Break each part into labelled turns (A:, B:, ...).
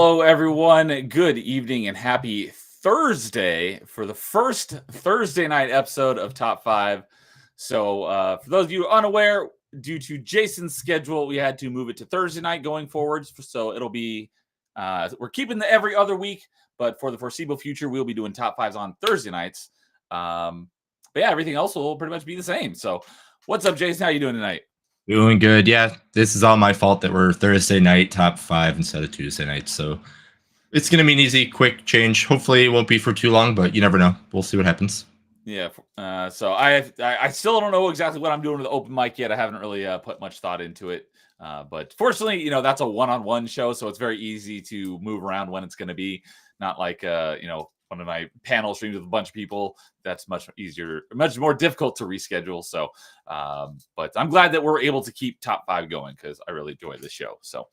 A: Hello, everyone. Good evening and happy Thursday for the first Thursday night episode of Top 5. So, for those of you unaware, due to Jason's schedule, we had to move it to Thursday night going forwards. So, it'll be, we're keeping the every other week, but for the foreseeable future, we'll be doing Top 5s on Thursday nights. But yeah, everything else will pretty much be the same. So, what's up, Jason? How you doing tonight?
B: Doing good. Yeah, this is all my fault that we're Thursday night top 5 instead of Tuesday night. So it's going to be an easy, quick change. Hopefully, it won't be for too long, but you never know. We'll see what happens.
A: Yeah, so I still don't know exactly what I'm doing with the open mic yet. I haven't really put much thought into it, but fortunately, that's a one-on-one show, so it's very easy to move around when it's going to be. Not like one of my panel streams with a bunch of people. That's much easier, much more difficult to reschedule. So, but I'm glad that we're able to keep Top 5 going because I really enjoy this show. So,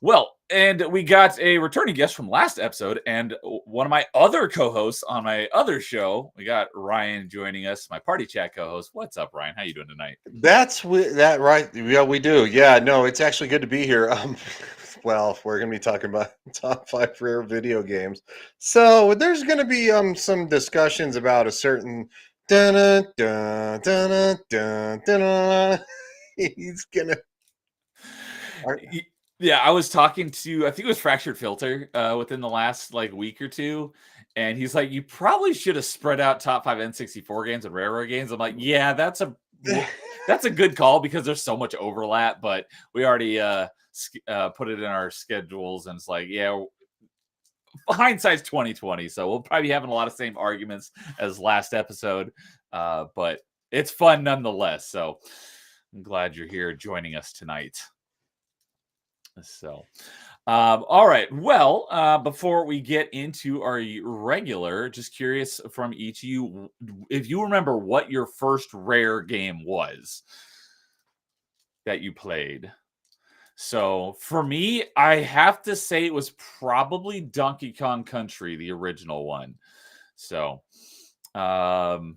A: well, and we got a returning guest from last episode, and one of my other co-hosts on my other show. We got Ryan joining us, my party chat co-host. What's up, Ryan? How you doing tonight?
C: That's that right? Yeah, we do. Yeah, no, it's actually good to be here. Well, we're gonna be talking about top 5 rare video games. So there's gonna be some discussions about a certain dun dun dun dun dun. He's gonna.
A: Yeah, I was talking to, I think it was Fractured Filter within the last week or two, and he's like, "You probably should have spread out top 5 N64 games and Rareware games." I'm like, "Yeah, that's a good call because there's so much overlap." But we already put it in our schedules, and it's like, yeah, hindsight's 2020, so we'll probably be having a lot of same arguments as last episode, but it's fun nonetheless. So I'm glad you're here joining us tonight. So, all right. Well, before we get into our regular, just curious from each of you, if you remember what your first rare game was that you played. So for me, I have to say it was probably Donkey Kong Country, the original one. So, you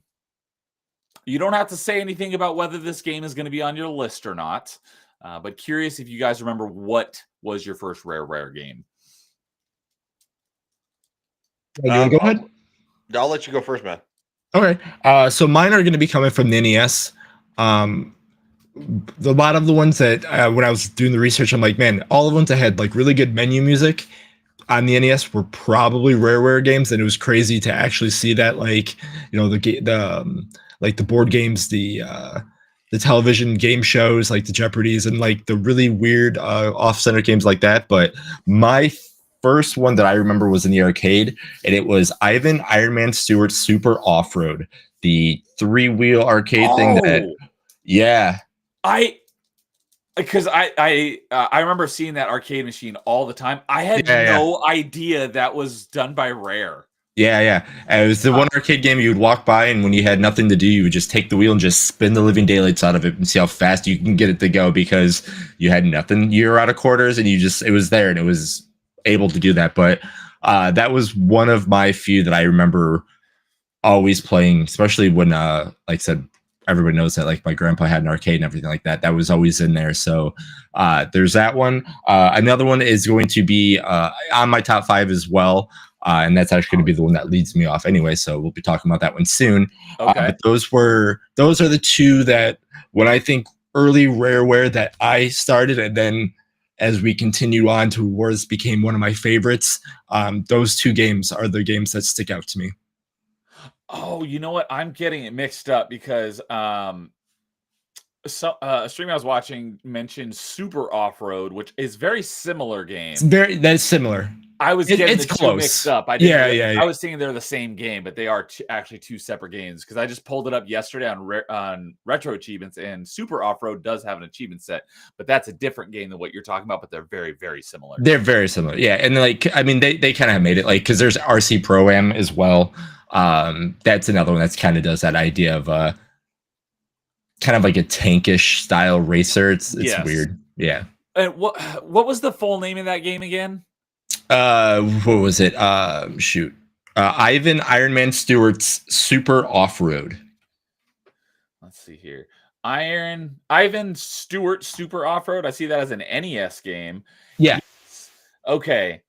A: don't have to say anything about whether this game is going to be on your list or not. But curious if you guys remember what was your first rare game.
B: You want to go ahead?
C: I'll let you go first, man.
B: Okay. So mine are going to be coming from the NES. A lot of the ones that when I was doing the research, I'm like, man, all the ones that had like really good menu music on the NES were probably Rareware games, and it was crazy to actually see that, like, the board games, the television game shows, like the Jeopardies, and like the really weird off-center games like that. But my first one that I remember was in the arcade, and it was Ivan Iron Man Stewart's Super Off-Road, the 3-wheel arcade thing that, yeah.
A: Because I remember seeing that arcade machine all the time. I had no idea that was done by Rare.
B: Yeah. It was the one arcade game you would walk by, and when you had nothing to do, you would just take the wheel and just spin the living daylights out of it and see how fast you can get it to go because you had nothing. You were out of quarters, and it was there, and it was able to do that. But that was one of my few that I remember always playing, especially when, like I said, everybody knows that like my grandpa had an arcade and everything like that. That was always in there. So there's that one. Another one is going to be on my top 5 as well. And that's actually going to be the one that leads me off anyway. So we'll be talking about that one soon.
A: Okay.
B: But those are the two that when I think early Rareware that I started, and then as we continue on towards became one of my favorites, those two games are the games that stick out to me.
A: Oh, you know what? I'm getting it mixed up because a stream I was watching mentioned Super Off-Road, which is very similar game.
B: That's similar.
A: I was getting the two mixed up. I was thinking they're the same game, but they are actually two separate games because I just pulled it up yesterday on Retro Achievements, and Super Off-Road does have an achievement set, but that's a different game than what you're talking about, but they're very, very similar.
B: They're very similar. Yeah. And like, I mean, they kind of made it like, because there's RC Pro-Am as well. That's another one that's kind of does that idea of kind of like a tankish style racer. It's weird. Yeah.
A: And what was the full name of that game again?
B: What was it? Ivan Iron Man Stewart's Super Off-Road.
A: Let's see here. Ivan Stewart Super Off-Road. I see that as an NES game.
B: Yeah.
A: Okay.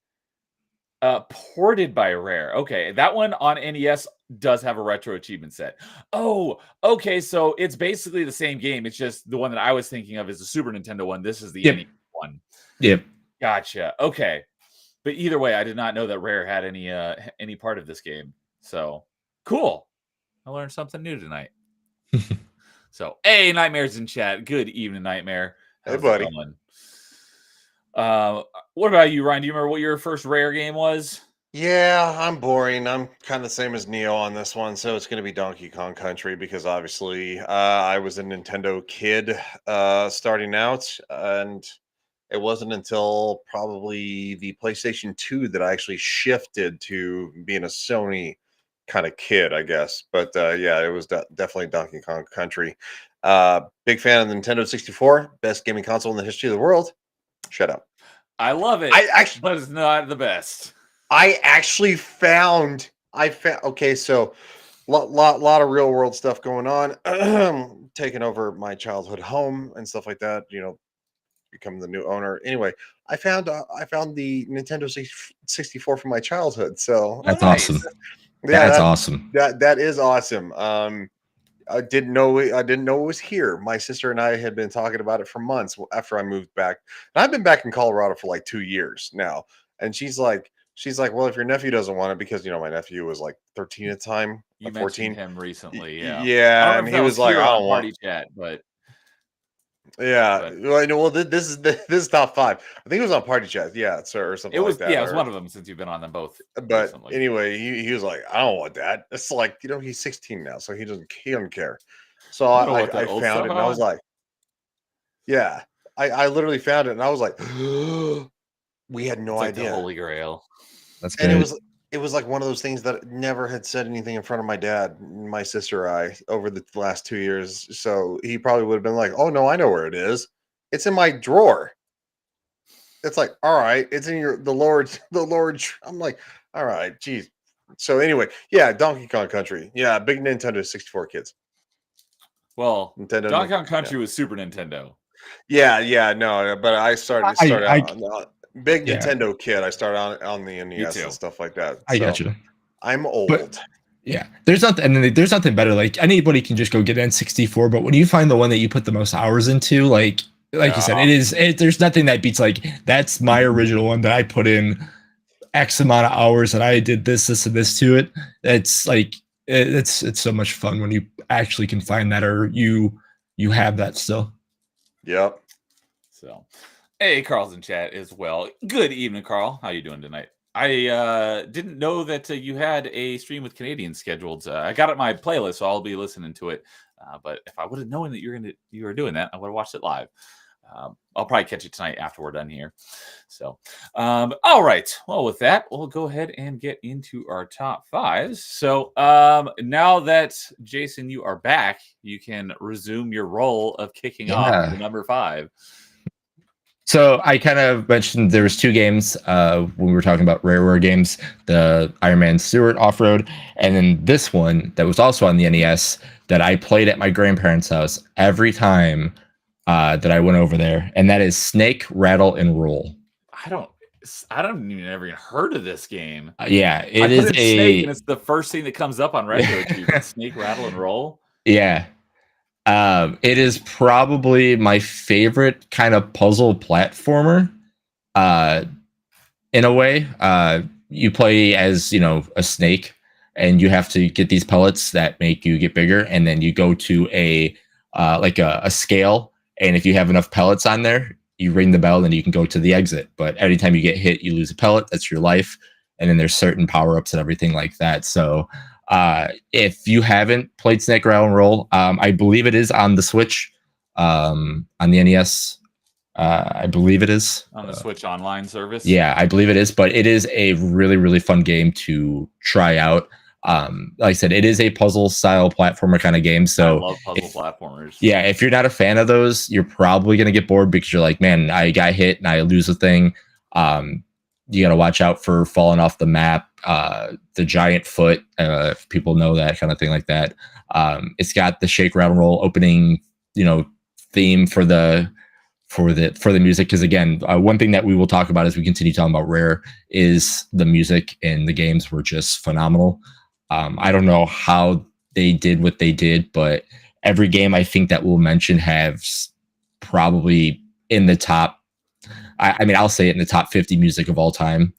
A: Ported by Rare. Okay, that one on NES does have a retro achievement set. Oh, okay, so it's basically the same game. It's just the one that I was thinking of is the Super Nintendo one. This is the
B: Yep.
A: NES one.
B: Yep.
A: Gotcha. Okay. But either way, I did not know that Rare had any part of this game. So cool. I learned something new tonight. So, hey, Nightmare's in chat. Good evening, Nightmare. How's
C: Hey, buddy.
A: it going? What about you, Ryan? Do you remember what your first Rare game was?
C: Yeah, I'm boring. I'm kind of the same as Neo on this one, so it's going to be Donkey Kong Country because obviously I was a Nintendo kid starting out, and it wasn't until probably the PlayStation 2 that I actually shifted to being a Sony kind of kid, I guess. But yeah, it was definitely Donkey Kong Country. Big fan of the Nintendo 64, best gaming console in the history of the world. Shut up.
A: I love it, but it's not the best.
C: I actually found. Okay, so lot of real world stuff going on, taking over my childhood home and stuff like that. You know, become the new owner. Anyway, I found the Nintendo 64 from my childhood. So
B: That's
A: nice.
B: awesome.
C: Yeah,
B: That's awesome.
C: That is awesome. I didn't know it was here. My sister and I had been talking about it for months after I moved back. And I've been back in Colorado for like 2 years now. And she's like, well, if your nephew doesn't want it, because my nephew was like 13 at the time,
A: You
C: 14
A: mentioned him recently, yeah.
C: Yeah, and he was like, I don't want
A: party chat, but
C: yeah. Well, this is top 5. I think it was on Party Chat, yeah, or something
A: it was
C: like that.
A: Yeah, it was one of them since you've been on them both.
C: But
A: recently.
C: anyway, he was like, I don't want that. It's like, he's 16 now, so he doesn't care. So I found it and I was like, yeah, I literally found it and I was like, we had no idea.
A: The Holy Grail.
B: That's good.
C: And it was like one of those things that never had said anything in front of my dad, my sister, or I over the last 2 years. So he probably would have been like, oh no, I know where it is. It's in my drawer. It's like, all right, it's in the lower. I'm like, all right, geez. So anyway, yeah, Donkey Kong Country. Yeah, big Nintendo 64 kids.
A: Well, Donkey Kong Country was Super Nintendo.
C: Yeah, no, but I started out on the big Nintendo kid. I started on the NES and stuff like that.
B: I got you.
C: I'm old.
B: But, yeah, there's nothing better. Like anybody can just go get N64, but when you find the one that you put the most hours into, like you said, there's nothing that beats like that's my original one that I put in X amount of hours and I did this and this to it. It's like it's so much fun when you actually can find that or you have that still.
C: Yep.
A: So, hey, Carl's in chat as well. Good evening, Carl. How you doing tonight? I didn't know that you had a stream with Canadians scheduled. I got it on my playlist, so I'll be listening to it. But if I would have known that you were doing that, I would have watched it live. I'll probably catch it tonight after we're done here. So, all right. Well, with that, we'll go ahead and get into our top 5s. So, now that Jason, you are back, you can resume your role of kicking off the number 5.
B: So I kind of mentioned there was 2 games when we were talking about Rareware games, the Iron Man Stewart Off-Road, and then this one that was also on the NES that I played at my grandparents' house every time that I went over there, and that is Snake, Rattle, and Roll.
A: I don't even ever even heard of this game.
B: Yeah, it is
A: Snake, and it's the first thing that comes up on retro. Snake, Rattle, and Roll.
B: Yeah. It is probably my favorite kind of puzzle platformer. In a way, you play as a snake, and you have to get these pellets that make you get bigger, and then you go to a scale, and if you have enough pellets on there, you ring the bell, and you can go to the exit. But every time you get hit, you lose a pellet. That's your life, and then there's certain power ups and everything like that. So. If you haven't played Snake, Rattle, and Roll, I believe it is on the Switch, on the NES. I believe it is
A: on the Switch Online service.
B: Yeah, I believe it is, but it is a really, really fun game to try out. Like I said, it is a puzzle style platformer kind of game. So
A: I love puzzle platformers.
B: Yeah, if you're not a fan of those, you're probably gonna get bored because you're like, man, I got hit and I lose a thing. You got to watch out for falling off the map, the giant foot, if people know that kind of thing like that. It's got the Shake, Rattle, Roll opening, theme for the for the music, because again, one thing that we will talk about as we continue talking about Rare is the music, and the games were just phenomenal. I don't know how they did what they did, but every game I think that we'll mention has probably in the top. I mean, I'll say it in the top 50 music of all time.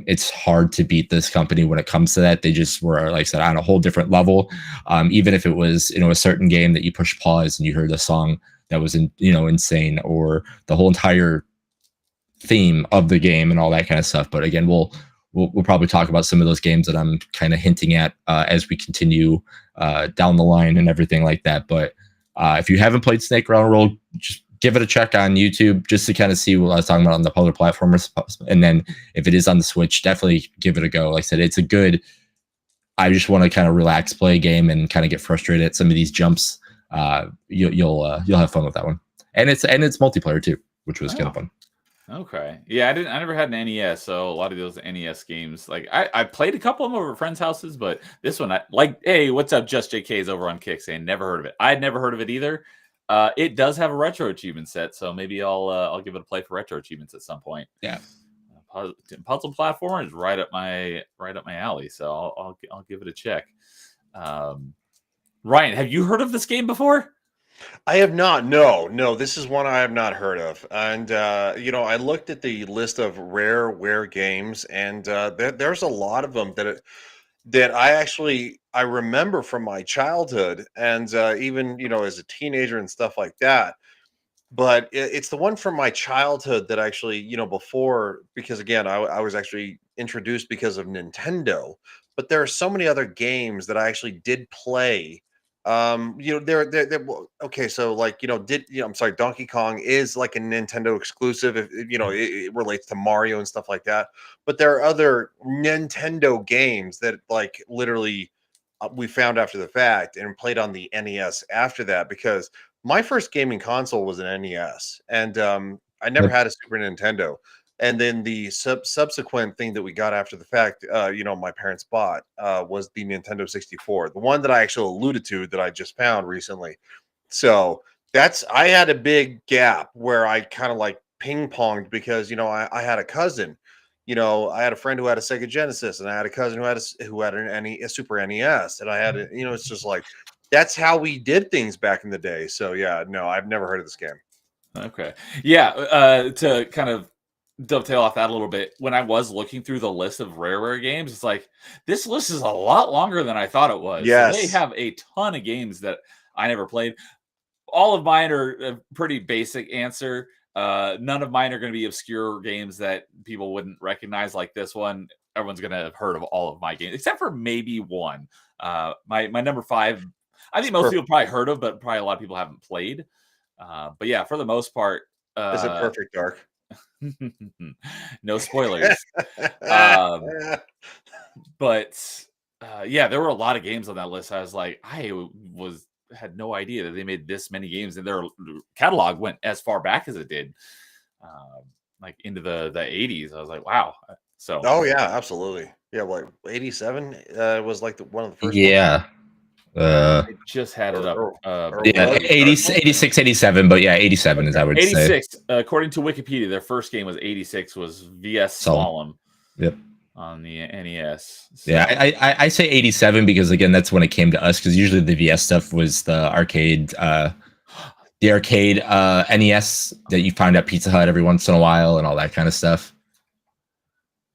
B: It's hard to beat this company when it comes to that. They just were, like I said, on a whole different level. Even if it was, a certain game that you push pause and you heard a song that was insane, or the whole entire theme of the game and all that kind of stuff. But again, we'll probably talk about some of those games that I'm kind of hinting at as we continue down the line and everything like that. But if you haven't played Snake Rattle Roll, just give it a check on YouTube just to kind of see what I was talking about on the other platformers. And then if it is on the Switch, definitely give it a go. Like I said, it's a good, I just want to kind of relax, play a game, and kind of get frustrated at some of these jumps. You'll have fun with that one. And it's multiplayer too, which was kind of fun.
A: Okay. Yeah, I never had an NES, so a lot of those NES games, like I played a couple of them over at friends' houses, but this one, hey, what's up, Just JK's over on Kick saying never heard of it. I had never heard of it either. It does have a retro achievement set, so maybe I'll give it a play for retro achievements at some point.
B: Yeah.
A: Puzzle platformer is right up my alley, so I'll give it a check. Ryan, have you heard of this game before?
C: I have not. No, this is one I have not heard of. And I looked at the list of Rareware games, and there's a lot of them that I remember from my childhood, and even as a teenager and stuff like that. But it's the one from my childhood that actually, before, because again, I was actually introduced because of Nintendo. But there are so many other games that I actually did play. Okay, so like, I'm sorry, Donkey Kong is like a Nintendo exclusive, if it relates to Mario and stuff like that. But there are other Nintendo games that like literally we found after the fact and played on the NES after that, because my first gaming console was an NES, and I never had a Super Nintendo. And then the subsequent thing that we got after the fact, my parents bought was the Nintendo 64, the one that I actually alluded to that I just found recently. So I had a big gap where I kind of like ping ponged, because I had a cousin, I had a friend who had a Sega Genesis, and I had a cousin who had a Super NES, and I had it's just like that's how we did things back in the day. So yeah, no, I've never heard of this game.
A: Okay, yeah, to kind of dovetail off that a little bit, when I was looking through the list of Rareware games, it's like this list is a lot longer than I thought it was.
C: Yes.
A: So they have a ton of games that I never played. All of mine are a pretty basic answer. None of mine are going to be obscure games that people wouldn't recognize like this one. Everyone's going to have heard of all of my games, except for maybe one. My number 5, I think most people probably heard of, but probably a lot of people haven't played. But yeah, for the most part.
C: Is it Perfect Dark?
A: No spoilers. But yeah, there were a lot of games on that list. I was like, had no idea that they made this many games, and their catalog went as far back as it did, like into the 80s. I was like, wow. So
C: oh yeah, absolutely. Yeah, like 87 was like one of the first
B: ones.
A: I just had it up.
B: 86, 87, but yeah, 87 is I would
A: 86,
B: say.
A: 86. According to Wikipedia, their first game was 86. Was VS Slalom.
B: Yep.
A: On the NES.
B: So. Yeah, I say 87 because again, that's when it came to us. Because usually the VS stuff was the arcade NES that you find at Pizza Hut every once in a while and all that kind of stuff.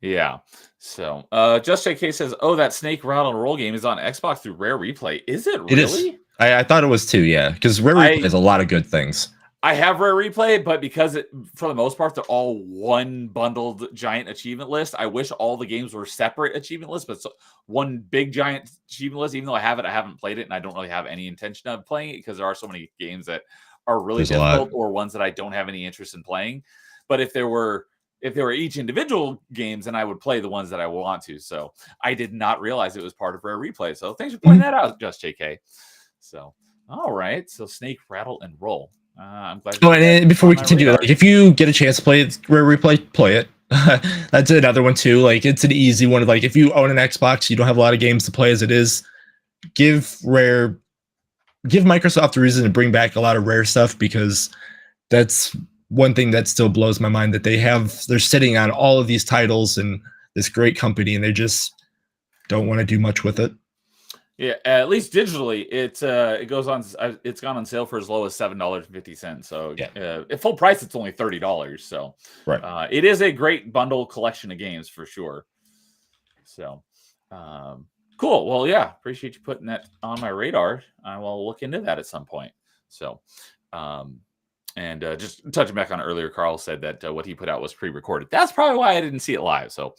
A: Yeah. So, Just JK says, "Oh, that Snake Rattle and Roll game is on Xbox through Rare Replay. Is it really?" It is.
B: I thought it was too. Yeah, because Rare Replay has a lot of good things.
A: I have Rare Replay, but because for the most part, they're all one bundled giant achievement list. I wish all the games were separate achievement lists, but one big giant achievement list. Even though I haven't played it, and I don't really have any intention of playing it because there are so many games that are really difficult, or ones that I don't have any interest in playing. But if they were each individual games, then I would play the ones that I want to. So I did not realize it was part of Rare Replay. So thanks for pointing that out, Just JK. So all right, so Snake Rattle and Roll. I'm glad.
B: Oh, and before we continue, like, if you get a chance to play it, Rare Replay, play it. That's another one too. Like, it's an easy one. Like, if you own an Xbox, you don't have a lot of games to play as it is. Give Microsoft the reason to bring back a lot of Rare stuff, because that's one thing that still blows my mind that they're sitting on all of these titles and this great company, and they just don't want to do much with it.
A: Yeah, at least digitally, it goes on. It's gone on sale for as low as $7.50. So at full price, it's only $30. So
B: right,
A: it is a great bundle collection of games for sure. So cool. Well, yeah, appreciate you putting that on my radar. I will look into that at some point. So and just touching back on earlier, Carl said that what he put out was pre-recorded. That's probably why I didn't see it live. So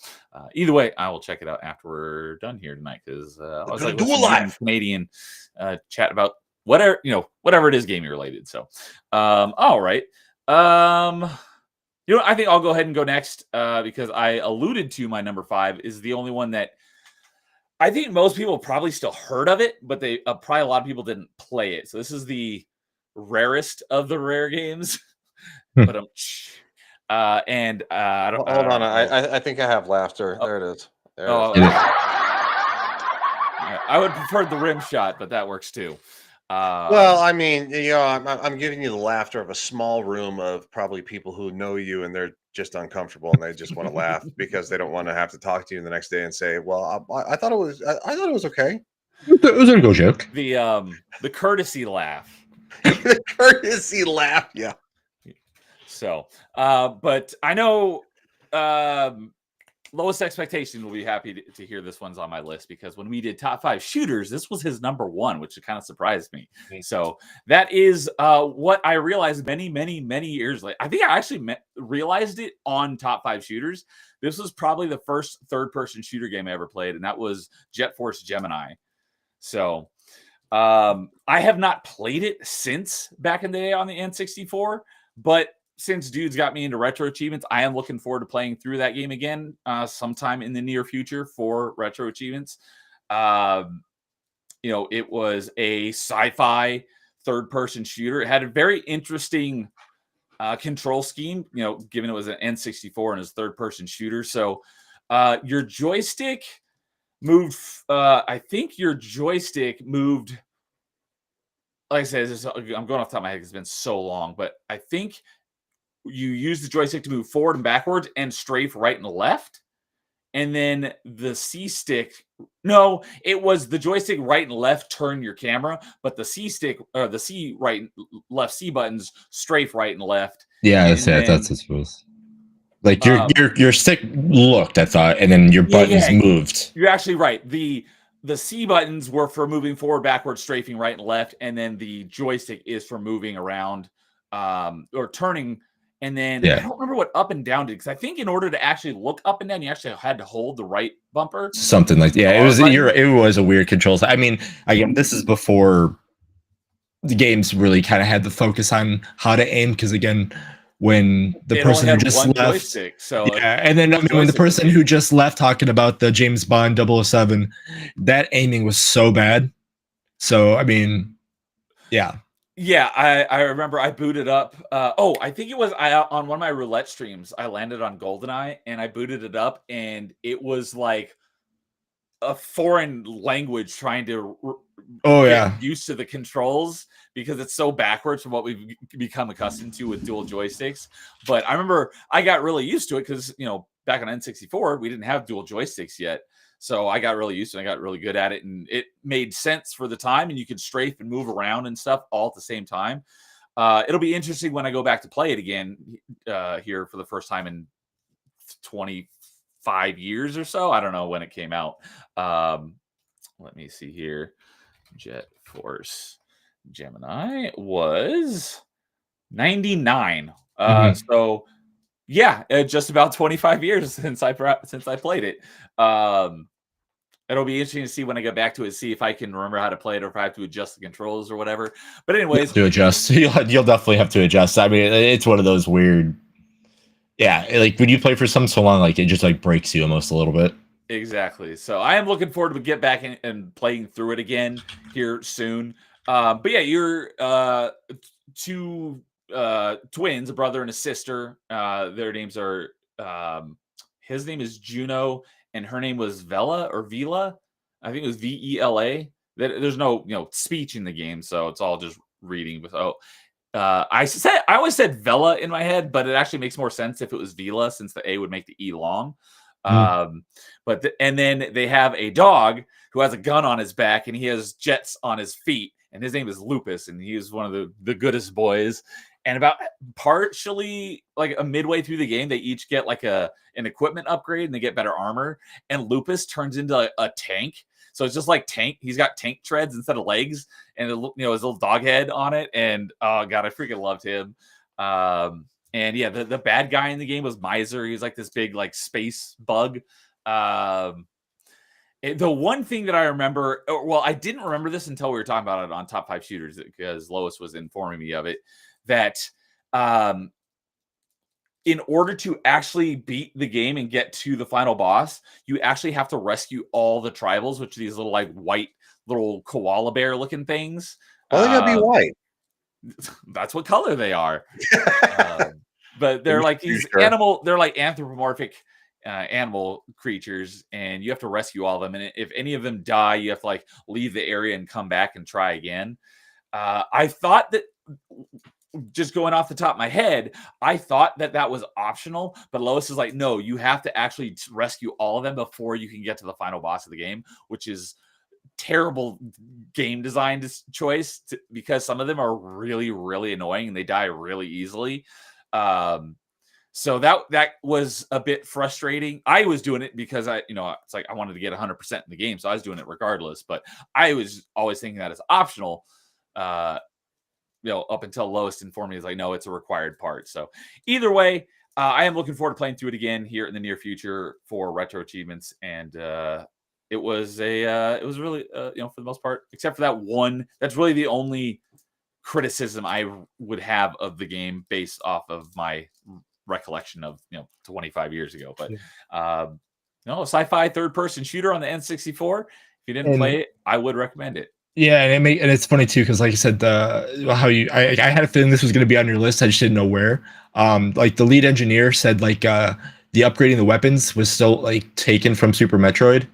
A: either way, I will check it out after we're done here tonight, because I was like,
C: do a live
A: Canadian chat about whatever it is gaming related. So all right. I think I'll go ahead and go next because I alluded to my number 5 is the only one that I think most people probably still heard of it, but they probably a lot of people didn't play it. So this is the rarest of the rare games. But and I don't
C: hold on. I think I have laughter. There it is. There it is.
A: I would prefer the rim shot, but that works too.
C: Well, I mean, I'm giving you the laughter of a small room of probably people who know you and they're just uncomfortable and they just want to laugh because they don't want to have to talk to you the next day and say, "Well, I thought it was okay."
B: It was a good joke.
A: The courtesy laugh.
C: The courtesy laugh, yeah.
A: So, but I know Lowest Expectation will be happy to hear this one's on my list, because when we did top 5 shooters, this was his number 1, which kind of surprised me. So that is what I realized many, many, many years later. I think I actually realized it on top 5 shooters. This was probably the first third-person shooter game I ever played, and that was Jet Force Gemini. So I have not played it since back in the day on the N64, but since dudes got me into Retro Achievements, I am looking forward to playing through that game again sometime in the near future for Retro Achievements. It was a sci-fi third-person shooter. It had a very interesting control scheme, given it was an N64 and it's third-person shooter. So your joystick moved, I think your joystick moved, like I said, I'm going off the top of my head because it's been so long, but I think you use the joystick to move forward and backwards and strafe right and left. And then the C stick, no, it was the joystick right and left turn your camera, but the C stick, or the C right and left C buttons strafe right and left.
B: Yeah, that's I suppose. Like your stick looked, I thought, and then your buttons moved.
A: You're actually right. The C buttons were for moving forward, backwards, strafing right and left, and then the joystick is for moving around or turning. And then I don't remember what up and down did, because I think in order to actually look up and down, you actually had to hold the right bumper.
B: Something like it was a weird control. I mean, again, this is before the games really kind of had the focus on how to aim, because again, when the person who just left,
A: joystick,
B: and then when the person who just left talking about the James Bond 007, that aiming was so bad. So I mean, yeah.
A: Yeah, I remember I booted up. I think it was on one of my roulette streams. I landed on GoldenEye and I booted it up, and it was like a foreign language trying to get used to the controls, because it's so backwards from what we've become accustomed to with dual joysticks. But I remember I got really used to it because back on N64 we didn't have dual joysticks yet. So I got really used to it. I got really good at it, and it made sense for the time, and you could strafe and move around and stuff all at the same time. It'll be interesting when I go back to play it again here for the first time in 25 years or so. I don't know when it came out. Let me see here. Jet Force Gemini was 99. So yeah, just about 25 years since I played it. It'll be interesting to see when I get back to it, see if I can remember how to play it or if I have to adjust the controls or whatever. But anyways,
B: to adjust, you'll definitely have to adjust. I mean, it's one of those weird, like when you play for something so long, like it just like breaks you almost a little bit.
A: Exactly. So I am looking forward to get back and playing through it again here soon. But yeah, you're two twins, a brother and a sister. Their names are his name is Juno, and her name was Vela or Vila. I think it was Vela. There's no speech in the game, so it's all just reading with I always said Vela in my head, but it actually makes more sense if it was Vila, since the A would make the E long. And then they have a dog who has a gun on his back and he has jets on his feet, and his name is Lupus, and he is one of the goodest boys. And about partially like a midway through the game, they each get like an equipment upgrade and they get better armor. And Lupus turns into a tank. So it's just like tank. He's got tank treads instead of legs, and his little dog head on it. And oh god, I freaking loved him. And yeah, the bad guy in the game was Miser. He's like this big like space bug. The one thing that I remember, well, I didn't remember this until we were talking about it on Top 5 Shooters, because Lois was informing me of it, that in order to actually beat the game and get to the final boss, you actually have to rescue all the tribals, which are these little like white little koala bear looking things.
C: Well, they gotta be white.
A: That's what color they are. But they're like these they're like anthropomorphic animal creatures, and you have to rescue all of them. And if any of them die, you have to like leave the area and come back and try again. I thought that, just going off the top of my head, I thought that was optional, but Lois is like, no, you have to actually rescue all of them before you can get to the final boss of the game, which is terrible game design choice, because some of them are really, really annoying and they die really easily. So that was a bit frustrating. I was doing it because it's like I wanted to get 100% in the game, so I was doing it regardless. But I was always thinking that it's optional. Up until Lois informed me, is like, no, it's a required part. So either way, I am looking forward to playing through it again here in the near future for retro achievements. And it was really, for the most part, except for that one, that's really the only criticism I would have of the game based off of my recollection of 25 years ago. But a sci-fi third-person shooter on the N64. If you didn't play it, I would recommend it.
B: Yeah, and it's funny too, because like you said, I had a feeling this was going to be on your list. I just didn't know where. Like the lead engineer said, like the upgrading the weapons was still like taken from Super Metroid,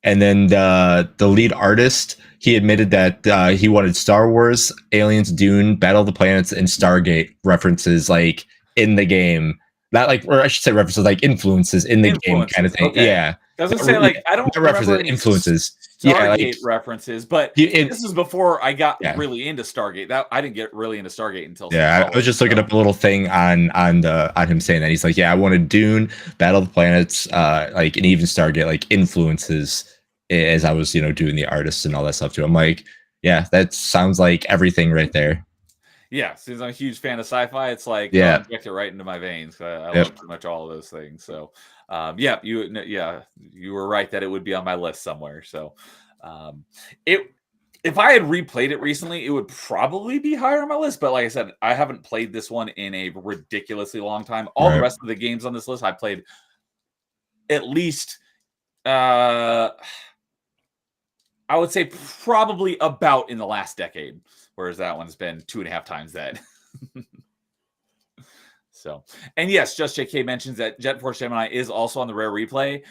B: and then the lead artist, he admitted that he wanted Star Wars, Aliens, Dune, Battle of the Planets, and Stargate references like in the game. Not like, or I should say references, like influences in the game kind of thing. Okay. Yeah.
A: I was gonna say, like, I don't remember any
B: influences.
A: Stargate references, but this is before I got really into Stargate. That I didn't get really into Stargate until
B: I was just looking up a little thing on him saying that. He's like, I wanted Dune, Battle of the Planets, and even Stargate, like influences as I was, doing the artists and all that stuff too. I'm like, that sounds like everything right there.
A: Yeah, since I'm a huge fan of sci-fi, it's like inject it right into my veins. I love pretty much all of those things. So, you were right that it would be on my list somewhere. So, if I had replayed it recently, it would probably be higher on my list. But like I said, I haven't played this one in a ridiculously long time. All the rest of the games on this list, I played at least, I would say probably about in the last decade. Whereas that one's been 2.5 times that. So, and yes, Just JK mentions that Jet Force Gemini is also on the Rare Replay.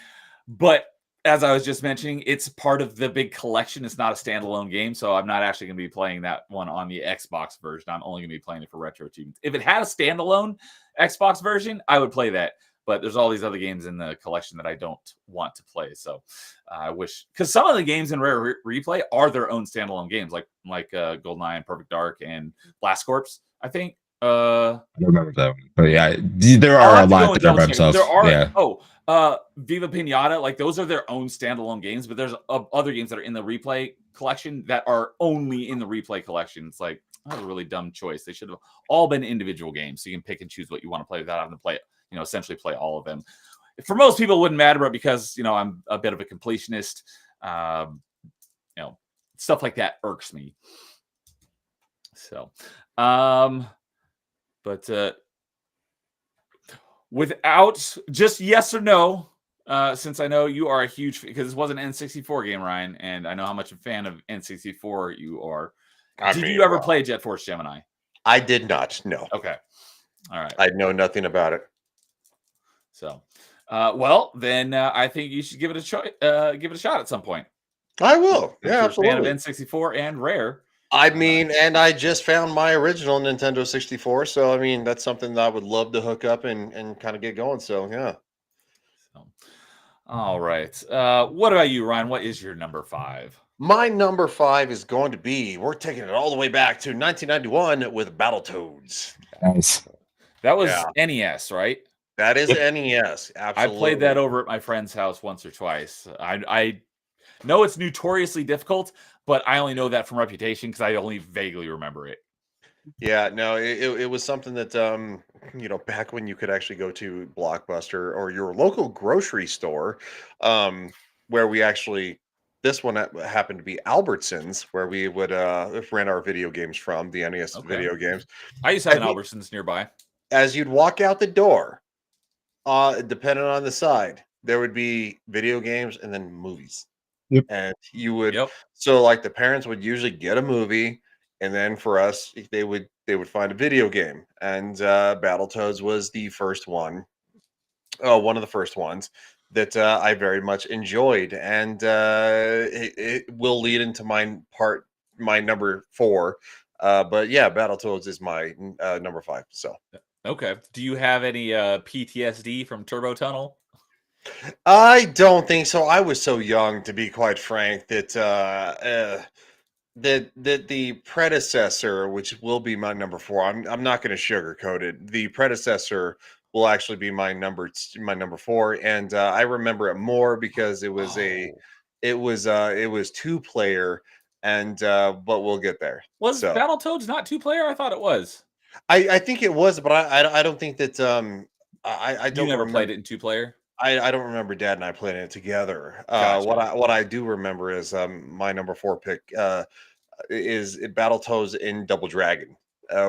A: But as I was just mentioning, it's part of the big collection. It's not a standalone game. So I'm not actually going to be playing that one on the Xbox version. I'm only going to be playing it for retro achievements. If it had a standalone Xbox version, I would play that. But there's all these other games in the collection that I don't want to play. So I wish, because some of the games in Rare Replay are their own standalone games, like GoldenEye and Perfect Dark and Blast Corps, I think.
B: I don't remember that one. But yeah, there are a lot that are by themselves.
A: Viva Pinata, like those are their own standalone games, but there's other games that are in the Replay collection that are only in the Replay collection. It's like, that's a really dumb choice. They should have all been individual games, so you can pick and choose what you want to play without having to play it. Essentially play all of them. For most people, it wouldn't matter, but because I'm a bit of a completionist, stuff like that irks me. So, but without just yes or no, since I know you are a huge, because this was an N64 game, Ryan, and I know how much a fan of N64 you are. Did you ever play Jet Force Gemini?
C: I did not. No.
A: Okay. All right.
C: I know nothing about it.
A: So, well, then I think you should give it a shot at some point.
C: I will. Yeah,
A: absolutely. Fan of N64 and Rare.
C: I mean, and I just found my original Nintendo 64, so I mean that's something that I would love to hook up and kind of get going. So yeah.
A: So, all right. What about you, Ryan? What is your number 5?
C: My number 5 is going to be, we're taking it all the way back to 1991 with Battletoads.
B: Nice.
A: That
C: Yeah,
A: was NES, right?
C: that is
B: Yep.
C: NES.
A: I played that
C: Absolutely.
A: over at my friend's house once or twice. I know it's notoriously difficult, but I only know that from reputation because I only vaguely remember it.
C: Yeah, no, it was something that back when you could actually go to Blockbuster or your local grocery store, um, where we actually this one happened to be Albertsons, where we would rent our video games from the NES
A: Okay.
C: video games.
A: I used to have
C: As
A: an
C: you,
A: Albertsons nearby.
C: as you'd walk out the door, depending on the side, there would be video games and then movies.
B: Yep.
C: And you would
A: Yep.
C: so like the parents would usually get a movie, and then for us they would find a video game, and Battletoads was the first one, one of the first ones that I very much enjoyed, and it will lead into my number 4, but yeah, Battletoads is my number 5. So
A: Okay. Do you have any PTSD from Turbo Tunnel?
C: I don't think so. I was so young, to be quite frank, that that the predecessor, which will be my number 4, I'm not going to sugarcoat it. The predecessor will actually be my number 4, and I remember it more because
A: Oh.
C: it was 2 player, and but we'll get there.
A: Was
C: So
A: Battletoads not 2-player? I thought it was.
C: I think it was, but I don't think that I
A: You
C: don't
A: never played
C: remember.
A: it in 2-player?
C: I don't remember Dad and I playing it together.
A: Gotcha.
C: What I do remember is my number 4 pick. Is Battletoads in Double Dragon.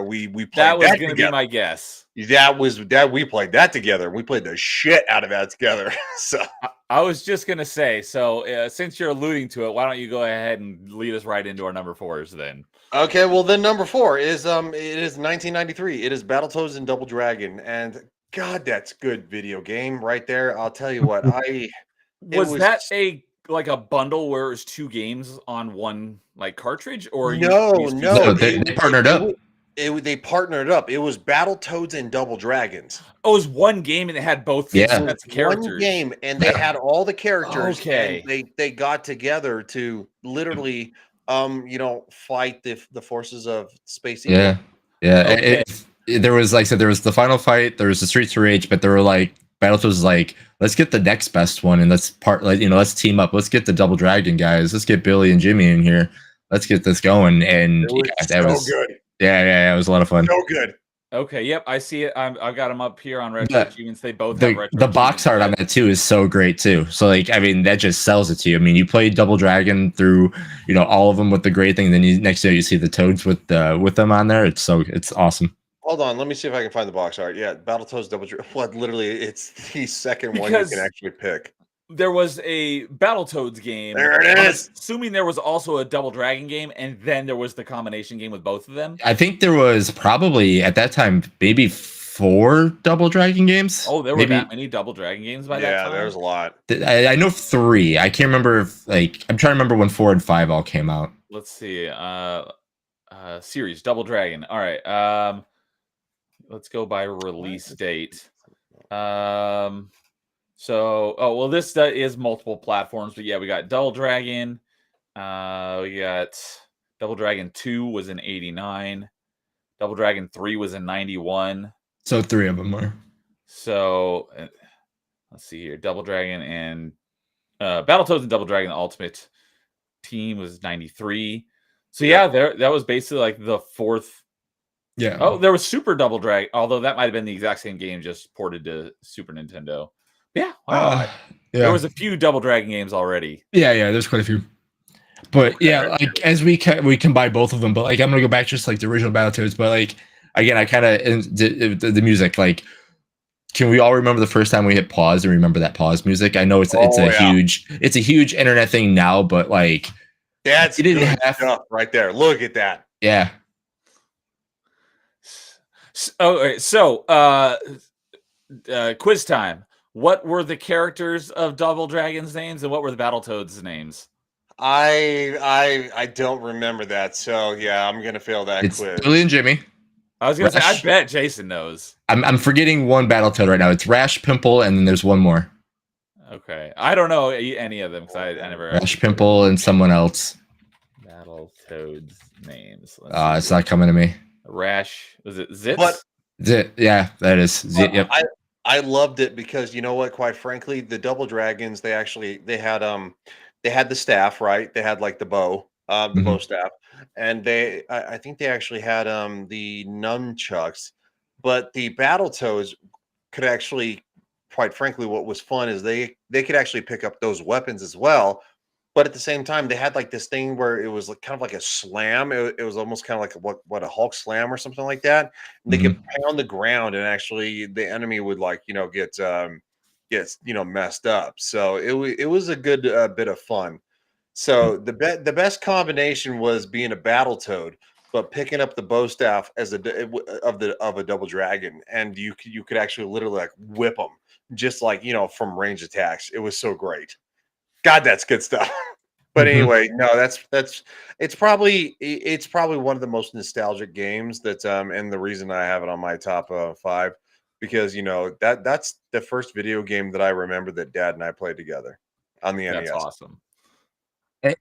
C: We
A: That
C: played
A: was
C: that
A: gonna be
C: together.
A: my guess.
C: That we played that together. We played the shit out of that together. So
A: I was just gonna say, so since you're alluding to it, why don't you go ahead and lead us right into our number 4s then?
C: okay, well then number 4 is it is 1993. It is Battletoads and Double Dragon, and God, that's good video game right there. I'll tell you what, it
A: Was
C: was
A: that a bundle where it was 2 games on one like cartridge, or you
C: no,
B: No,
A: specifically?
B: they partnered up.
C: they partnered up. It was Battletoads and Double Dragons.
A: Oh, it was one game and it had both
C: It
B: Yeah.
C: was
A: sets of
C: one
A: characters.
C: game, and they had all the characters, and
A: Okay.
C: they got together to literally, fight the forces of Space
B: Yeah.
C: Evil.
B: Yeah.
A: Okay.
B: There was, like I said, there was the final fight, there was the Streets of Rage, but there were like Battletoads was like, let's get the next best one and let's team up. Let's get the Double Dragon guys. Let's get Billy and Jimmy in here. Let's get this going. And
C: It was
B: yeah,
C: so good.
B: yeah, it was a lot of fun.
C: So good.
A: Okay, yep, I see it. I've got them up here on Retro
B: The,
A: Achievements. They both have Retro
B: the box
A: Achievements.
B: art on that too is so great too. So like, I mean, that just sells it to you. I mean, you play Double Dragon through, all of them with the great thing. Then next year you see the Toads with them on there. It's awesome.
C: Hold on, let me see if I can find the box art. Yeah, Battletoads Double Dragon. What, literally, it's the second one you can
A: Because
C: actually pick.
A: there was a Battletoads game.
C: There it
A: I'm
C: is.
A: assuming there was also a Double Dragon game, and then there was the combination game with both of them.
B: I think there was probably at that time maybe 4 Double Dragon games.
A: Oh, there were
B: maybe
A: that many Double Dragon games by that
C: Yeah,
A: time?
C: there's a lot.
B: I know 3. I can't remember if I'm trying to remember when 4 and 5 all came out.
A: Let's see. Series Double Dragon. All right. Let's go by release date. This is multiple platforms, but yeah, we got Double Dragon. We got Double Dragon 2 was in 89. Double Dragon 3 was in 91.
B: So 3 of them were.
A: So let's see here. Double Dragon and Battletoads and Double Dragon Ultimate Team was 93. So yeah, that was basically like the 4th.
B: Yeah.
A: Oh, there was Super Double Dragon, although that might have been the exact same game, just ported to Super Nintendo. Yeah, wow.
B: Yeah.
A: There was a few Double Dragon games already.
B: Yeah, there's quite a few. But yeah, like as we combine both of them, but like I'm gonna go back just like the original Battletoads, but like again, I kind of the music. Like, can we all remember the first time we hit pause and remember that pause music? I know it's a huge internet thing now, but like
C: That's
B: it didn't
C: good
B: have
C: stuff right there. Look at that.
B: Yeah.
A: Okay, so quiz time. What were the characters of Double Dragon's names, and what were the Battletoads' names?
C: I don't remember that, so yeah, I'm gonna fail that
B: It's
C: quiz.
B: Billy and Jimmy.
A: I was gonna say, I
B: Rash.
A: bet Jason knows.
B: I'm forgetting one Battletoad right now. It's Rash, Pimple, and then there's one more.
A: Okay, I don't know any of them because I never
B: Rash,
A: actually played
B: Pimple, and someone else.
A: Battletoads names. Let's see.
B: It's not coming to me.
A: Rash, was it Zitz?
C: But
B: Yeah, that is. Yep.
C: I loved it because you know what? Quite frankly, the Double Dragons they had the staff, right? They had like the bow, the bow
B: Mhm.
C: staff, and I think they actually had the nunchucks, but the Battletoads could actually, quite frankly, what was fun is they could actually pick up those weapons as well. But at the same time, they had like this thing where it was like kind of like a slam. It was almost kind of like what a Hulk slam or something like that. And they could
B: Mhm.
C: pound the ground, and actually the enemy would like get messed up. So it was a good bit of fun. So the best combination was being a battle toad, but picking up the bow staff as of a double dragon, and you could actually literally like whip them just like from range attacks. It was so great. God, that's good stuff. But
B: Mhm.
C: anyway, no, that's it's probably one of the most nostalgic games that and the reason I have it on my top 5 because that's the first video game that I remember that Dad and I played together on the
A: That's
C: NES.
A: awesome.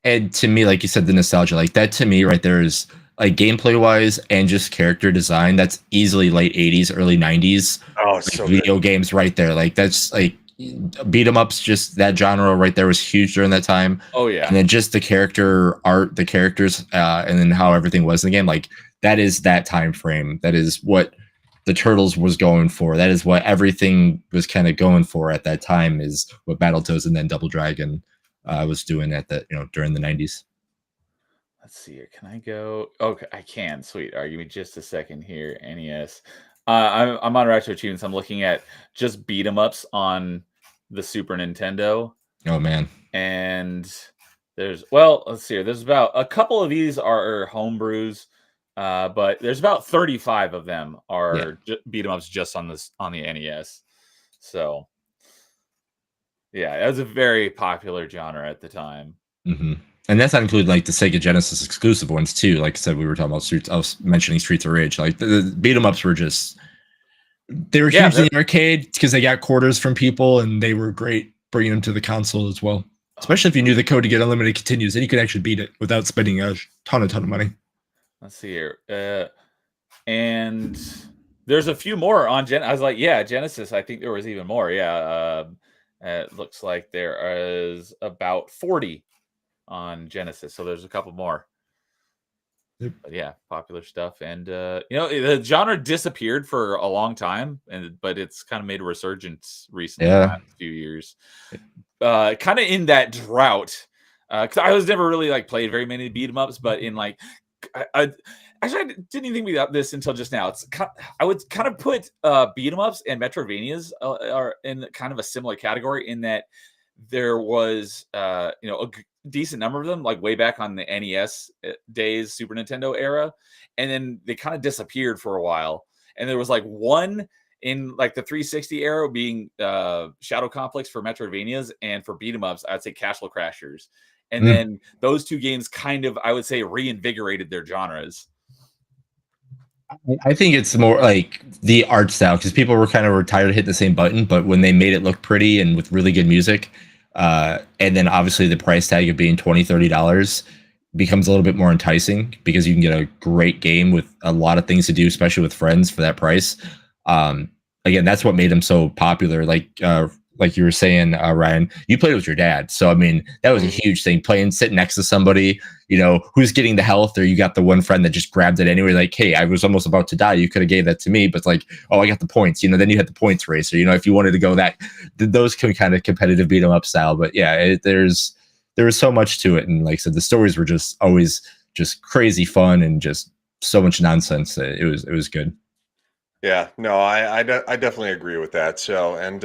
B: And to me, like you said, the nostalgia, like that to me right there is like gameplay wise and just character design. That's easily late 80s, early 90s,
C: Oh, it's
B: like
C: so good.
B: video games right there. Like that's like beat 'em ups, just that genre right there was huge during that time.
A: Oh yeah.
B: And then just the character art, the characters, and then how everything was in the game. Like that is that time frame. That is what the Turtles was going for. That is what everything was kind of going for at that time. Is what Battletoads and then Double Dragon was doing at that during the 90s.
A: Let's see here. Can I go? Okay, I can. Sweet. All right, give me just a second here. NES. I'm on Retro Achievements. I'm looking at just beat 'em ups on the Super Nintendo,
B: Oh man,
A: and let's see here. There's about a couple of these are homebrews, but there's about 35 of them
B: yeah.
A: are beat 'em ups just on the NES. So yeah, it was a very popular genre at the time.
B: hmm And that's not including like the Sega Genesis exclusive ones too. Like I said, we were talking about Streets. I was mentioning Streets of Rage. Like the beat 'em ups were just they were
A: Yeah,
B: huge in the arcade because they got quarters from people and they were great bringing them to the console as well. Especially if you knew the code to get unlimited continues, then you could actually beat it without spending a ton of money.
A: let's see here. And there's a few more on I was like, yeah, Genesis. I think there was even more. Yeah. It looks like there is about 40 on Genesis. So there's a couple more.
B: Yep.
A: But yeah, popular stuff. And the genre disappeared for a long time, but it's kind of made a resurgence recently in the
B: Yeah.
A: last few years. Kind of in that drought. Because I was never really like played very many beat 'em ups, but in like I actually I didn't even think about this until just now. I would kind of put beat 'em ups and Metrovanias are in kind of a similar category in that there was decent number of them like way back on the NES days, Super Nintendo era, and then they kind of disappeared for a while. And there was like one in like the 360 era being Shadow Complex for Metrovanias, and for beat 'em ups, I'd say Castle Crashers. And then those two games kind of, I would say, reinvigorated their genres.
B: I think it's more like the art style because people were kind of tired of hitting the same button, but when they made it look pretty and with really good music, and then obviously the price tag of being $20-$30 becomes a little bit more enticing because you can get a great game with a lot of things to do, especially with friends for that price. Again, that's what made them so popular. Like you were saying, Ryan, you played with your dad, so I mean that was a huge thing. Playing, sitting next to somebody, who's getting the health, or you got the one friend that just grabbed it anyway. Like, hey, I was almost about to die. You could have gave that to me, but like, oh, I got the points. Then you had the points racer. If you wanted to go those kind of competitive beat 'em up style. But yeah, there was so much to it, and like I said, the stories were just always just crazy fun and just so much nonsense. It was good.
C: Yeah, no, I definitely agree with that. So, and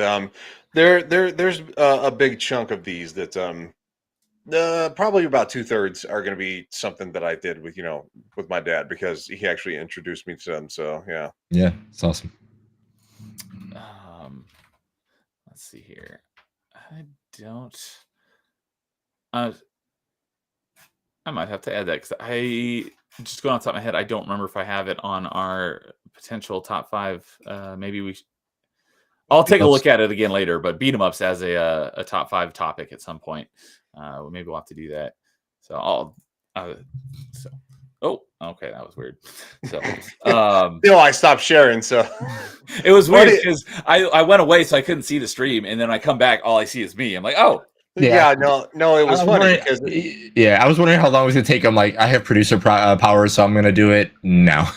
C: there's a big chunk of these that probably about 2/3 are going to be something that I did with my dad because he actually introduced me to them. So yeah,
B: It's awesome.
A: Let's see here. I don't. I might have to add that because I just going off the top of my head, I don't remember if I have it on our potential top 5. Maybe we. I'll take a look at it again later. But beat 'em ups as a top 5 topic at some point. Maybe we'll have to do that. So I'll. So. Oh, okay, that was weird. So,
C: No, I stopped sharing. So
A: it was weird because I went away, so I couldn't see the stream, and then I come back, all I see is me. I'm like, oh.
C: Yeah, no, it was funny because
B: I was wondering how long it was gonna take. I'm like, I have producer power, so I'm gonna do it now.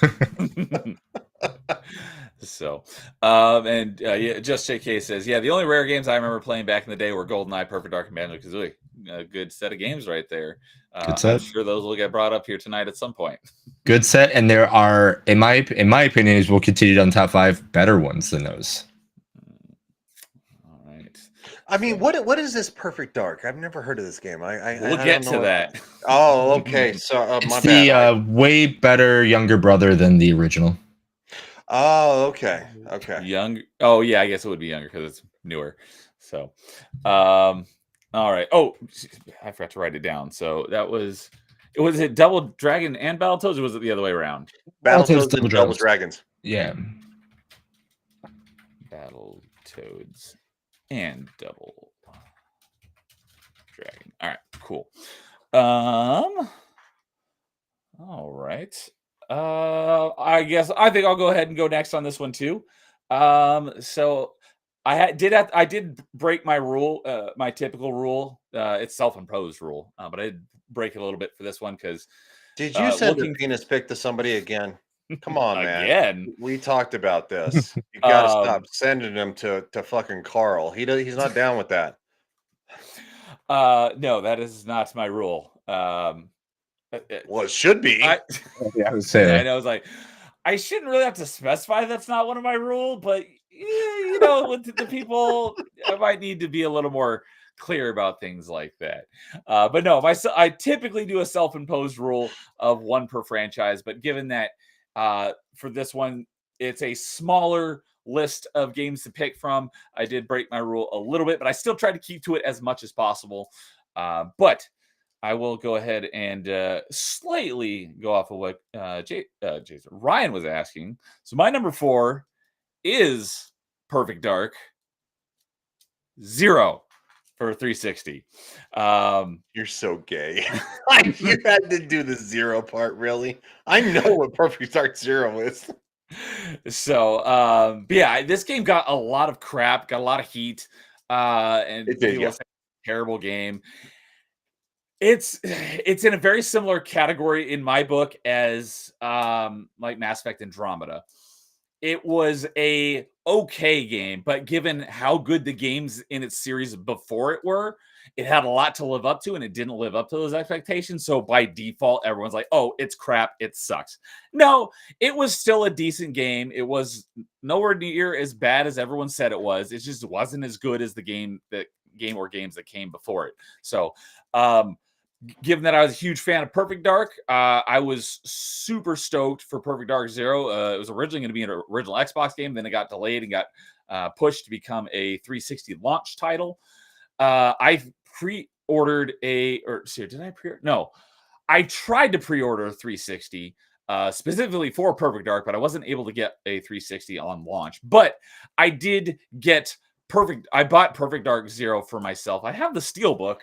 A: So, yeah, just JK says, yeah, the only rare games I remember playing back in the day were GoldenEye, Perfect Dark, and Banjo-Kazooie. A good set of games right there.
B: Good set.
A: I'm sure those will get brought up here tonight at some point.
B: Good set, and there are, in my opinion, is we'll continue on top 5 better ones than those.
A: All right.
C: I mean, what is this Perfect Dark? I've never heard of this game.
A: We'll get to that.
C: Oh, okay. So
B: it's the way better younger brother than the original.
C: Oh, okay.
A: Young. Oh, yeah. I guess it would be younger because it's newer. So, all right. Oh, I forgot to write it down. So that was it. Double Dragon and Battletoads, or was it the other way around?
C: Battletoads and Double Dragons.
B: Yeah.
A: Battletoads and Double Dragon. All right. Cool. All right. I think I'll go ahead and go next on this one too. So I did break my rule, my typical rule. It's self-imposed rule, but I did break it a little bit for this one because.
C: Did you send a penis pic to somebody again? Come on, man.
A: Again,
C: we talked about this. You gotta stop sending them to fucking Carl. He's not down with that.
A: No, that is not my rule.
C: Well, it should be.
B: I was saying.
A: And I was like, I shouldn't really have to specify that's not one of my rules, but you know, with the people, I might need to be a little more clear about things like that. But no, I typically do a self-imposed rule of 1 per franchise, but given that for this one, it's a smaller list of games to pick from, I did break my rule a little bit, but I still try to keep to it as much as possible. But I will go ahead and slightly go off of what Ryan was asking. So my number 4 is Perfect Dark 0 for 360.
C: You're so gay. You had to do the 0 part, really? I know what Perfect Dark 0 is.
A: So, but yeah, this game got a lot of crap, got a lot of heat, and
C: it did, yeah.
A: Terrible game. It's in a very similar category in my book as like Mass Effect Andromeda. It was a okay game, but given how good the games in its series before it were, it had a lot to live up to, and it didn't live up to those expectations. So by default, everyone's like, oh, it's crap, it sucks. No, it was still a decent game. It was nowhere near as bad as everyone said it was. It just wasn't as good as the games that came before it. So given that I was a huge fan of Perfect Dark, I was super stoked for Perfect Dark 0. It was originally going to be an original Xbox game. Then it got delayed and got pushed to become a 360 launch title. I pre-ordered did I pre-order? No, I tried to pre-order a 360 specifically for Perfect Dark, but I wasn't able to get a 360 on launch. But I did get I bought Perfect Dark 0 for myself. I have the Steelbook.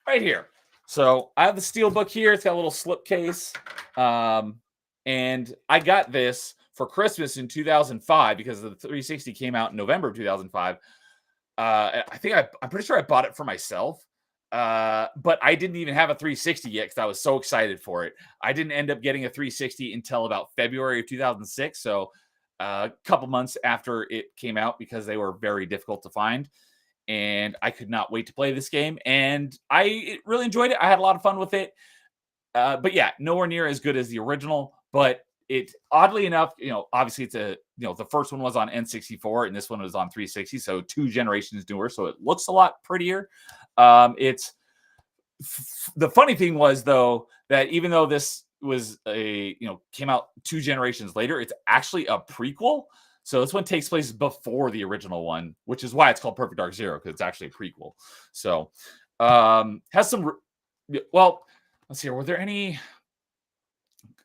A: Right here. So I have the Steelbook here. It's got a little slipcase. And I got this for Christmas in 2005 because the 360 came out in November of 2005. I'm pretty sure I bought it for myself. But I didn't even have a 360 yet because I was so excited for it. I didn't end up getting a 360 until about February of 2006. So a couple months after it came out because they were very difficult to find. And I could not wait to play this game. And I really enjoyed it. I had a lot of fun with it. But yeah, nowhere near as good as the original. But it, oddly enough, obviously it's the first one was on N64 and this one was on 360. So 2 generations newer. So it looks a lot prettier. The funny thing was, though, that even though this was came out 2 generations later, it's actually a prequel. So this one takes place before the original one, which is why it's called Perfect Dark 0, because it's actually a prequel. So Has some. Well, let's see. Were there any?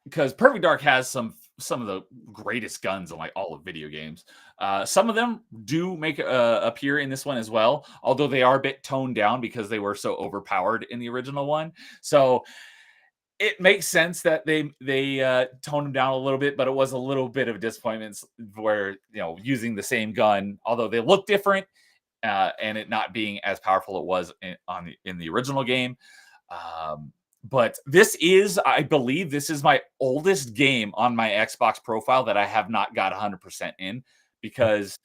A: Because Perfect Dark has some of the greatest guns in like all of video games. Some of them do make appear in this one as well, although they are a bit toned down because they were so overpowered in the original one. So it makes sense that they toned them down a little bit, but it was a little bit of a disappointment where using the same gun, although they look different, and it not being as powerful it was in the original game. But I believe this is my oldest game on my Xbox profile that I have not got 100% in, because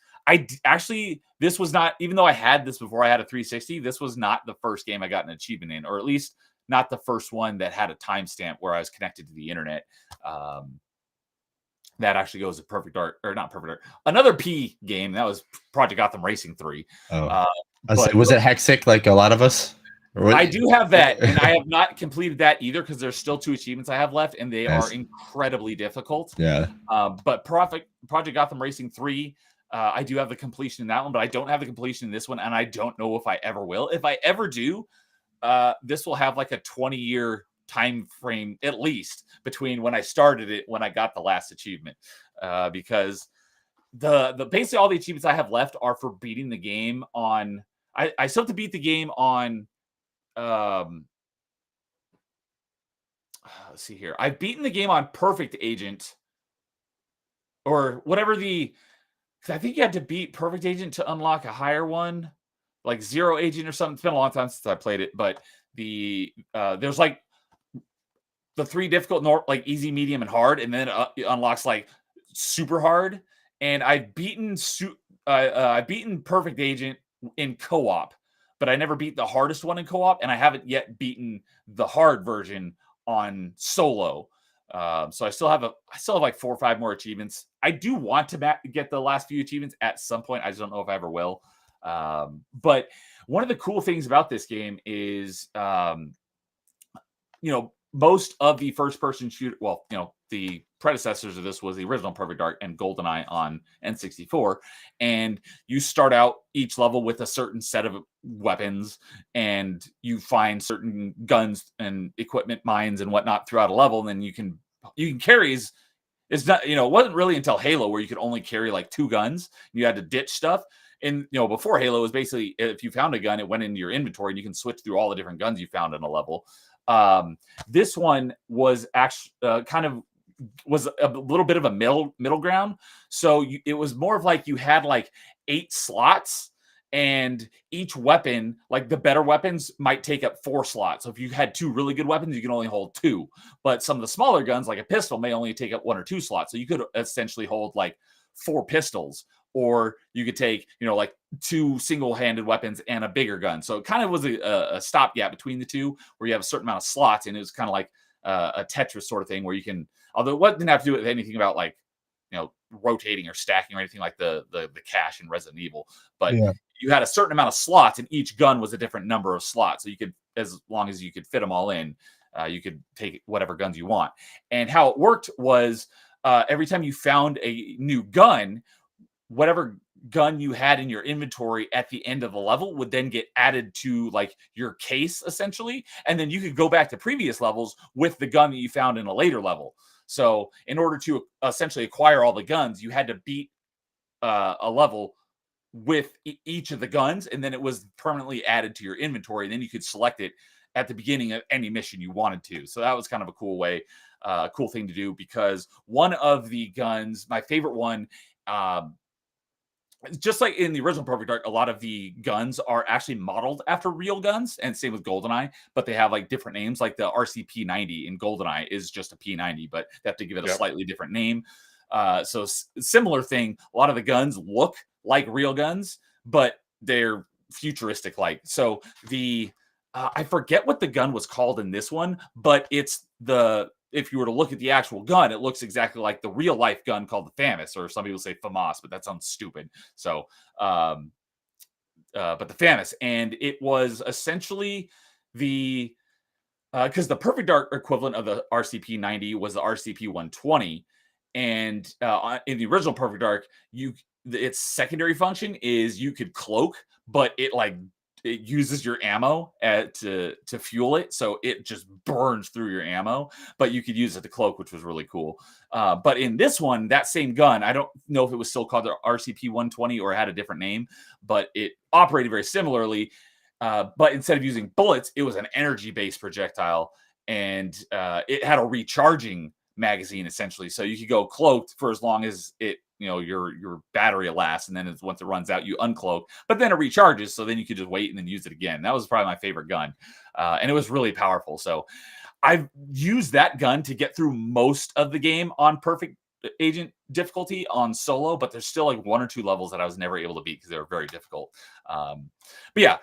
A: actually, this was not, even though I had this before I had a 360, this was not the first game I got an achievement in, or at least not the first one that had a timestamp where I was connected to the internet. That actually goes to Perfect Dark, or not Perfect Dark, another P game. That was Project Gotham Racing 3.
B: Was it Hexic like a lot of us?
A: I do have that, and I have not completed that either because there's still 2 achievements I have left, and they are incredibly difficult.
B: Yeah.
A: But Project Gotham Racing 3, I do have the completion in that one, but I don't have the completion in this one, and I don't know if I ever will. If I ever do, this will have like a 20-year time frame at least between when I started it when I got the last achievement, because the basically all the achievements I have left are for beating the game on. I still have to beat the game on. Let's see here. I've beaten the game on Perfect Agent, or whatever I think you had to beat Perfect Agent to unlock a higher one, like Zero Agent or something. It's been a long time since I played it, but there's like the 3 difficult, like easy, medium, and hard, and then it unlocks like super hard. And I've beaten Perfect Agent in co-op, but I never beat the hardest one in co-op, and I haven't yet beaten the hard version on solo. So I still have like 4 or 5 more achievements. I do want to get the last few achievements at some point. I just don't know if I ever will. But one of the cool things about this game is, most of the first-person shooter, the predecessors of this was the original Perfect Dark and GoldenEye on N64, and you start out each level with a certain set of weapons, and you find certain guns and equipment, mines, and whatnot throughout a level, and then you can carry. It's not, it wasn't really until Halo where you could only carry like 2 guns. You had to ditch stuff. And before Halo, it was basically if you found a gun, it went into your inventory, and you can switch through all the different guns you found in a level. This one was actually was a little bit of a middle ground. So it was more of like you had like 8 slots, and each weapon, like the better weapons, might take up 4 slots. So if you had 2 really good weapons, you can only hold 2. But some of the smaller guns, like a pistol, may only take up 1 or 2 slots. So you could essentially hold like 4 pistols, or you could take, like 2 single-handed weapons and a bigger gun. So it kind of was a stopgap between the two, where you have a certain amount of slots, and it was kind of like a Tetris sort of thing, where you can, although it didn't have to do with anything about like, rotating or stacking or anything like the cache in Resident Evil, but you had a certain amount of slots, and each gun was a different number of slots. So you could, as long as you could fit them all in, you could take whatever guns you want. And how it worked was, every time you found a new gun, whatever gun you had in your inventory at the end of the level would then get added to like your case, essentially. And then you could go back to previous levels with the gun that you found in a later level. So in order to essentially acquire all the guns, you had to beat a level with each of the guns, and then it was permanently added to your inventory. And then you could select it at the beginning of any mission you wanted to. So that was kind of a cool way, cool thing to do, because one of the guns, my favorite one, just like in the original Perfect Dark, a lot of the guns are actually modeled after real guns, and same with GoldenEye, but they have like different names. Like the RCP-90 in GoldenEye is just a P90, but they have to give it a slightly different name. So similar thing. A lot of the guns look like real guns, but they're futuristic like. So I forget what the gun was called in this one, but it's if you were to look at the actual gun, it looks exactly like the real life gun called the FAMAS, or some people say FAMAS, but that sounds stupid. So, but the FAMAS, and it was essentially because the Perfect Dark equivalent of the RCP-90 was the RCP-120, and in the original Perfect Dark, its secondary function is you could cloak, but it like uses your ammo to fuel it, so it just burns through your ammo. But you could use it to cloak, which was really cool. But in this one, that same gun, I don't know if it was still called the RCP 120 or had a different name, but it operated very similarly. But instead of using bullets, it was an energy-based projectile, and it had a recharging magazine essentially, so you could go cloaked for as long as it, your battery lasts, and then once it runs out, you uncloak. But then it recharges, so then you could just wait and then use it again. That was probably my favorite gun, and it was really powerful. So I've used that gun to get through most of the game on perfect agent difficulty on solo, but there's still like 1 or 2 levels that I was never able to beat because they were very difficult. But yeah,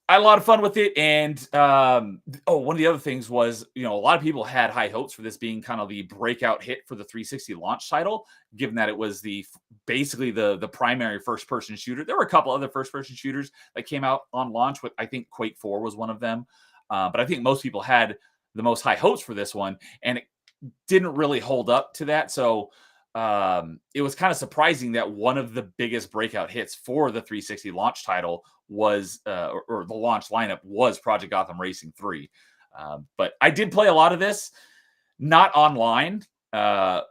A: I had a lot of fun with it. And one of the other things was, a lot of people had high hopes for this being kind of the breakout hit for the 360 launch title, given that it was basically the primary first person shooter. There were a couple other first person shooters that came out on launch, with I think Quake 4 was one of them. But I think most people had the most high hopes for this one, and it didn't really hold up to that. So it was kind of surprising that one of the biggest breakout hits for the 360 launch title was or the launch lineup was Project Gotham Racing 3. But I did play a lot of this, not online, but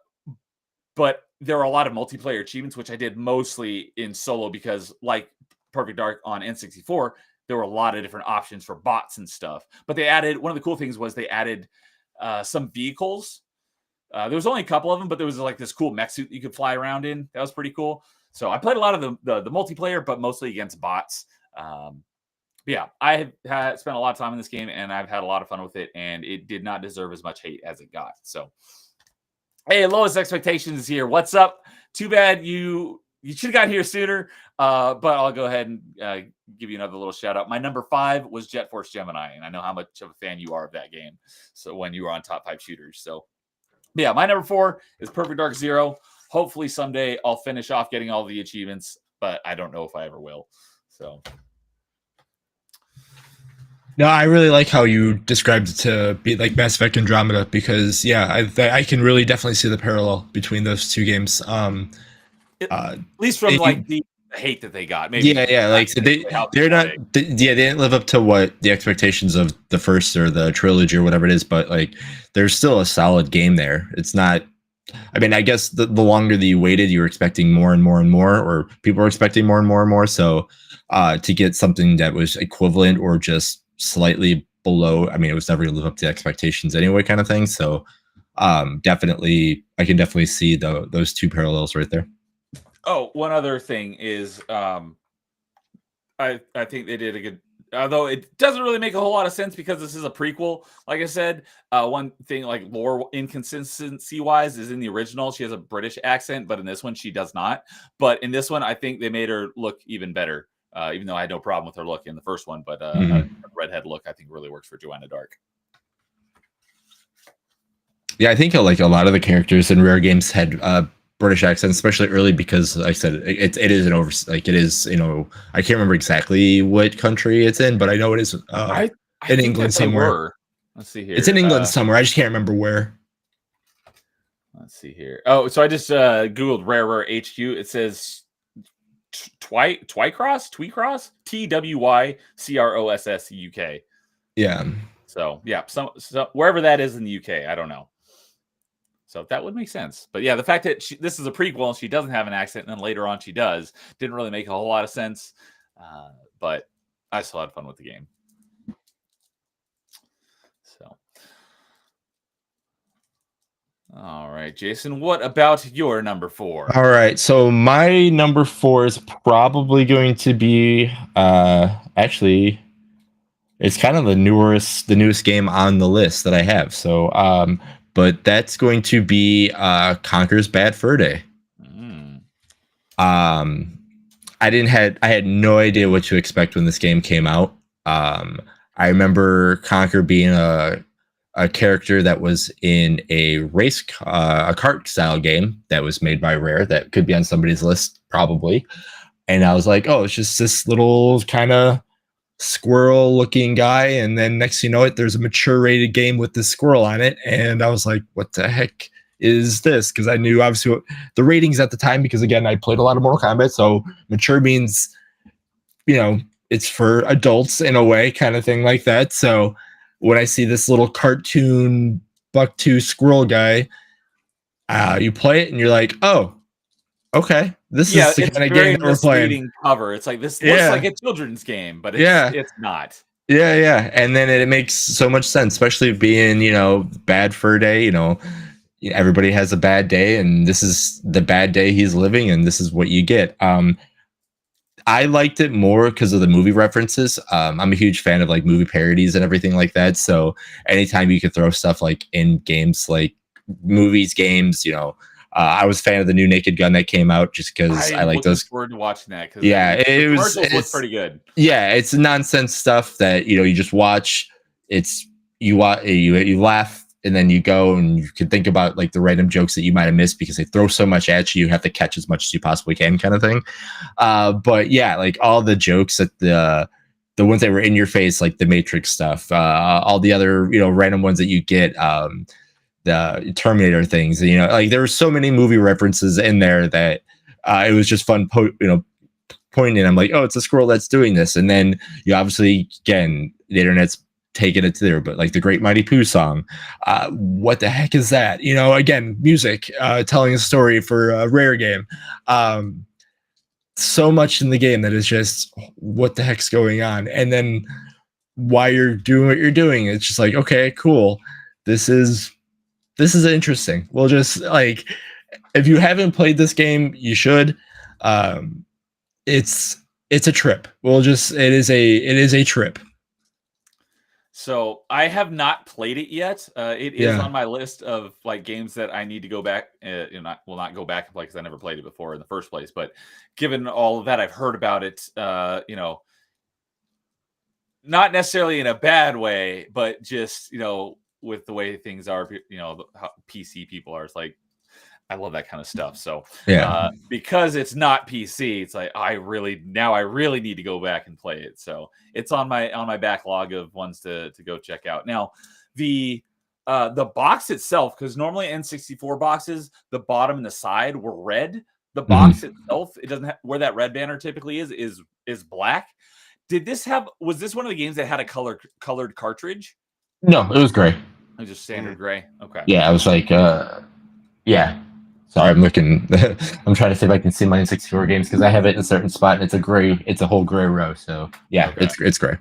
A: there are a lot of multiplayer achievements, which I did mostly in solo because, like Perfect Dark on N64, there were a lot of different options for bots and stuff. But they added, one of the cool things was they added some vehicles. There was only a couple of them, but there was like this cool mech suit that you could fly around in. That was pretty cool. So I played a lot of the multiplayer, but mostly against bots. Yeah, I have spent a lot of time in this game, and I've had a lot of fun with it, and it did not deserve as much hate as it got. So, hey, Lowest Expectations is here. What's up? Too bad you should have got here sooner, but I'll go ahead and give you another little shout out. My number 5 was Jet Force Gemini, and I know how much of a fan you are of that game. So when you were on top 5 shooters. So yeah, my number 4 is Perfect Dark Zero. Hopefully someday I'll finish off getting all the achievements, but I don't know if I ever will. So.
B: No, I really like how you described it to be like Mass Effect Andromeda, because I can really definitely see the parallel between those two games.
A: At least from the hate that they got. Maybe
B: like so they didn't live up to what the expectations of the first or the trilogy or whatever it is, but like there's still a solid game there. It's not. I mean, I guess the longer that you waited, you were expecting more and more and more, or people were expecting more and more and more. So to get something that was equivalent or just slightly below, I mean, it was never going to live up to expectations anyway, kind of thing. So definitely, I can definitely see those two parallels right there.
A: Oh, one other thing is, I think they did a good. Although it doesn't really make a whole lot of sense because this is a prequel. Like I said, one thing like lore inconsistency wise is in the original she has a British accent, but in this one she does not. But in this one, I think they made her look even better. Even though I had no problem with her look in the first one, but a redhead look I think really works for Joanna Dark.
B: Yeah, I think like a lot of the characters in Rare games had British accents, especially early, because like I said, it is an over, like it is, I can't remember exactly what country it's in, but I know it is in England somewhere.
A: Let's see here.
B: It's in England somewhere. I just can't remember where.
A: Let's see here. Oh, so I just Googled Rareware HQ. It says Twycross, TWYCROSS UK.
B: Yeah.
A: So yeah, so wherever that is in the UK, I don't know. So that would make sense. But yeah, the fact that this is a prequel and she doesn't have an accent, and then later on she does, didn't really make a whole lot of sense. But I still had fun with the game. So, all right, Jason, what about your number 4?
B: All right, so my number 4 is probably going to be actually, it's kind of the newest game on the list that I have. So, but that's going to be Conker's Bad Fur Day. I had no idea what to expect when this game came out. I remember Conker being a character that was in a kart style game that was made by Rare that could be on somebody's list probably. And I was like, oh, it's just this little kind of squirrel looking guy, and then next you know it, there's a mature rated game with this squirrel on it, and I was like, what the heck is this? Because I knew obviously the ratings at the time, because again I played a lot of Mortal Kombat, so mature means it's for adults in a way, kind of thing like that. So when I see this little cartoon Buck-tooth squirrel guy, you play it and you're like, oh, okay, this is the
A: it's
B: kind of game
A: very
B: that we're playing.
A: misleading cover. It's like, this looks
B: Yeah.
A: like a children's game, but
B: Yeah.
A: it's not.
B: Yeah. And then it makes so much sense, especially being, bad fur day, everybody has a bad day, and this is the bad day he's living, and this is what you get. I liked it more because of the movie references. I'm a huge fan of like movie parodies and everything like that. So anytime you could throw stuff like in games, like movies, games, I was a fan of the new Naked Gun that came out just because I like those.
A: Forward to watching that.
B: Yeah,
A: commercials look pretty good.
B: Yeah, it's nonsense stuff that you just watch. It's you laugh, and then you go and you can think about like the random jokes that you might have missed because they throw so much at you. You have to catch as much as you possibly can, kind of thing. But yeah, like all the jokes that the ones that were in your face, like the Matrix stuff, all the other random ones that you get. The Terminator things, like there were so many movie references in there that it was just fun, pointing. I'm like, oh, it's a squirrel that's doing this, and then you obviously again the internet's taking it to there, but like the Great Mighty Pooh song, what the heck is that? Again, music, telling a story for a rare game. So much in the game that is just what the heck's going on, and then why you're doing what you're doing. It's just like, okay, cool. This is interesting. We'll just like, if you haven't played this game, you should. It's a trip. It is a trip.
A: So I have not played it yet. It is on my list of like games that I need to go back. Not go back and play because I never played it before in the first place. But given all of that I've heard about it, not necessarily in a bad way, but just with the way things are, how PC people are. It's like, I love that kind of stuff. So because it's not PC, it's like I really need to go back and play it. So it's on my backlog of ones to go check out. Now the box itself, because normally N64 boxes, the bottom and the side were red. The box itself, it doesn't have where that red banner typically is black. Was this one of the games that had a colored cartridge?
B: No, it was gray.
A: It was just standard gray. Okay.
B: Yeah, I was like, yeah. Sorry, I'm looking. I'm trying to see if I can see my N64 games because I have it in a certain spot, and it's a whole gray row. So yeah, okay. It's gray.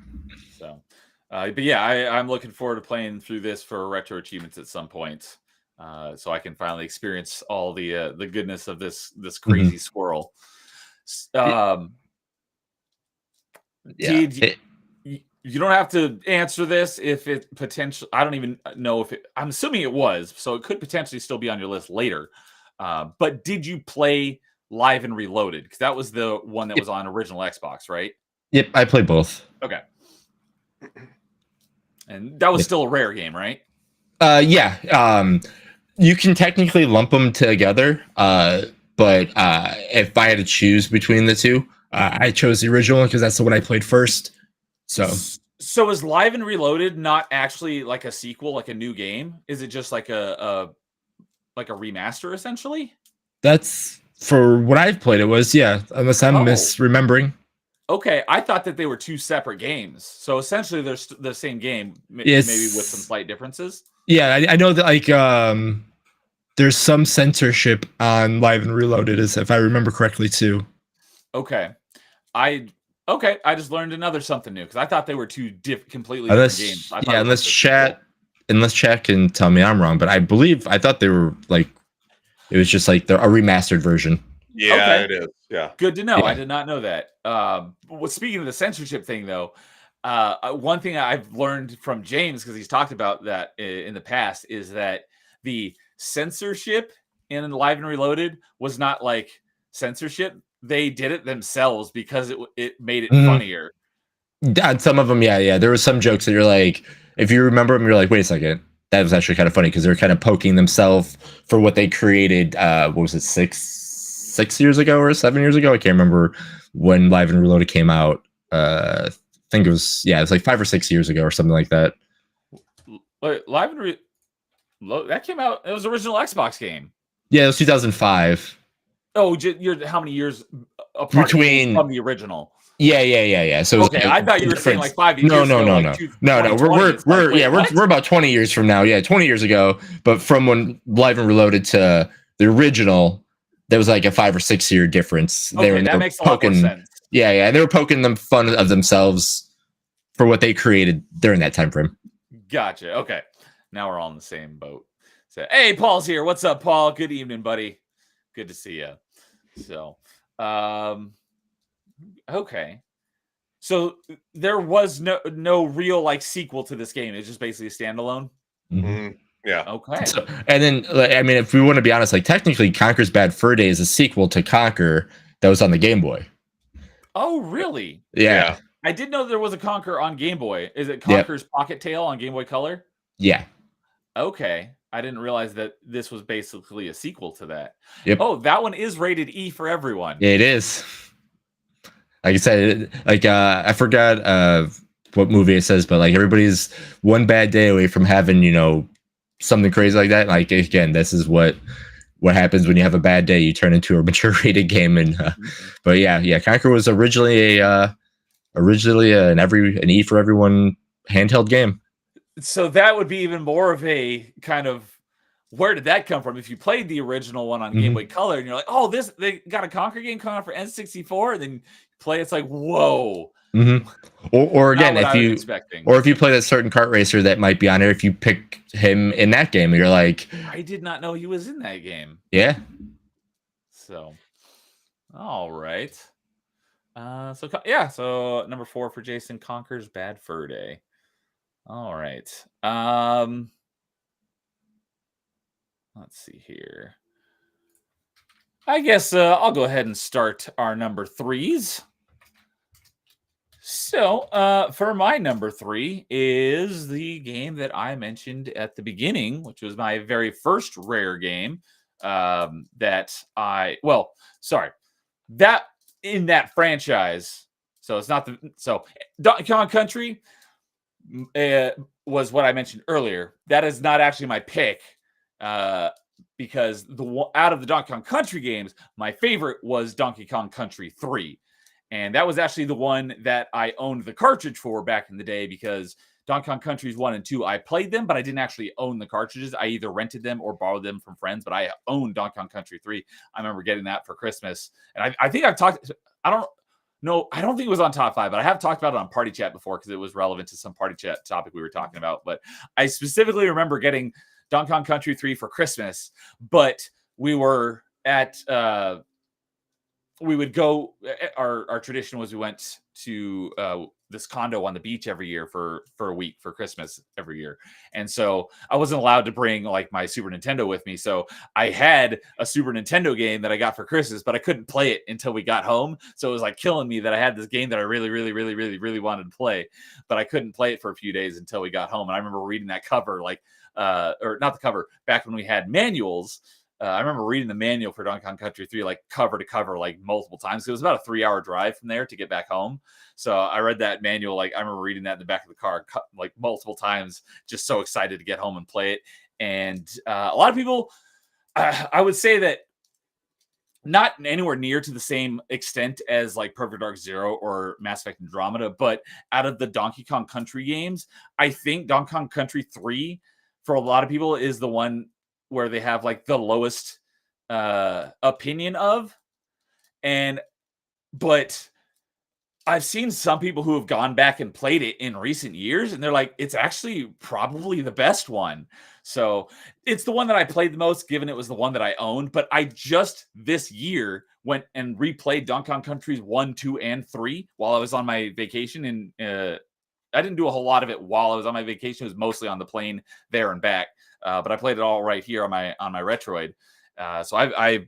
A: So, but yeah, I'm looking forward to playing through this for retro achievements at some point, so I can finally experience all the goodness of this crazy squirrel. You don't have to answer this if it potentially. I don't even know if it. I'm assuming it was, so it could potentially still be on your list later. But did you play Live and Reloaded? Because that was the one that was on original Xbox, right?
B: Yep, I played both.
A: Okay, and that was still a Rare game, right?
B: Yeah. You can technically lump them together, but if I had to choose between the two, I chose the original because that's the one I played first. So
A: is Live and Reloaded not actually like a sequel, like a new game? Is it just like a remaster essentially?
B: That's for what I've played. It was, yeah, unless I'm misremembering.
A: Okay, I thought that they were two separate games. So essentially, they're the same game, maybe with some slight differences. Yeah,
B: I know that like there's some censorship on Live and Reloaded, if I remember correctly too.
A: Okay, I just learned another something new because I thought they were two completely different games.
B: Unless chat can tell me I'm wrong, but I thought they were like, it was just like a remastered version.
C: Yeah, it is. Yeah,
A: good to know. Yeah. I did not know that. Speaking of the censorship thing, though, one thing I've learned from James, because he's talked about that in the past, is that the censorship in Live and Reloaded was not like censorship. They did it themselves because it made it funnier.
B: Some of them, yeah. There were some jokes that you're like, if you remember them, you're like, wait a second, that was actually kind of funny because they're kind of poking themselves for what they created. What was it, 6 years ago or 7 years ago? I can't remember when Live and Reloaded came out. I think it was like 5 or 6 years ago or something like that.
A: Live and Reloaded, that came out. It was an original Xbox game.
B: Yeah, it was 2005.
A: Oh, you're how many years apart from the original?
B: Yeah. So
A: Okay, I thought you were saying like 5
B: No.
A: years ago, like
B: No.
A: 2020. It's like, wait, what?
B: We're about 20 years from now. Yeah, 20 years ago. But from when Live and Reloaded to the original, there was like a 5 or 6 year difference.
A: Okay, that makes a lot more sense.
B: Yeah. They were poking them fun of themselves for what they created during that time frame.
A: Gotcha. Okay, now we're all in the same boat. So, hey, Paul's here. What's up, Paul? Good evening, buddy. Good to see you. So, okay. So there was no real like sequel to this game. It's just basically a standalone.
C: Mm-hmm. Yeah.
B: Okay. So, and then, I mean, if we want to be honest, like technically, Conker's Bad Fur Day is a sequel to Conker that was on the Game Boy.
A: Oh, really?
B: Yeah.
A: I did know there was a Conker on Game Boy. Is it Conker's Pocket Tail on Game Boy Color?
B: Yeah.
A: Okay. I didn't realize that this was basically a sequel to that.
B: Yep.
A: Oh, that one is rated E for everyone.
B: It is. Like I said, like I forgot what movie it says, but like everybody's one bad day away from having, you know, something crazy like that. Like again, this is what happens when you have a bad day. You turn into a mature rated game. And but yeah, Conker was originally an E for everyone handheld game.
A: So that would be even more of a kind of, where did that come from? If you played the original one on Game Boy Color and you're like, oh, they got a Conker game coming out for N64, and then you play, it's like, whoa.
B: Or again, if you play that certain kart racer that might be on there, if you pick him in that game, you're like,
A: I did not know he was in that game.
B: Yeah.
A: So, all right. So number 4 for Jason, Conker's Bad Fur Day. All right. Let's see here. I guess I'll go ahead and start our number 3s. So, for my number 3 is the game that I mentioned at the beginning, which was my very first Rare game. That in that franchise. So it's not Donkey Kong Country was what I mentioned earlier. That is not actually my pick, because out of the Donkey Kong Country games, my favorite was Donkey Kong Country 3. And that was actually the one that I owned the cartridge for back in the day, because Donkey Kong Countries 1 and 2, I played them, but I didn't actually own the cartridges. I either rented them or borrowed them from friends, but I owned Donkey Kong Country 3. I remember getting that for Christmas. And I think I've talked, I don't think it was on Top 5, but I have talked about it on Party Chat before because it was relevant to some Party Chat topic we were talking about. But I specifically remember getting Donkey Kong Country 3 for Christmas, but we were at... we would go, our tradition was we went to this condo on the beach every year for a week for Christmas every year. And so I wasn't allowed to bring like my Super Nintendo with me. So I had a Super Nintendo game that I got for Christmas, but I couldn't play it until we got home. So it was like killing me that I had this game that I really, really, really, really, really wanted to play, but I couldn't play it for a few days until we got home. And I remember reading that cover, or not the cover, back when we had manuals. I remember reading the manual for Donkey Kong Country 3, like cover to cover, like multiple times. It was about a 3-hour drive from there to get back home. So I read that manual. Like I remember reading that in the back of the car, like multiple times, just so excited to get home and play it. And a lot of people, I would say that not anywhere near to the same extent as like Perfect Dark Zero or Mass Effect Andromeda, but out of the Donkey Kong Country games, I think Donkey Kong Country 3 for a lot of people is the one where they have like the lowest opinion of. But I've seen some people who have gone back and played it in recent years, and they're like, it's actually probably the best one. So it's the one that I played the most, given it was the one that I owned. But I just this year went and replayed Donkey Kong Countries 1, 2, and 3 while I was on my vacation. And I didn't do a whole lot of it while I was on my vacation. It was mostly on the plane there and back. But I played it all right here on my Retroid. So I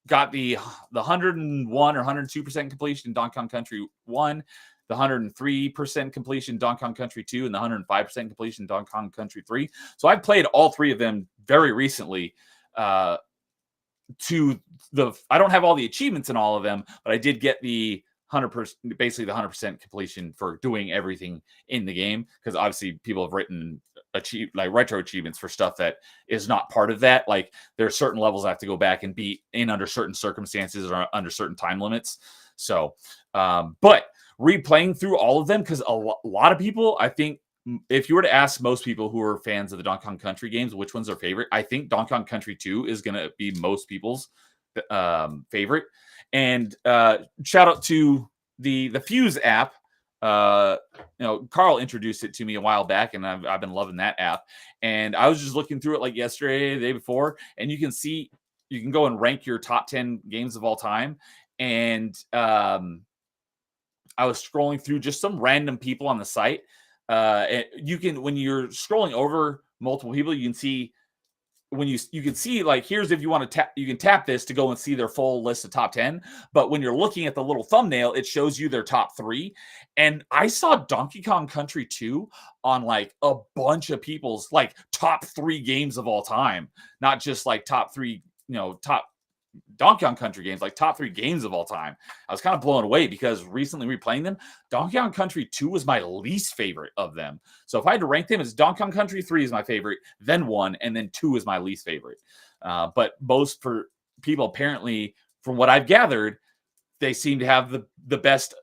A: got the 101 or 102% completion in Donkey Kong Country 1, the 103% completion Donkey Kong Country 2, and the 105% completion Donkey Kong Country 3. So I've played all 3 of them very recently. I don't have all the achievements in all of them, but I did get the 100%, basically the 100% completion for doing everything in the game, because obviously people have written retro achievements for stuff that is not part of that. Like there are certain levels I have to go back and beat in under certain circumstances or under certain time limits. So, but replaying through all of them, because a lot of people, I think, if you were to ask most people who are fans of the Donkey Kong Country games, which one's their favorite, I think Donkey Kong Country 2 is going to be most people's favorite. And shout out to the Fuse app. Carl introduced it to me a while back, and I've been loving that app. And I was just looking through it like yesterday, the day before, and you can go and rank your top 10 games of all time. And I was scrolling through just some random people on the site. And you can, when you're scrolling over multiple people, you can see like, here's, if you want to tap, you can tap this to go and see their full list of top 10. But when you're looking at the little thumbnail, it shows you their top 3. And I saw Donkey Kong Country 2 on like a bunch of people's like top 3 games of all time, not just like top 3, top Donkey Kong Country games, like top 3 games of all time. I was kind of blown away because recently replaying them, Donkey Kong Country 2 was my least favorite of them. So if I had to rank them, it's Donkey Kong Country 3 is my favorite, then 1, and then 2 is my least favorite. But most for people, apparently, from what I've gathered, they seem to have the best,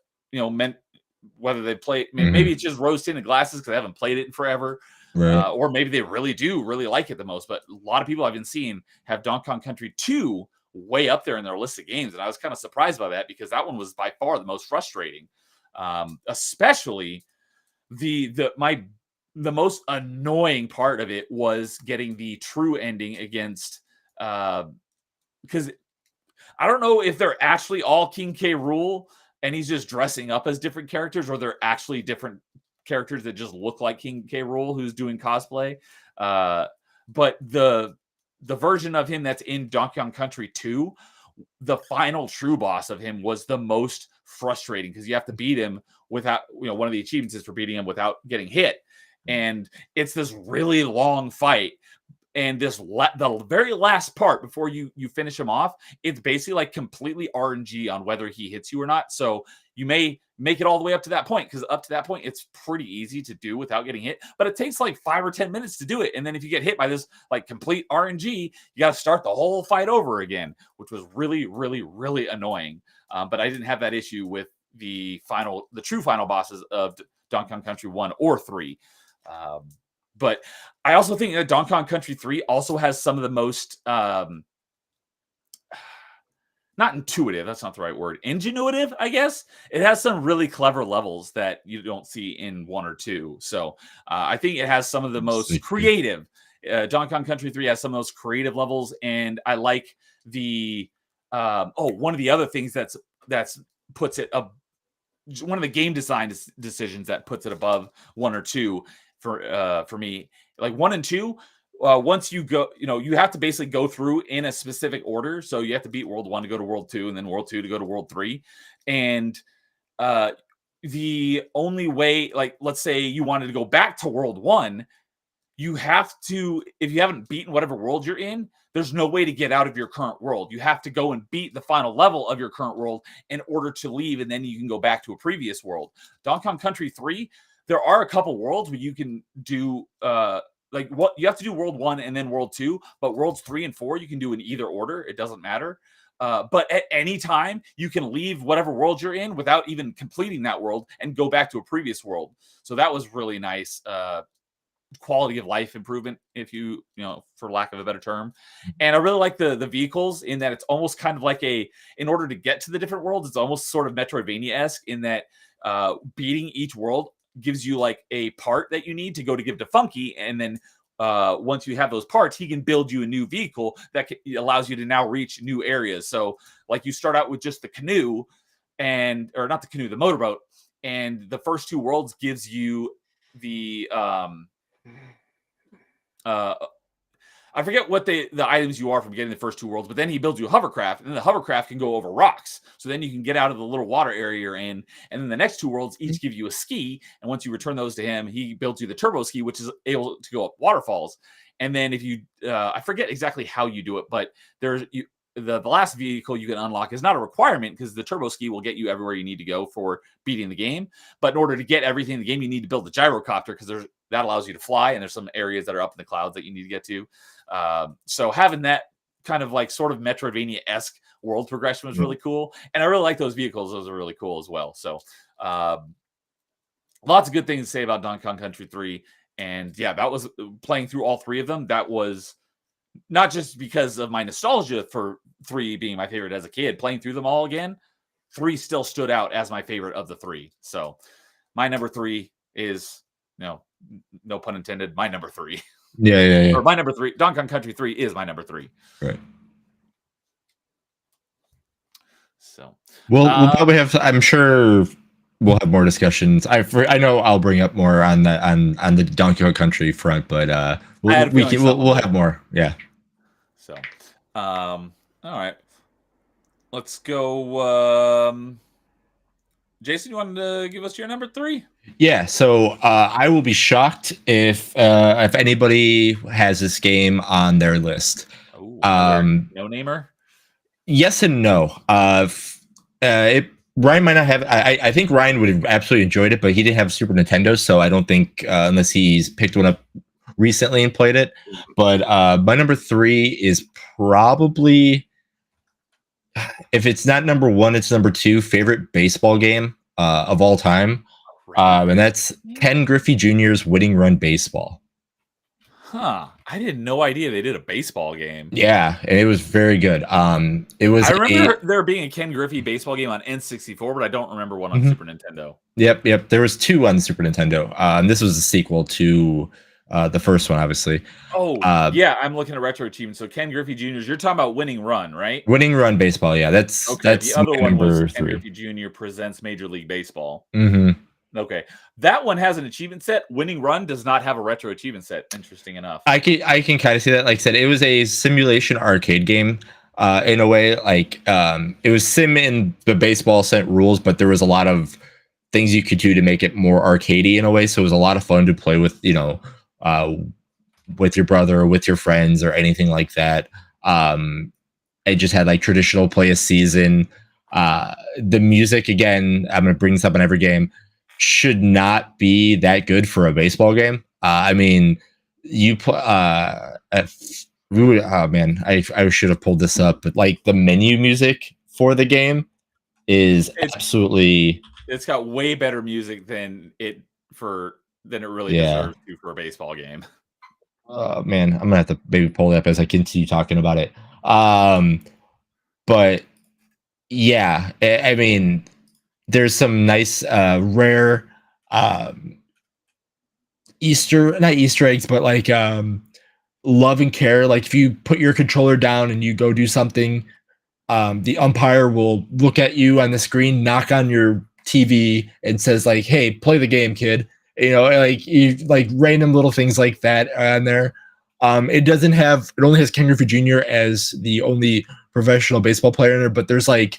A: whether they play, maybe it's just rose tinted glasses because I haven't played it in forever.
B: Right.
A: Or maybe they really like it the most. But a lot of people I've been seeing have Donkey Kong Country 2 way up there in their list of games, and I was kind of surprised by that because that one was by far the most frustrating. Especially the most annoying part of it was getting the true ending against because I don't know if they're actually all King K. Rool and he's just dressing up as different characters, or they're actually different characters that just look like King K. Rool who's doing cosplay. But the version of him that's in Donkey Kong Country 2, the final true boss of him was the most frustrating because you have to beat him without, one of the achievements is for beating him without getting hit. And it's this really long fight. And the very last part before you finish him off, it's basically like completely RNG on whether he hits you or not. So you may make it all the way up to that point, because up to that point, it's pretty easy to do without getting hit. But it takes like 5 or 10 minutes to do it. And then if you get hit by this like complete RNG, you got to start the whole fight over again, which was really, really, really annoying. But I didn't have that issue with the true final bosses of Donkey Kong Country 1 or 3. But I also think that Donkey Kong Country 3 also has some of the most, not intuitive, that's not the right word, ingenuitive, I guess. It has some really clever levels that you don't see in 1 or 2. So I think it has some of the most creative. Donkey Kong Country 3 has some of those creative levels. And I like one of the other things that's puts it up, one of the game design decisions that puts it above 1 or 2 for me, like 1 and 2, once you go, you have to basically go through in a specific order. So you have to beat World 1 to go to World 2, and then World 2 to go to World 3. And the only way, like, let's say you wanted to go back to World 1, you have to, if you haven't beaten whatever world you're in, there's no way to get out of your current world. You have to go and beat the final level of your current world in order to leave, and then you can go back to a previous world. Donkey Kong Country 3, there are a couple worlds where you can do like what you have to do World 1 and then World 2, but Worlds 3 and 4 you can do in either order. It doesn't matter. But at any time you can leave whatever world you're in without even completing that world and go back to a previous world. So that was really nice. Quality of life improvement, if you for lack of a better term. And I really like the vehicles in that it's almost kind of like in order to get to the different worlds, it's almost sort of Metroidvania-esque in that beating each world gives you like a part that you need to go to give to Funky, and then once you have those parts, he can build you a new vehicle that allows you to now reach new areas. So like you start out with just the canoe, or not the canoe, the motorboat, and the first 2 worlds gives you the I forget what the items you are from getting the first 2 worlds, but then he builds you a hovercraft, and then the hovercraft can go over rocks. So then you can get out of the little water area you're in. And then the next 2 worlds each give you a ski. And once you return those to him, he builds you the turbo ski, which is able to go up waterfalls. And then if you, I forget exactly how you do it, but there's the last vehicle you can unlock is not a requirement because the turbo ski will get you everywhere you need to go for beating the game. But in order to get everything in the game, you need to build the gyrocopter because that allows you to fly, and there's some areas that are up in the clouds that you need to get to. So having that kind of like sort of Metroidvania-esque world progression was really cool. And I really like those vehicles. Those are really cool as well. So lots of good things to say about Donkey Kong Country 3. And yeah, that was playing through all three of them. That was not just because of my nostalgia for 3 being my favorite as a kid, playing through them all again. 3 still stood out as my favorite of the 3. So my number 3 is, no pun intended, my number 3.
B: Yeah.
A: Or my number 3, Donkey Kong Country 3 is my number 3.
B: Right.
A: So
B: we'll probably have. I'm sure we'll have more discussions. I know I'll bring up more on the Donkey Kong Country front, but we'll have more. Yeah.
A: So, all right, let's go. Jason, you wanted to give us your number 3?
B: Yeah. So I will be shocked if anybody has this game on their list.
A: No namer.
B: Yes and no. Ryan might not have. I think Ryan would have absolutely enjoyed it, but he didn't have Super Nintendo, so I don't think unless he's picked one up recently and played it. But my number 3 is probably, if it's not number 1, it's number 2 favorite baseball game of all time, and that's Ken Griffey Jr.'s Winning Run Baseball.
A: Huh. I had no idea they did a baseball game.
B: Yeah, and it was very good. It was.
A: I remember there being a Ken Griffey baseball game on N64, but I don't remember one on Super Nintendo.
B: Yep. There was 2 on Super Nintendo. This was a sequel to the first one, obviously.
A: Oh, yeah. I'm looking at retro achievements. So Ken Griffey Jr.'s. You're talking about Winning Run, right?
B: Winning Run Baseball. Yeah, that's
A: okay.
B: That's
A: the other one was
B: number
A: Ken
B: 3.
A: Griffey Jr. presents Major League Baseball.
B: Mm-hmm.
A: Okay, that one has an achievement set. Winning Run does not have a retro achievement set. Interesting enough.
B: I can kind of see that. Like I said, it was a simulation arcade game in a way. Like it was sim in the baseball set rules, but there was a lot of things you could do to make it more arcadey in a way. So it was a lot of fun to play with, with your brother or with your friends or anything like that. It just had like traditional play a season. The music, again, I'm going to bring this up in every game, should not be that good for a baseball game. I mean, you play. Oh man, I should have pulled this up, but like the menu music for the game is absolutely.
A: It's got way better music than it really deserves to for a baseball game.
B: Oh man, I'm gonna have to maybe pull it up as I continue talking about it. But yeah, I mean, there's some nice rare not Easter eggs, but like love and care. Like if you put your controller down and you go do something, the umpire will look at you on the screen, knock on your TV, and says like, "Hey, play the game, kid." Like random little things like that on there. It only has Ken Griffey Jr. as the only professional baseball player in there, but there's like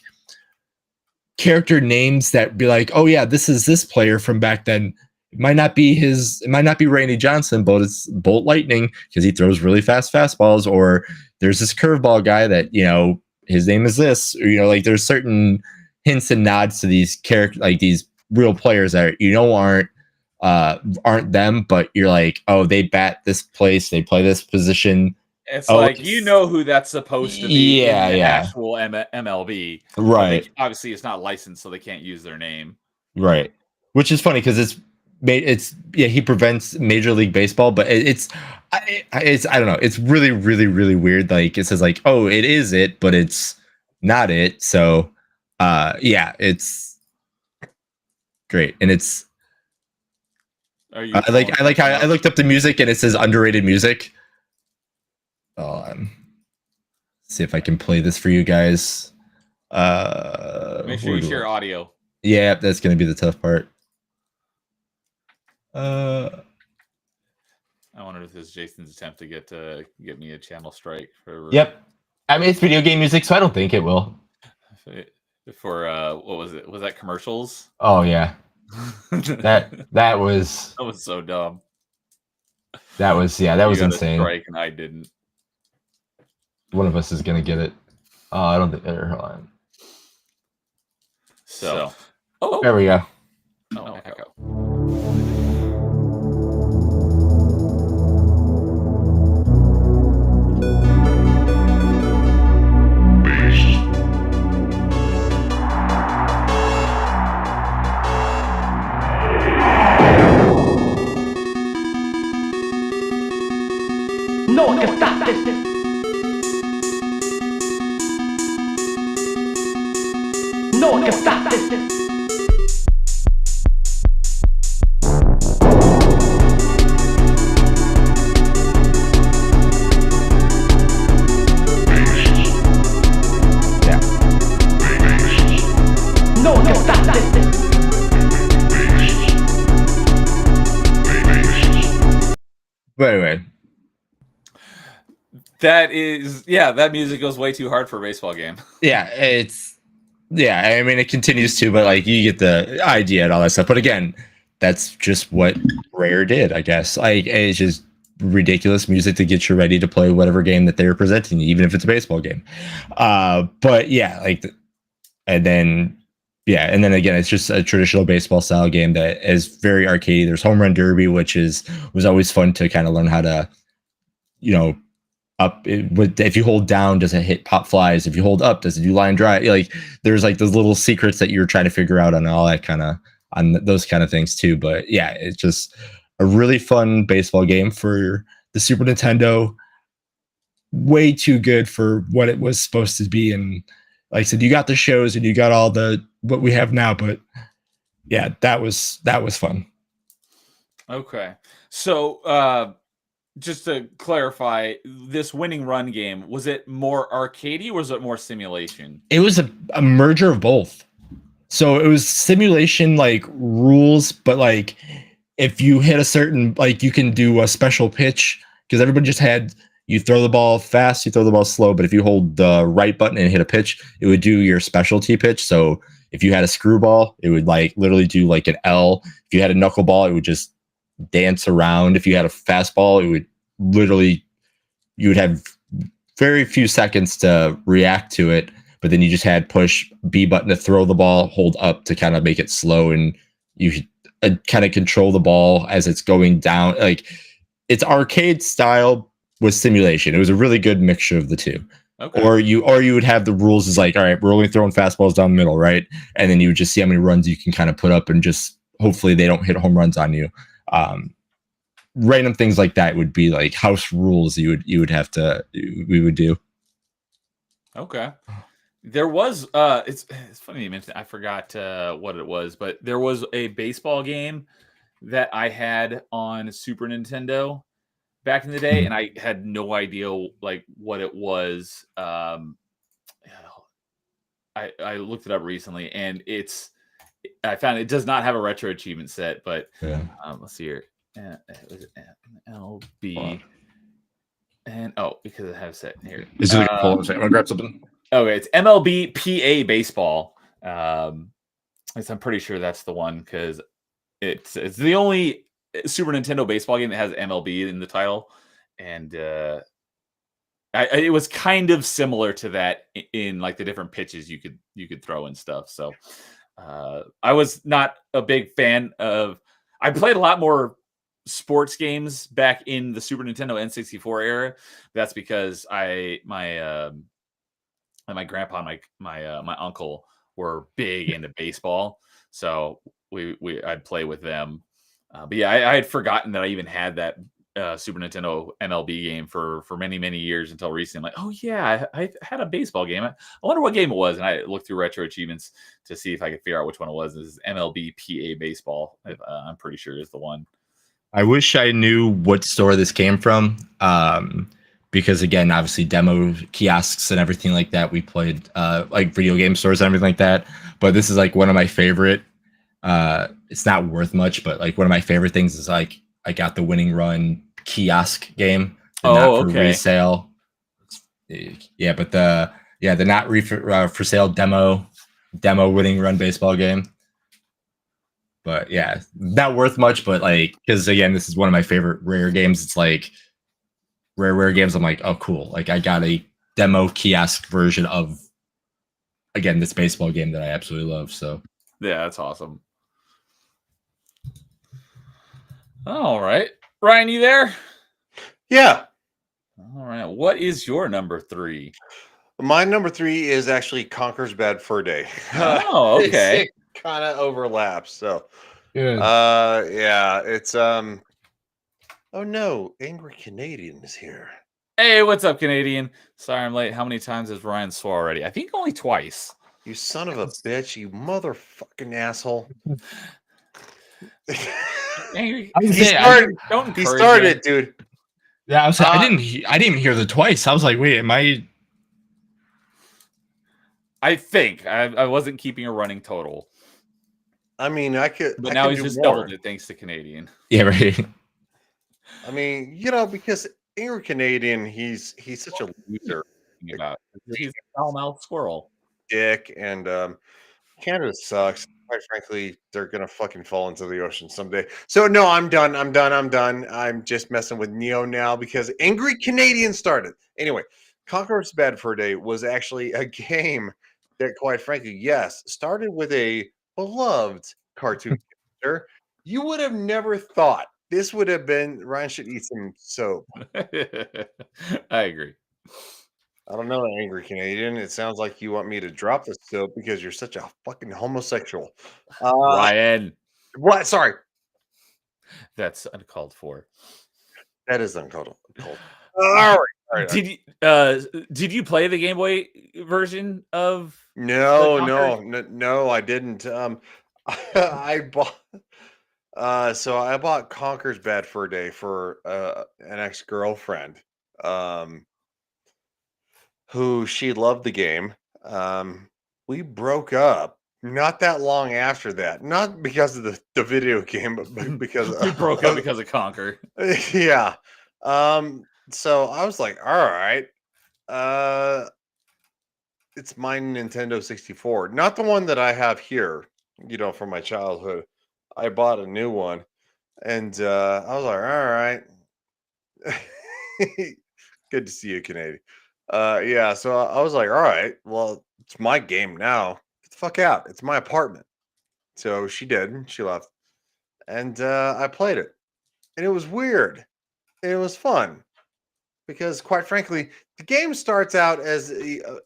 B: character names that be like, oh yeah, this is this player from back then. It might not be Randy Johnson, but it's Bolt Lightning because he throws really fast fastballs. Or there's this curveball guy that, his name is this. Or, like there's certain hints and nods to these characters, like these real players that aren't them, but you're like, oh, they bat this place, they play this position.
A: It's who that's supposed to be in the actual MLB.
B: Right.
A: Obviously, it's not licensed, so they can't use their name.
B: Right. Which is funny because he prevents Major League Baseball, but it's I don't know. It's really, really, really weird. Like it says like, oh, it is it, but it's not it. So it's great. And it's I like how I looked up the music and it says underrated music. See if I can play this for you guys.
A: Make sure you share audio.
B: Yeah, that's going to be the tough part.
A: I wonder if this is Jason's attempt to get me a channel strike for.
B: Yep, I mean it's video game music, so I don't think it will.
A: For what was it? Was that commercials?
B: Oh yeah, that was
A: so dumb.
B: That was insane.
A: Strike and I didn't.
B: One of us is gonna get it. I don't think. Hold on.
A: So,
B: there we go.
A: Oh, echo.
D: que stop this. No one can stop this. No one can stop this.
B: Wait.
A: That music goes way too hard for a baseball game.
B: Yeah, I mean, it continues to, but like you get the idea and all that stuff. But again, that's just what Rare did, I guess. Like, it's just ridiculous music to get you ready to play whatever game that they're presenting, even if it's a baseball game. But yeah, and then again, it's just a traditional baseball style game that is very arcadey. There's Home Run Derby, which was always fun to kind of learn how to, up. If you hold down, does it hit pop flies? If you hold up, does it do line drive? Like, there's like those little secrets that you're trying to figure out on all that on those kind of things too. But yeah, it's just a really fun baseball game for the Super Nintendo. Way too good for what it was supposed to be. And like I said, you got the shows and you got all what we have now, but yeah, that was fun.
A: Okay. So just to clarify, this winning run game, was it more arcadey or was it more simulation?
B: It was a merger of both. So it was simulation like rules, but like if you hit a certain, like you can do a special pitch, because everybody just had, you throw the ball fast, you throw the ball slow, but if you hold the right button and hit a pitch, it would do your specialty pitch. So if you had a screwball, it would like literally do like an L. If you had a knuckleball, it would just dance around. If you had a fastball, it would literally, you would have very few seconds to react to it, but then you just had push B button to throw the ball, hold up to kind of make it slow, and you kind of control the ball as it's going down. Like, it's arcade style with simulation. It was a really good mixture of the two. Okay. Or you would have the rules is like, all right, we're only throwing fastballs down the middle, right? And then you would just see how many runs you can kind of put up, and just hopefully they don't hit home runs on you. Random things like that would be like house rules we would do.
A: Okay. There was it's funny you mentioned, I forgot what it was, but there was a baseball game that I had on Super Nintendo back in the day, and I had no idea like what it was. I looked it up recently, and I found it does not have a retro achievement set, but let's see here. Was it MLB? Wow. And because I have set here.
B: Is it like a pull? I'm gonna grab something.
A: Okay, it's MLB PA Baseball. I'm pretty sure that's the one, because it's the only Super Nintendo baseball game that has MLB in the title, and it was kind of similar to that in like the different pitches you could throw and stuff. So I was not a big fan of. I played a lot more sports games back in the Super Nintendo N64 era. That's because my grandpa and my uncle were big into baseball, so I'd play with them. But yeah, I had forgotten that I even had that Super Nintendo MLB game for many years until recently. I'm like, oh yeah, I had a baseball game. I wonder what game it was, and I looked through retro achievements to see if I could figure out which one it was. This is MLB PA Baseball. I'm pretty sure is the one.
B: I wish I knew what store this came from, because again, obviously demo kiosks and everything like that. We played like video game stores and everything like that. But this is like one of my favorite. It's not worth much, but like one of my favorite things is like I got the Winning Run kiosk game. Not for resale. Yeah, but the not for sale demo Winning Run baseball game. But yeah, not worth much, but like, because again, this is one of my favorite Rare games. It's like Rareware games. I'm like, oh, cool. Like, I got a demo kiosk version of, again, this baseball game that I absolutely love. So
A: yeah, that's awesome. All right, Ryan, you there?
C: Yeah.
A: All right. What is your number 3?
C: My number 3 is actually Conker's Bad Fur Day.
A: Oh, okay.
C: It kind of overlaps. So,
B: good.
C: Yeah, it's oh no, Angry Canadian is here.
A: Hey, what's up, Canadian? Sorry I'm late. How many times has Ryan swore already? I think only twice.
C: You son of a bitch, you motherfucking asshole.
A: Angry.
B: I was
C: He
B: saying,
C: started.
A: Don't
C: He
A: encourage
C: started
A: it.
C: it, dude.
B: yeah, I was saying,
C: Uh,
B: I didn't even hear the twice. I was like, wait, am I?
A: I think I wasn't keeping a running total,
C: I mean, I could
A: but now he's
C: do
A: just
C: more.
A: doubled it thanks to Canadian.
B: Yeah, right.
C: I mean, because Angry Canadian, he's such a loser,
A: Thinking about he's a foul-mouthed squirrel.
C: dick, and Canada sucks. Quite frankly, they're gonna fucking fall into the ocean someday. So no, I'm done. I'm done. I'm done. I'm just messing with Neo now because Angry Canadian started. Anyway, Conqueror's Bad Fur Day was actually a game that, quite frankly, yes, started with a beloved cartoon character. You would have never thought this would have been Ryan should eat some soap.
A: I agree.
C: I don't know, Angry Canadian. It sounds like you want me to drop the soap because you're such a fucking homosexual.
A: Ryan,
C: What? Sorry.
A: that's uncalled for.
C: That is uncalled. All right.
A: Did you play the Game Boy version of
C: No,
A: Conquer?
C: no, I didn't. I bought. So I bought Conker's Bad Fur Day for an ex girlfriend, um, who she loved the game. We broke up not that long after that, not because of the video game, but because
A: We broke up because of Conquer.
C: yeah. So I was like, all right. Uh, it's my Nintendo 64, not the one that I have here, from my childhood. I bought a new one, and I was like, all right. Good to see you, Canadian. Yeah, so I was like, all right, well, it's my game now. Get the fuck out. It's my apartment. So she did. She left. And I played it. And it was weird. And it was fun. Because quite frankly, the game starts out as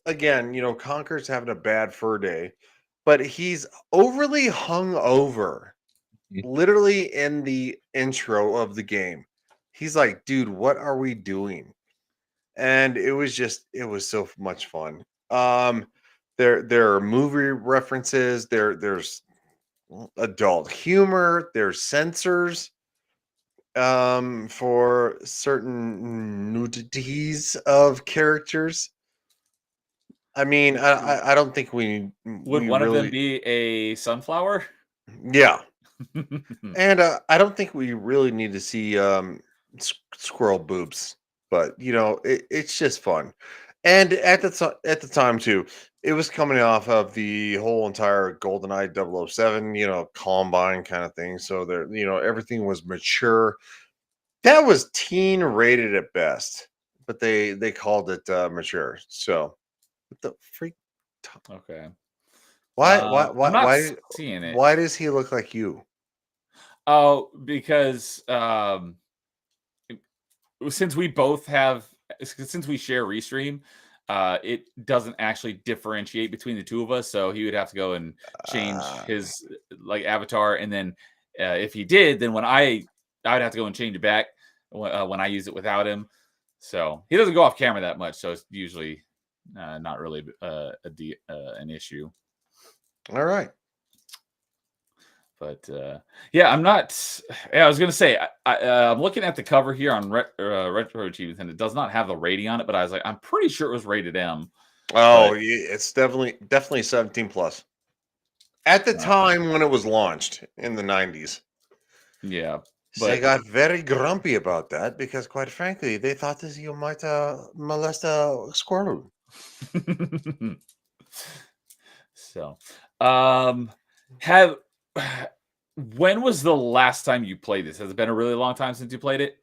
C: again, Conker's having a bad fur day, but he's overly hung over. Literally in the intro of the game, he's like, "Dude, what are we doing?" And it was so much fun. There are movie references. There's adult humor. There's censors for certain nudities of characters. I mean, I don't think
A: Would
C: we
A: one of them
C: really,
A: be a sunflower?
C: yeah, and I don't think we really need to see squirrel boobs, but it's just fun. And at the time too, it was coming off of the whole entire GoldenEye 007, Combine kind of thing. So there, everything was mature. That was teen rated at best, but they called it mature. So what the freak?
A: Okay.
C: Why
A: I'm not seeing it.
C: why does he look like you?
A: Oh, because since we both have, since we share Restream, it doesn't actually differentiate between the two of us. So he would have to go and change
C: Uh,
A: his like avatar, and then if he did, then I'd have to go and change it back when I use it without him. So he doesn't go off camera that much, so it's usually not really an issue.
C: all right.
A: But yeah, I'm not. Yeah, I was gonna say I'm looking at the cover here on Retro Achievements, and it does not have the rating on it. But I was like, I'm pretty sure it was rated M.
C: Oh,
A: But
C: it's definitely 17 plus. At the time when it was launched in the 90s.
A: yeah,
C: They
A: but
C: got very grumpy about that because, quite frankly, they thought that you might molest a squirrel.
A: so have when was the last time you played this? Has it been a really long time since you played it?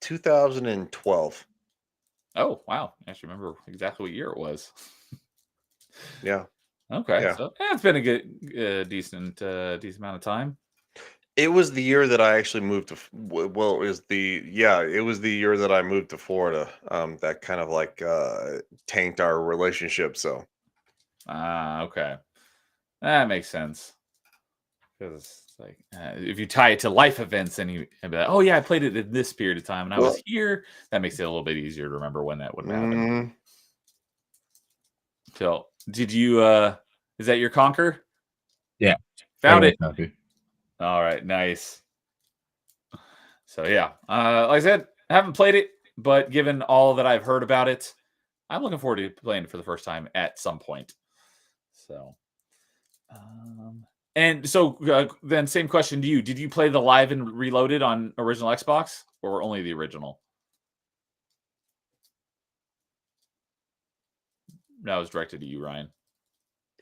C: 2012.
A: Oh wow, I actually remember exactly what year it was.
C: Yeah.
A: Okay,
C: Yeah.
A: so it's been a good, decent amount of time.
C: It was the year that I actually moved to. Well, it was the year that I moved to Florida. That kind of like tanked our relationship. So
A: Ah, okay, that makes sense. Because like if you tie it to life events, and you and be like, oh yeah, I played it in this period of time, and I was here. That makes it a little bit easier to remember when that would happen. So, did you? Is that your conquer?
B: Yeah,
A: Found it.
B: Copy.
A: All right, nice. So yeah, like I said, I haven't played it, but given all that I've heard about it, I'm looking forward to playing it for the first time at some point. So, and so then same question to you: did you play the Live and Reloaded on original Xbox, or only the original? That was directed to you, Ryan.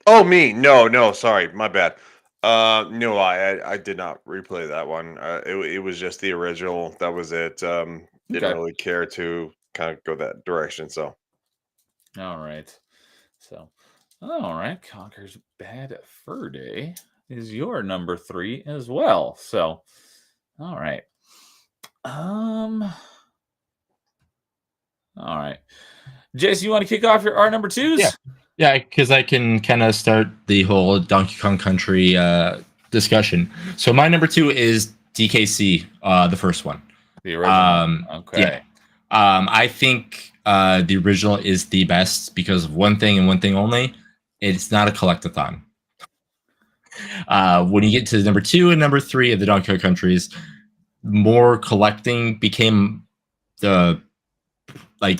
C: Oh, me? No, sorry, my bad. No, I did not replay that one. It was just the original. That was it. Didn't really care to kind of go that direction. So,
A: all right. So, all right. Conker's Bad Fur Day is your number 3 as well. So, all right. All right. Jason, you want to kick off our number 2s?
B: Yeah, because I can kind of start the whole Donkey Kong Country discussion. So my number 2 is DKC, the first one.
A: The original. Okay.
B: Yeah. I think the original is the best because of one thing and one thing only. It's not a collectathon. When you get to number 2 and number 3 of the Donkey Kong Countries, more collecting became the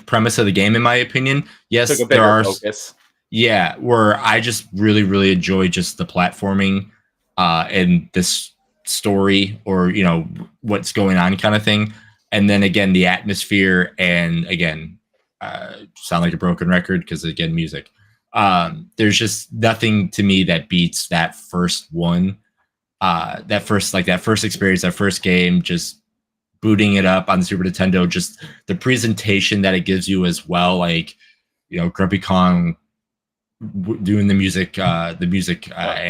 B: premise of the game, in my opinion. Yes, there are focus. Yeah, where I just really enjoy just the platforming and this story, or what's going on kind of thing. And then again, the atmosphere, and again, sound like a broken record because again, music. There's just nothing to me that beats that first one. That first experience, that first game, just booting it up on the Super Nintendo, just the presentation that it gives you as well. Like, Grumpy Kong doing the music, and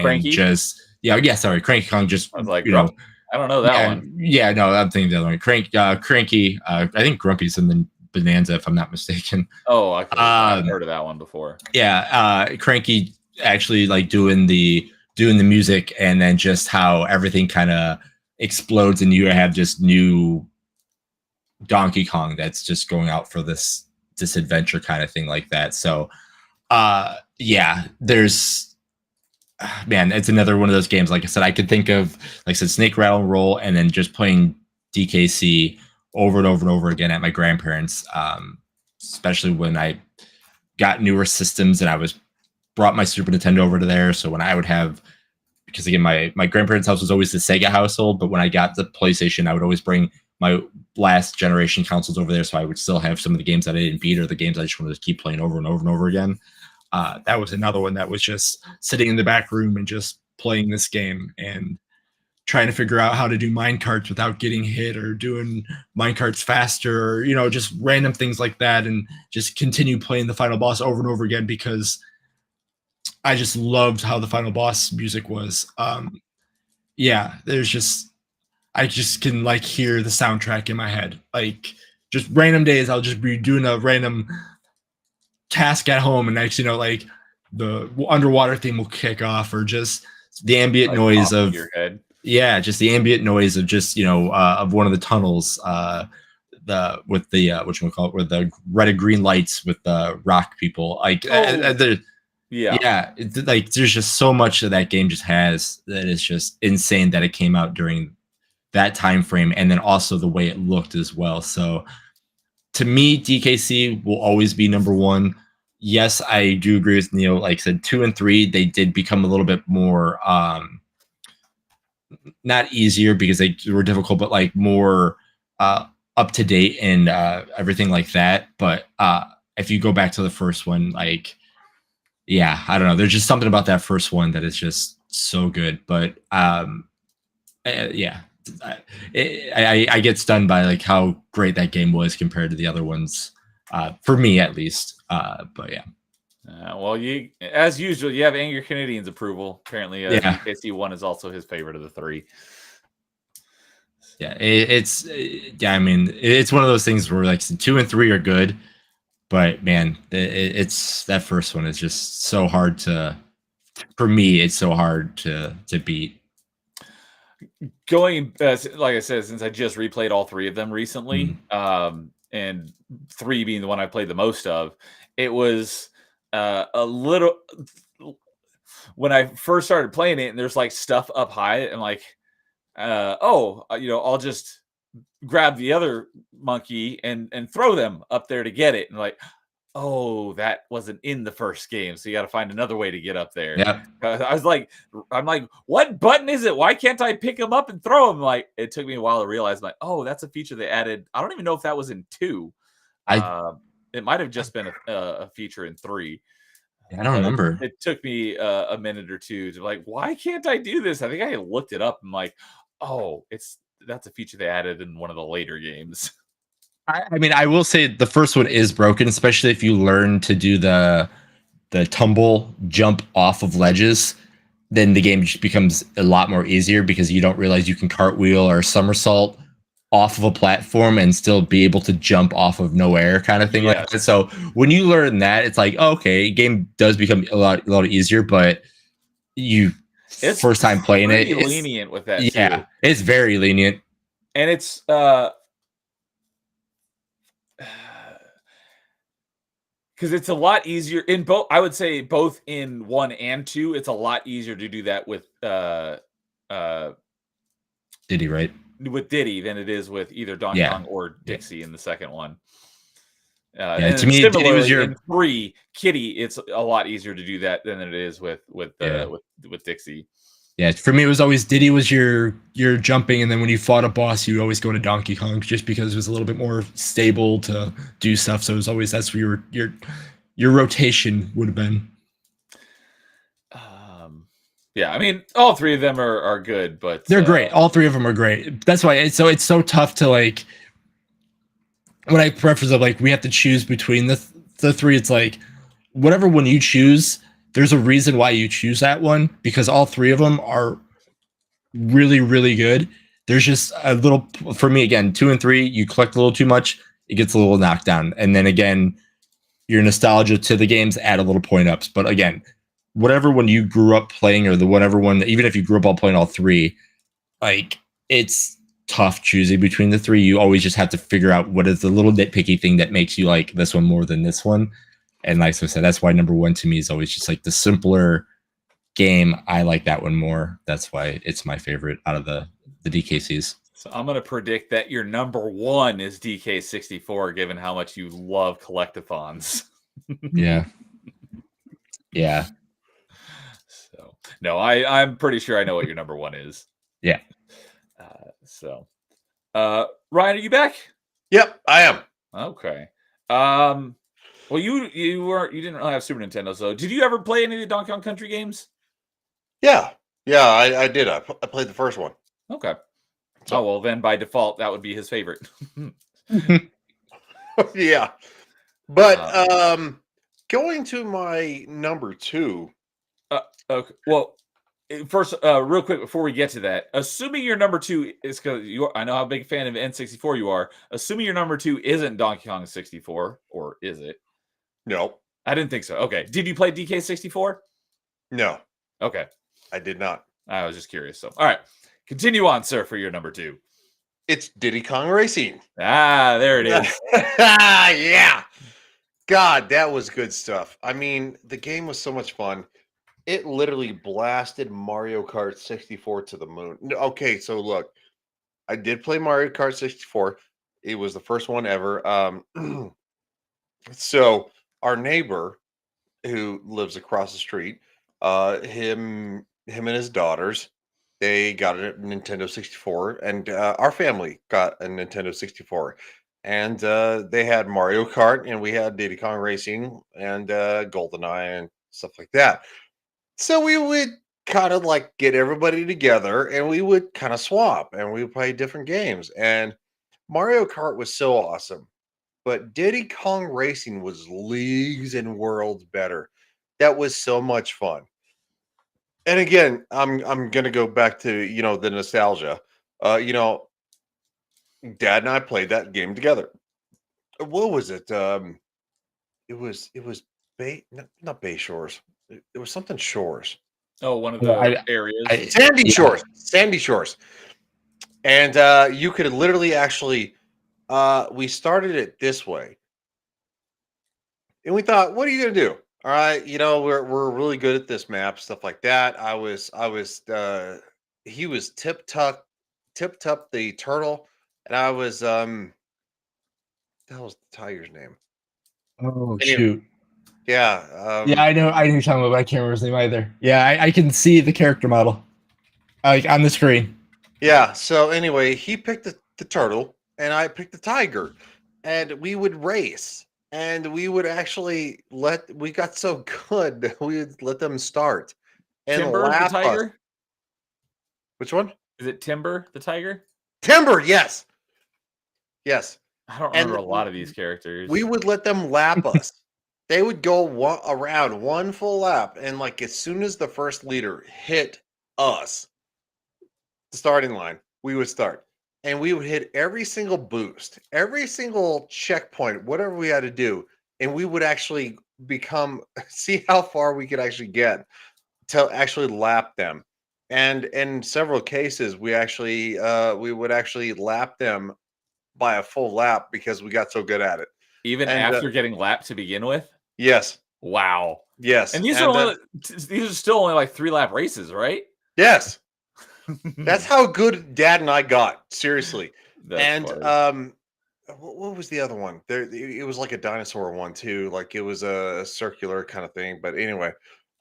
A: Cranky?
B: just Cranky Kong just,
A: I was like, I don't know that one.
B: Yeah, no, I'm thinking the other one. Cranky. I think Grumpy's in the Bonanza, if I'm not mistaken.
A: Oh, I've heard of that one before.
B: Yeah, Cranky actually doing the music, and then just how everything kind of explodes, and you have just new Donkey Kong that's just going out for this adventure kind of thing like that. So, there's. Man, it's another one of those games. Like I said, I could think of, like I said, Snake Rattle and Roll, and then just playing DKC over and over and over again at my grandparents', especially when I got newer systems and I brought my Super Nintendo over to there. So when I would have, because again, my grandparents' house was always the Sega household, but when I got the PlayStation, I would always bring my last generation consoles over there, so I would still have some of the games that I didn't beat, or the games I just wanted to keep playing over and over and over again. That was another one that was just sitting in the back room and just playing this game and trying to figure out how to do minecarts without getting hit, or doing minecarts faster, or, just random things like that, and just continue playing the final boss over and over again because I just loved how the final boss music was. I just can hear the soundtrack in my head. Just random days, I'll just be doing a random task at home, and next the underwater theme will kick off, or just the ambient noise of
A: your head.
B: Yeah, just the ambient noise of just of one of the tunnels, with the whatchamacallit, with the red and green lights with the rock people. There's just so much that that game just has that is just insane that it came out during that time frame, and then also the way it looked as well. So to me, DKC will always be number 1. Yes, I do agree with Neil. Like I said, 2 and 3, they did become a little bit more not easier because they were difficult, but more up to date and everything like that. But if you go back to the first one, I don't know. There's just something about that first one that is just so good. But I get stunned by how great that game was compared to the other ones, for me at least. But yeah.
A: Well, you, as usual, you have Angry Canadian's approval. Apparently, DKC 1 is also his favorite of the 3.
B: Yeah, I mean, it's one of those things where 2 and 3 are good, but man, it's that first one is just so hard for me, it's so hard to beat.
A: going like I said, since I just replayed all three of them recently, and 3 being the one I played the most of, it was a little when I first started playing it, and there's like stuff up high, and like, I'll just grab the other monkey and throw them up there to get it, and like, oh, that wasn't in the first game, so you got to find another way to get up there.
B: Yeah.
A: I'm like, what button is it? Why can't I pick them up and throw them? Like, it took me a while to realize, like, oh, that's a feature they added. I don't even know if that was in 2.
B: I
A: It might have just been a feature in 3.
B: I don't
A: But
B: remember.
A: it took me a minute or two to like, why can't I do this? I think I looked it up and like, oh, that's a feature they added in one of the later games.
B: I mean, I will say the first one is broken, especially if you learn to do the tumble jump off of ledges. Then the game just becomes a lot more easier because you don't realize you can cartwheel or somersault off of a platform and still be able to jump off of nowhere, kind of thing like that. So when you learn that, it's like, okay, game does become a lot easier, but
A: It's
B: first time playing it,
A: pretty lenient with that
B: yeah,
A: too.
B: it's very lenient.
A: And it's because it's a lot easier in both. I would say both in 1 and 2, it's a lot easier to do that with
B: Diddy, right?
A: With Diddy than it is with either Donkey Kong or Dixie in the second one. And
B: to me, Diddy was your
A: in 3, Kitty. It's a lot easier to do that than it is with Dixie.
B: Yeah, for me, it was always Diddy was your jumping, and then when you fought a boss, you always go to Donkey Kong just because it was a little bit more stable to do stuff. So it was always that's where your rotation would have been.
A: Yeah, I mean, all 3 of them are good, but
B: they're great. All 3 of them are great. That's why it's so tough to like. When I preface of like we have to choose between the 3, it's like whatever one you choose, there's a reason why you choose that one because all 3 of them are really, really good. There's just a little for me again, 2 and 3, you collect a little too much, it gets a little knocked down. And then again, your nostalgia to the games add a little point ups. But again, whatever one you grew up playing or the whatever one, even if you grew up all playing all 3, like it's tough choosing between the 3. You always just have to figure out what is the little nitpicky thing that makes you like this one more than this one. And like I said, that's why number 1 to me is always just like the simpler game. I like that one more. That's why it's my favorite out of the DKCs.
A: So I'm going to predict that your number 1 is DK64, given how much you love collectathons.
B: Yeah. Yeah.
A: So no, I'm pretty sure I know what your number 1 is.
B: Yeah.
A: Ryan, are you back?
C: Yep, I am.
A: Okay. Well, you didn't really have Super Nintendo, so did you ever play any of the Donkey Kong Country games?
C: Yeah, I did. I played the first one.
A: Okay. So, oh well, then by default that would be his favorite.
C: Yeah, but going to my number 2.
A: Okay. Well, first, real quick before we get to that, assuming your number 2 is because I know how big a fan of N64 you are. Assuming your number 2 isn't Donkey Kong 64, or is it?
C: No,
A: I didn't think so. Okay, did you play DK64?
C: No,
A: okay,
C: I did not.
A: I was just curious. So, all right, continue on, sir, for your number 2.
C: It's Diddy Kong Racing.
A: Ah, there it is.
C: Yeah, God, that was good stuff. I mean, the game was so much fun. It literally blasted Mario Kart 64 to the moon. Okay, so look, I did play Mario Kart 64. It was the first one ever. So our neighbor who lives across the street, him and his daughters, they got a Nintendo 64, and our family got a Nintendo 64. And they had Mario Kart, and we had Diddy Kong Racing, and GoldenEye, and stuff like that. So we would kind of like get everybody together and we would kind of swap and we would play different games. And Mario Kart was so awesome, but Diddy Kong Racing was leagues and worlds better. That was so much fun. And again, I'm gonna go back to the nostalgia. Dad and I played that game together. What was it? It was not Bay Shores. It was something Shores.
A: Oh, one of
B: Well,
A: the areas.
C: Sandy
B: Yeah.
C: Shores. Sandy Shores. And you could literally actually we started it this way. And we thought, what are you gonna do? All right, we're really good at this map, stuff like that. He was tip tup the turtle, and I was that was the tiger's name.
B: Oh
C: Anyway,
B: shoot.
C: yeah,
B: Yeah, I know you're talking about, but I can't remember his name either. Yeah, I can see the character model like on the screen.
C: yeah. So anyway, he picked the turtle, and I picked the tiger, and we would race, and we would actually we got so good that we would let them start and
A: Timber the
C: lap us.
A: tiger?
C: Which one?
A: Is it Timber the tiger?
C: Timber, yes. Yes.
A: I don't
C: And
A: remember a lot of these characters.
C: we would let them lap us. They would go around one full lap, and like as soon as the first leader hit us, the starting line, we would start. And we would hit every single boost, every single checkpoint, whatever we had to do. And we would actually see how far we could actually get to actually lap them. And in several cases, we would actually lap them by a full lap because we got so good at it.
A: Even
C: And,
A: after getting lapped to begin with?
C: Yes.
A: Wow.
C: Yes.
A: And these are still only like 3-lap races, right?
C: Yes. That's how good Dad and I got. Seriously.
A: That's funny.
C: What was the other one? It was like a dinosaur one too. Like it was a circular kind of thing. But anyway,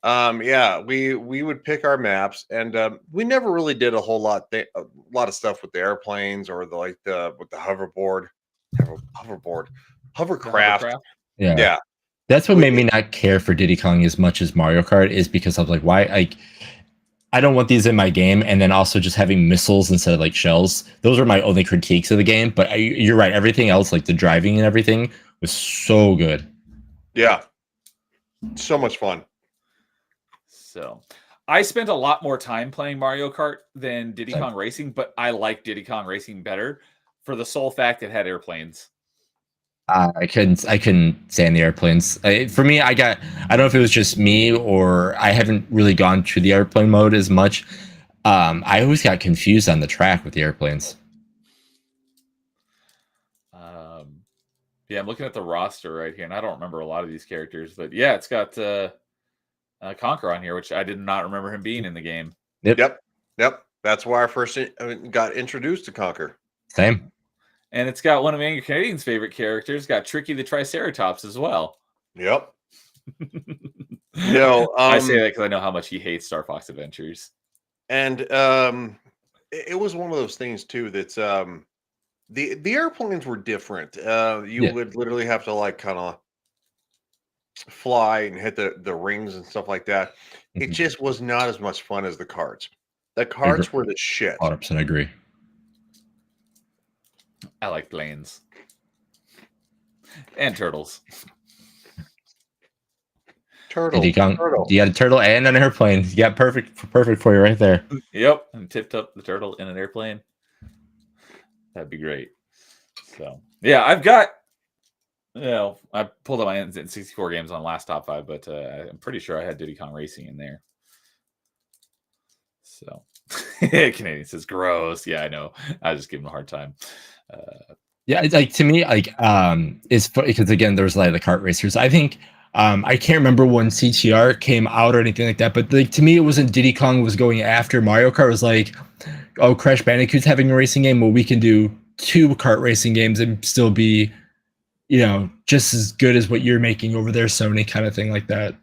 C: yeah, we would pick our maps, and we never really did a whole lot of stuff with the airplanes or with the hovercraft.
B: Yeah.
C: Yeah.
B: That's what made me not care for Diddy Kong as much as Mario Kart, is because I was like, why? I don't want these in my game. And then also just having missiles instead of like shells. Those are my only critiques of the game. But you're right. Everything else, like the driving and everything, was so good.
C: Yeah. So much fun.
A: So I spent a lot more time playing Mario Kart than Diddy Kong Racing, but I like Diddy Kong Racing better for the sole fact it had airplanes.
B: I couldn't stand the airplanes. For me, I don't know if it was just me or I haven't really gone to the airplane mode as much. I always got confused on the track with the airplanes.
A: Yeah, I'm looking at the roster right here, and I don't remember a lot of these characters, but yeah, it's got Conquer on here, which I did not remember him being in the game.
C: Yep. That's why I first got introduced to Conquer.
B: Same.
A: And it's got one of Angry Canadian's favorite characters, got Tricky the Triceratops as well.
C: Yep.
A: I say that because I know how much he hates Star Fox Adventures.
C: And it was one of those things too that's the airplanes were different. You would literally have to like kind of fly and hit the rings and stuff like that. It just was not as much fun as the carts. The carts were the shit.
B: 100% agree.
A: I like planes and turtles.
B: Turtle. You got a turtle and an airplane. You got perfect for you right there.
A: Yep, and tipped up the turtle in an airplane. That'd be great. So yeah, I've got. I pulled up my N64 games on last top 5, but I'm pretty sure I had Diddy Kong Racing in there. So Canadian says gross. Yeah, I know. I was just giving him a hard time.
B: Yeah, it's like to me, like it's because again, there's like the kart racers. I think I can't remember when CTR came out or anything like that, but like to me, it wasn't Diddy Kong was going after Mario Kart. It was like, oh, Crash Bandicoot's having a racing game. Well, we can do 2 kart racing games and still be, just as good as what you're making over there, Sony, kind of thing like that.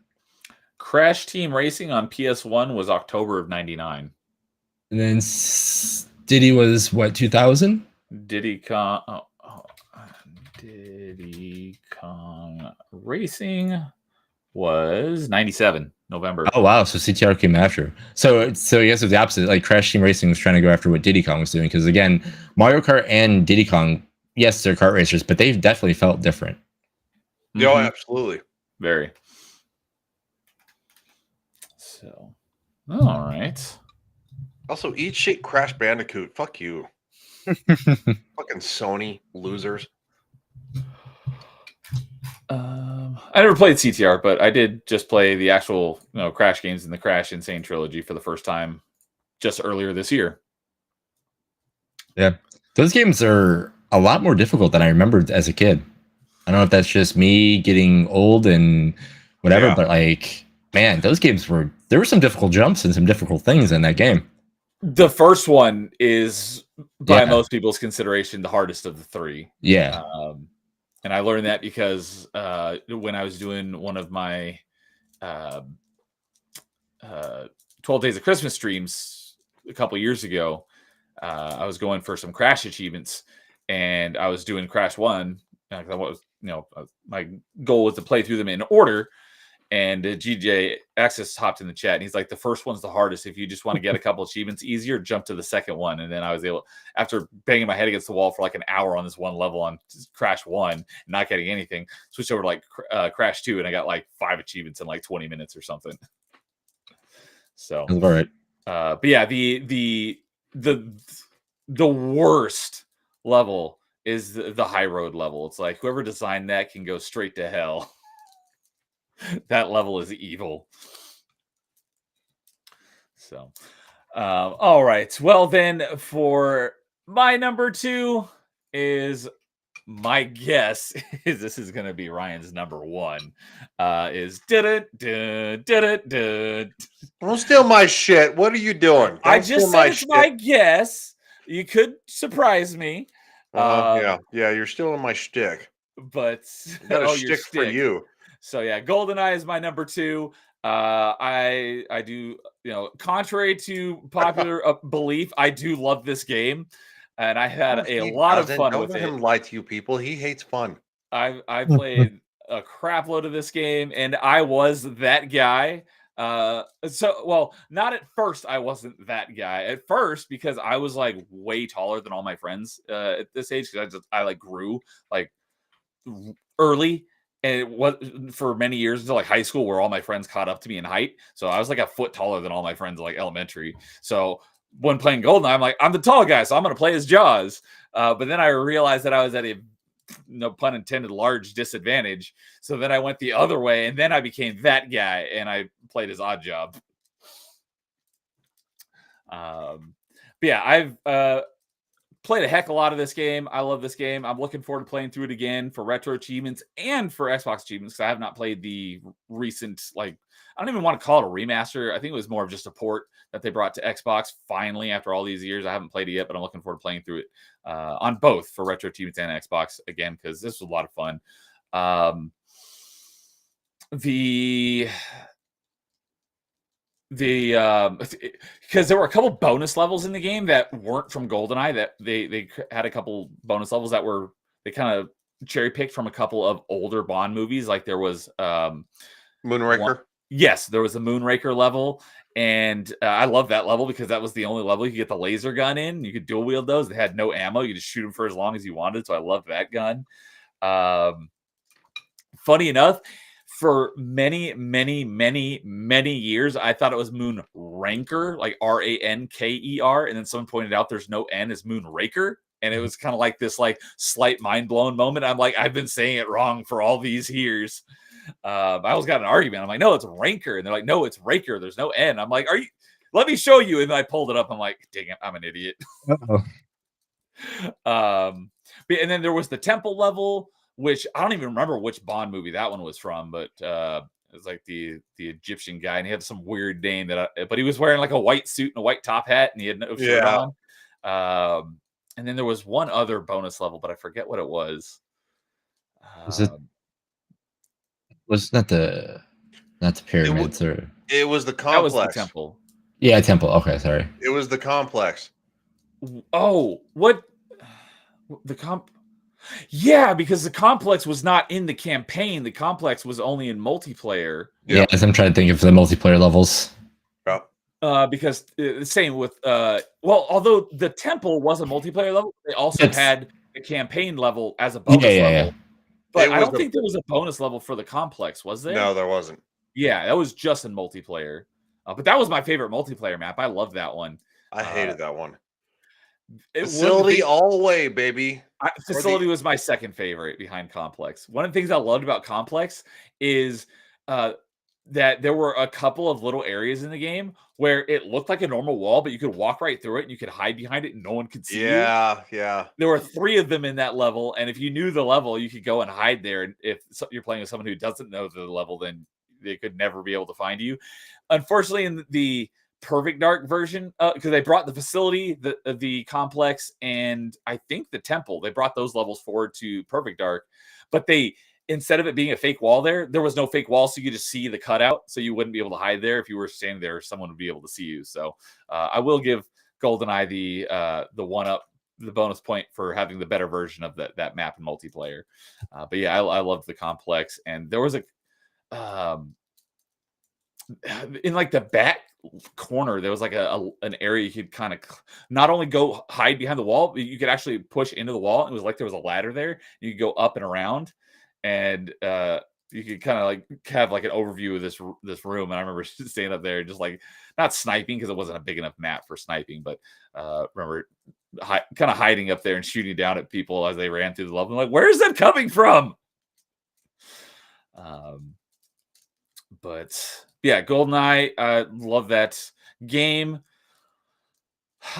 A: Crash Team Racing on PS1 was October of '99.
B: And then Diddy was what, 2000?
A: Diddy Kong Racing was 97 November.
B: Oh wow, so CTR came after. So I guess it's the opposite. Like Crash Team Racing was trying to go after what Diddy Kong was doing, because again, Mario Kart and Diddy Kong, yes, they're kart racers, but they've definitely felt different.
C: Oh, absolutely.
A: Very. So, all right.
C: Also, eat shit, Crash Bandicoot. Fuck you. Fucking Sony losers.
A: I never played CTR, but I did just play the actual Crash games in the Crash Insane trilogy for the first time just earlier this year.
B: Yeah, those games are a lot more difficult than I remembered as a kid. I don't know if that's just me getting old and whatever, but like, man, those games there were some difficult jumps and some difficult things in that game.
A: The first one is, by most people's consideration, the hardest of the three.
B: Yeah.
A: And I learned that because when I was doing one of my 12 Days of Christmas streams a couple years ago, I was going for some Crash achievements, and I was doing Crash 1. My goal was to play through them in order. And GJ Access hopped in the chat, and he's like, the first one's the hardest. If you just want to get a couple achievements easier, jump to the second one. And then I was able, after banging my head against the wall for like an hour on this one level on Crash 1 and not getting anything, switched over to like Crash 2, and I got like 5 achievements in like 20 minutes or something. So,
B: all right.
A: But yeah, the worst level is the high road level. It's like whoever designed that can go straight to hell. That level is evil. So, all right. Well, then for my number 2 is, my guess is this is going to be Ryan's number 1. Is don't
C: steal my shit. What are you doing?
A: I just said it's my guess. You could surprise me.
C: Yeah, you're stealing my shtick.
A: But
C: I got a shtick for you.
A: So yeah, GoldenEye is my number 2. I do, contrary to popular belief, I do love this game, and I had a lot of fun with it.
C: Don't let him lie to you people. He hates fun.
A: I played a crap load of this game, and I was that guy. Not at first. I wasn't that guy at first because I was like way taller than all my friends at this age, because I like grew like early. And it was for many years until like high school, where all my friends caught up to me in height. So I was like a foot taller than all my friends, like elementary. So when playing GoldenEye, I'm like, I'm the tall guy, so I'm going to play as Jaws. But then I realized that I was at a, no pun intended, large disadvantage. So then I went the other way, and then I became that guy, and I played as Oddjob. But yeah, I've played a heck of a lot of this game. I love this game. I'm looking forward to playing through it again for retro achievements and for Xbox achievements, because I have not played the recent, I don't even want to call it a remaster. I think it was more of just a port that they brought to Xbox finally after all these years. I haven't played it yet, but I'm looking forward to playing through it on both for retro achievements and Xbox again, because this was a lot of fun. Because there were a couple bonus levels in the game that weren't from GoldenEye, that they had a couple bonus levels that were, they kind of cherry picked from a couple of older Bond movies. Like there was
C: Moonraker.
A: Yes, there was a Moonraker level, and I love that level because that was the only level you could get the laser gun in. You could dual wield those. They had no ammo. You could just shoot them for as long as you wanted. So I love that gun. Funny enough, for many, many, many, many years, I thought it was Moonraker, like Ranker, and then someone pointed out there's no N, it's Moonraker, and it was kind of like this like slight mind blown moment. I'm like, I've been saying it wrong for all these years. I always got an argument. I'm like, no, it's Ranker, and they're like, no, it's Raker. There's no N. I'm like, are you? Let me show you. And I pulled it up. I'm like, dang it, I'm an idiot. And then there was the temple level, which I don't even remember which Bond movie that one was from, but it was like the Egyptian guy, and he had some weird name but he was wearing like a white suit and a white top hat, and he had no shirt on. And then there was one other bonus level, but I forget what it was.
B: Was not the pyramids,
C: it was the complex.
A: That was the temple.
B: Yeah, temple. Okay, sorry.
C: It was the complex.
A: Oh, what the comp? Yeah, because the complex was not in the campaign. The complex was only in multiplayer.
B: Yeah, as I'm trying to think of the multiplayer levels.
A: Because same with although the temple was a multiplayer level, they also had the campaign level as a bonus level. Yeah. But I don't think there was a bonus level for the complex, was there?
C: No, there wasn't.
A: Yeah, that was just in multiplayer. But that was my favorite multiplayer map. I loved that one.
C: I hated that one. Facility all the way, baby.
A: Facility was my second favorite behind Complex. One of the things I loved about Complex is that there were a couple of little areas in the game where it looked like a normal wall, but you could walk right through it and you could hide behind it and no one could see you.
C: Yeah.
A: There were 3 of them in that level, and if you knew the level, you could go and hide there. And if you're playing with someone who doesn't know the level, then they could never be able to find you. Unfortunately, in the Perfect Dark version, because they brought the facility, the complex, and I think the temple, they brought those levels forward to Perfect Dark, but they, instead of it being a fake wall there was no fake wall, so you could just see the cutout, so you wouldn't be able to hide there. If you were standing there, someone would be able to see you. So I will give GoldenEye the one up, the bonus point for having the better version of that map in multiplayer. But yeah, I loved the complex, and there was a in like the back corner, there was like an area you could kind of not only go hide behind the wall, but you could actually push into the wall. It was like there was a ladder there. You could go up and around, and you could kind of like have like an overview of this room. And I remember staying up there, just like not sniping because it wasn't a big enough map for sniping, but remember kind of hiding up there and shooting down at people as they ran through the level. I'm like, where is that coming from? But yeah, GoldenEye, I love that game.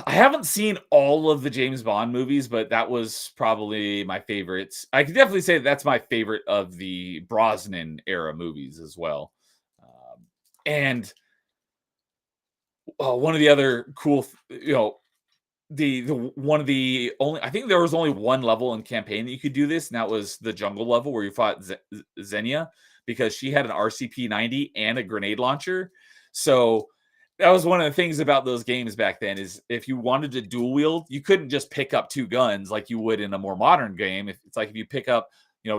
A: I haven't seen all of the James Bond movies, but that was probably my favorite. I could definitely say that's my favorite of the Brosnan era movies as well. And one of the other cool, the one of the only, I think there was only one level in campaign that you could do this, and that was the jungle level where you fought Xenia, because she had an RCP-90 and a grenade launcher. So that was one of the things about those games back then, is if you wanted to dual wield, you couldn't just pick up 2 guns like you would in a more modern game. It's like if you pick up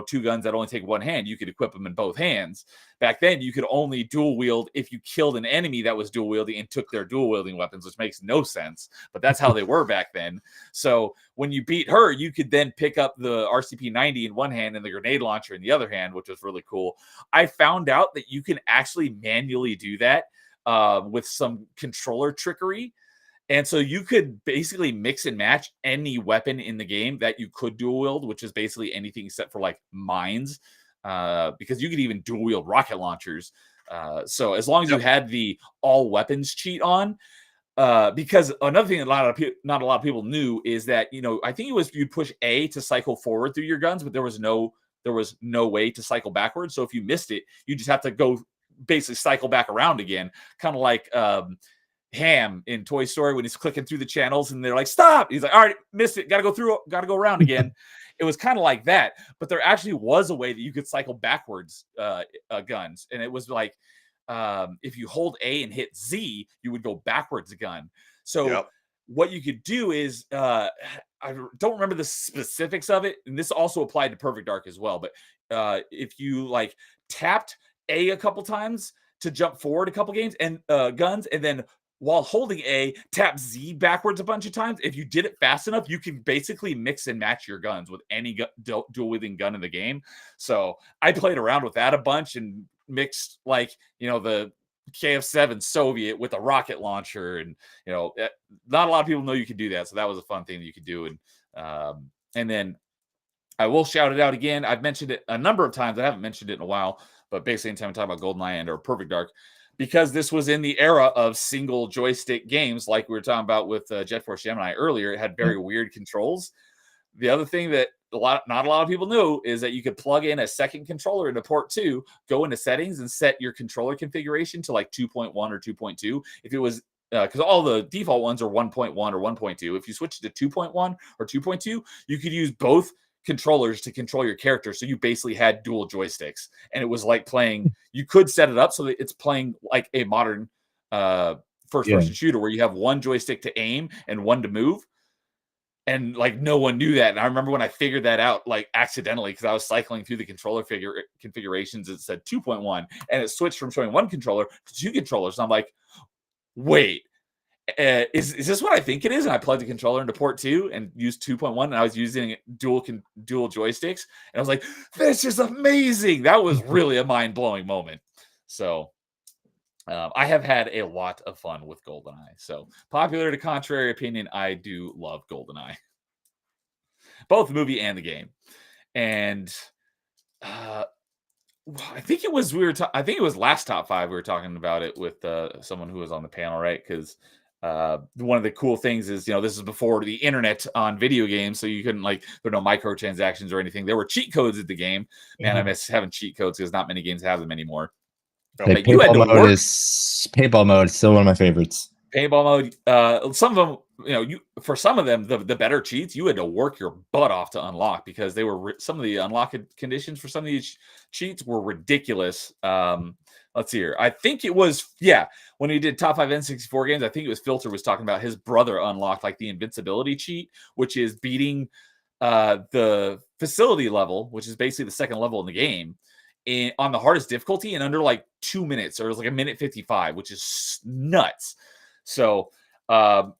A: 2 guns that only take one hand, you could equip them in both hands. Back then, you could only dual wield if you killed an enemy that was dual wielding and took their dual wielding weapons, which makes no sense, but that's how they were back then. So when you beat her, you could then pick up the RCP-90 in one hand and the grenade launcher in the other hand, which was really cool. I found out that you can actually manually do that with some controller trickery. And so you could basically mix and match any weapon in the game that you could dual wield, which is basically anything except for like mines, because you could even dual wield rocket launchers. So as long as you had the all weapons cheat on, because another thing that not a lot of people knew is that, I think it was you'd push A to cycle forward through your guns, but there was no way to cycle backwards. So if you missed it, you just have to go basically cycle back around again, kind of like Ham in Toy Story when he's clicking through the channels and they're like, stop. He's like, all right, missed it. Got to go around again. It was kind of like that, but there actually was a way that you could cycle backwards guns. And it was like, if you hold A and hit Z, you would go backwards a gun. So what you could do is, I don't remember the specifics of it, and this also applied to Perfect Dark as well, but if you like tapped A a couple times to jump forward a couple guns, and then while holding A, tap Z backwards a bunch of times. If you did it fast enough, you can basically mix and match your guns with any dual wielding gun in the game. So I played around with that a bunch and mixed the KF-7 Soviet with a rocket launcher, and not a lot of people know you can do that. So that was a fun thing that you could do. And then I will shout it out again. I've mentioned it a number of times. I haven't mentioned it in a while, but basically anytime I talk about GoldenEye or Perfect Dark, because this was in the era of single joystick games, like we were talking about with Jet Force Gemini earlier. It had very weird controls. The other thing that not a lot of people knew is that you could plug in a second controller into port 2, go into settings, and set your controller configuration to like 2.1 or 2.2. If it was because all the default ones are 1.1 or 1.2. If you switch to 2.1 or 2.2, you could use both controllers to control your character. So you basically had dual joysticks, and it was like playing, you could set it up so that it's playing like a modern first person shooter where you have one joystick to aim and one to move. And like no one knew that. And I remember when I figured that out, like accidentally, because I was cycling through the controller configurations, it said 2.1, and it switched from showing one controller to 2 controllers. And I'm like, wait, is this what I think it is? And I plugged the controller into port 2 and used 2.1, and I was using dual joysticks, and I was like, this is amazing. That was really a mind-blowing moment. So I have had a lot of fun with GoldenEye. So, popular to contrary opinion, I do love GoldenEye, both the movie and the game. And uh, I think it was I think it was last top five we were talking about it with someone who was on the panel, right? Because one of the cool things is, this is before the internet on video games, so you couldn't there were no microtransactions or anything. There were cheat codes at the game. Man, I miss having cheat codes because not many games have them anymore.
B: But you had to work. Paintball mode is still one of my favorites.
A: Paintball mode. Some of them, for some of them, the better cheats, you had to work your butt off to unlock because they were some of the unlock conditions for some of these cheats were ridiculous. Let's see here. I think it was when he did top 5 N64 games. I think it was Filter was talking about his brother unlocked the invincibility cheat, which is beating the facility level, which is basically the second level in the game, on the hardest difficulty in under 2 minutes, or it was a minute 55, which is nuts. So I'm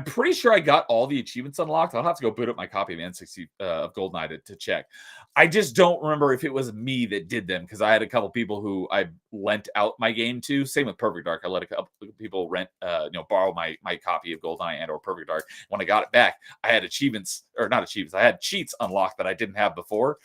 A: pretty sure I got all the achievements unlocked. I'll have to go boot up my copy of N60 of GoldenEye to check. I just don't remember if it was me that did them, because I had a couple people who I lent out my game to. Same with Perfect Dark. I let a couple people borrow my copy of GoldenEye and or Perfect Dark. When I got it back, I had I had cheats unlocked that I didn't have before.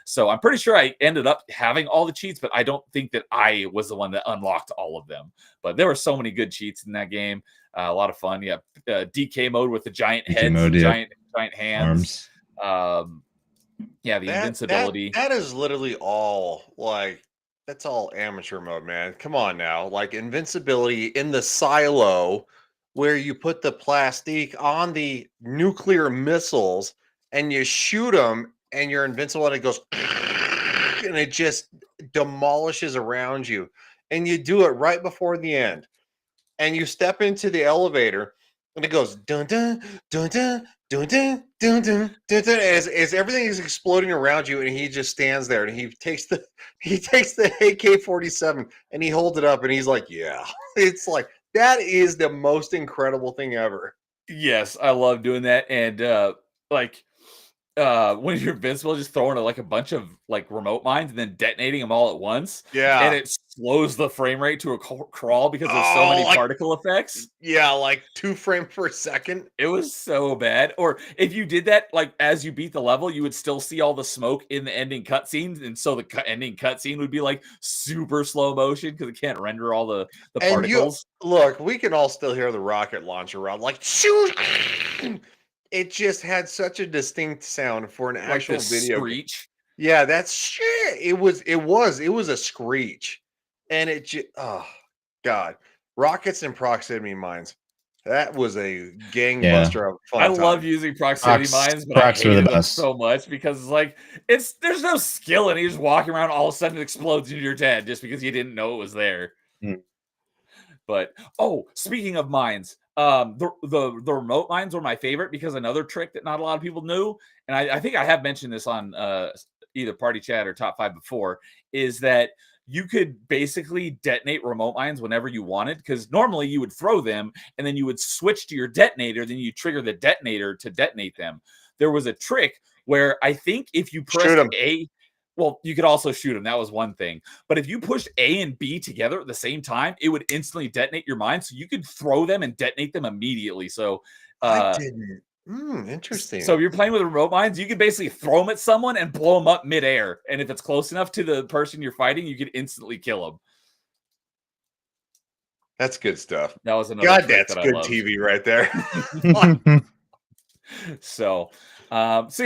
A: So I'm pretty sure I ended up having all the cheats, but I don't think that I was the one that unlocked all of them. But there were so many good cheats in that game. A lot of fun. Yeah. DK mode with the giant heads, giant hands. Arms. The invincibility.
C: That is literally all that's all amateur mode, man. Come on now. Invincibility in the silo where you put the plastic on the nuclear missiles and you shoot them and you're invincible and it goes and it just demolishes around you. And you do it right before the end. And you step into the elevator and it goes dun dun dun dun dun dun dun dun dun dun as everything is exploding around you, and he just stands there and he takes the AK-47 and he holds it up and he's like, yeah. It's that is the most incredible thing ever.
A: Yes, I love doing that. And when you're invincible, just throwing a bunch of remote mines and then detonating them all at once.
C: Yeah.
A: And it slows the frame rate to a crawl because there's so many particle effects.
C: Yeah, 2 frames per second.
A: It was so bad. Or if you did that, as you beat the level, you would still see all the smoke in the ending cutscenes. And so the ending cutscene would be super slow motion because it can't render all the particles.
C: Look, we can all still hear the rocket launcher around shoot. It just had such a distinct sound for an actual video
A: screech.
C: Yeah, that's shit. It was a screech. And it just, oh God, rockets and proximity mines. That was a gangbuster of fun.
A: I love using proximity mines, but I hated them so much because there's no skill in it. You're just walking around, all of a sudden it explodes into your head just because you didn't know it was there. But speaking of mines, the remote mines were my favorite because another trick that not a lot of people knew, and I think I have mentioned this on either Party Chat or Top 5 before, is that you could basically detonate remote mines whenever you wanted, because normally you would throw them and then you would switch to your detonator, then you trigger the detonator to detonate them. There was a trick where I think if you press A, well, you could also shoot them. That was one thing. But if you pushed A and B together at the same time, it would instantly detonate your mine. So you could throw them and detonate them immediately. So
C: I didn't. Interesting.
A: So if you're playing with remote mines, you can basically throw them at someone and blow them up midair. And if it's close enough to the person you're fighting, you can instantly kill them.
C: That's good stuff.
A: That was another.
C: God, that's good TV right there.
A: So that was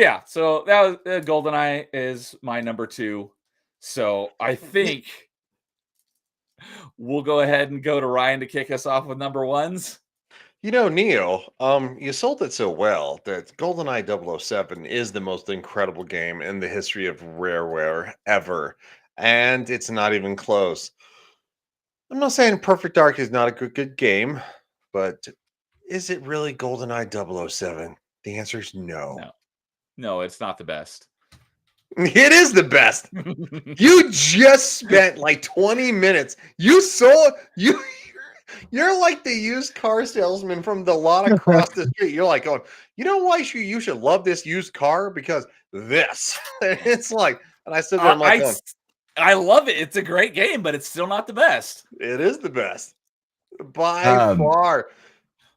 A: GoldenEye is my number 2. So I think we'll go ahead and go to Ryan to kick us off with number 1s.
C: Neil, you sold it so well that GoldenEye 007 is the most incredible game in the history of Rareware ever. And it's not even close. I'm not saying Perfect Dark is not a good game, but is it really GoldenEye 007? The answer is no.
A: No, it's not the best.
C: It is the best. You just spent 20 minutes. You're like the used car salesman from the lot across the street. You're going, you know why you should love this used car? Because this. And it's and I stood there,
A: I love it. It's a great game, but it's still not the best.
C: It is the best by
B: Um,
C: far.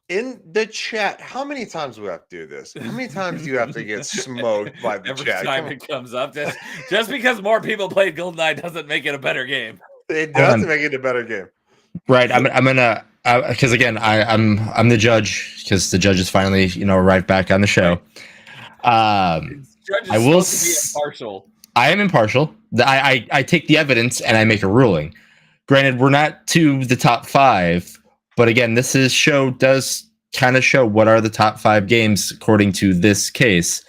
C: In the chat, how many times do we have to do this? How many times do you have to get smoked by the
A: Every
C: chat?
A: time
C: Come on.
A: it comes up, just because more people played GoldenEye doesn't make it a better game.
C: It
B: Hold
C: does
B: on.
C: make it a better game.
B: Right. I'm gonna because again I'm the judge because the judge is finally arrived back on the show.
A: Judge is
B: I will
A: supposed to be impartial.
B: I am impartial. I take the evidence and I make a ruling. Granted, we're not to the top 5, but again, show does kind of show what are the top 5 games according to this case.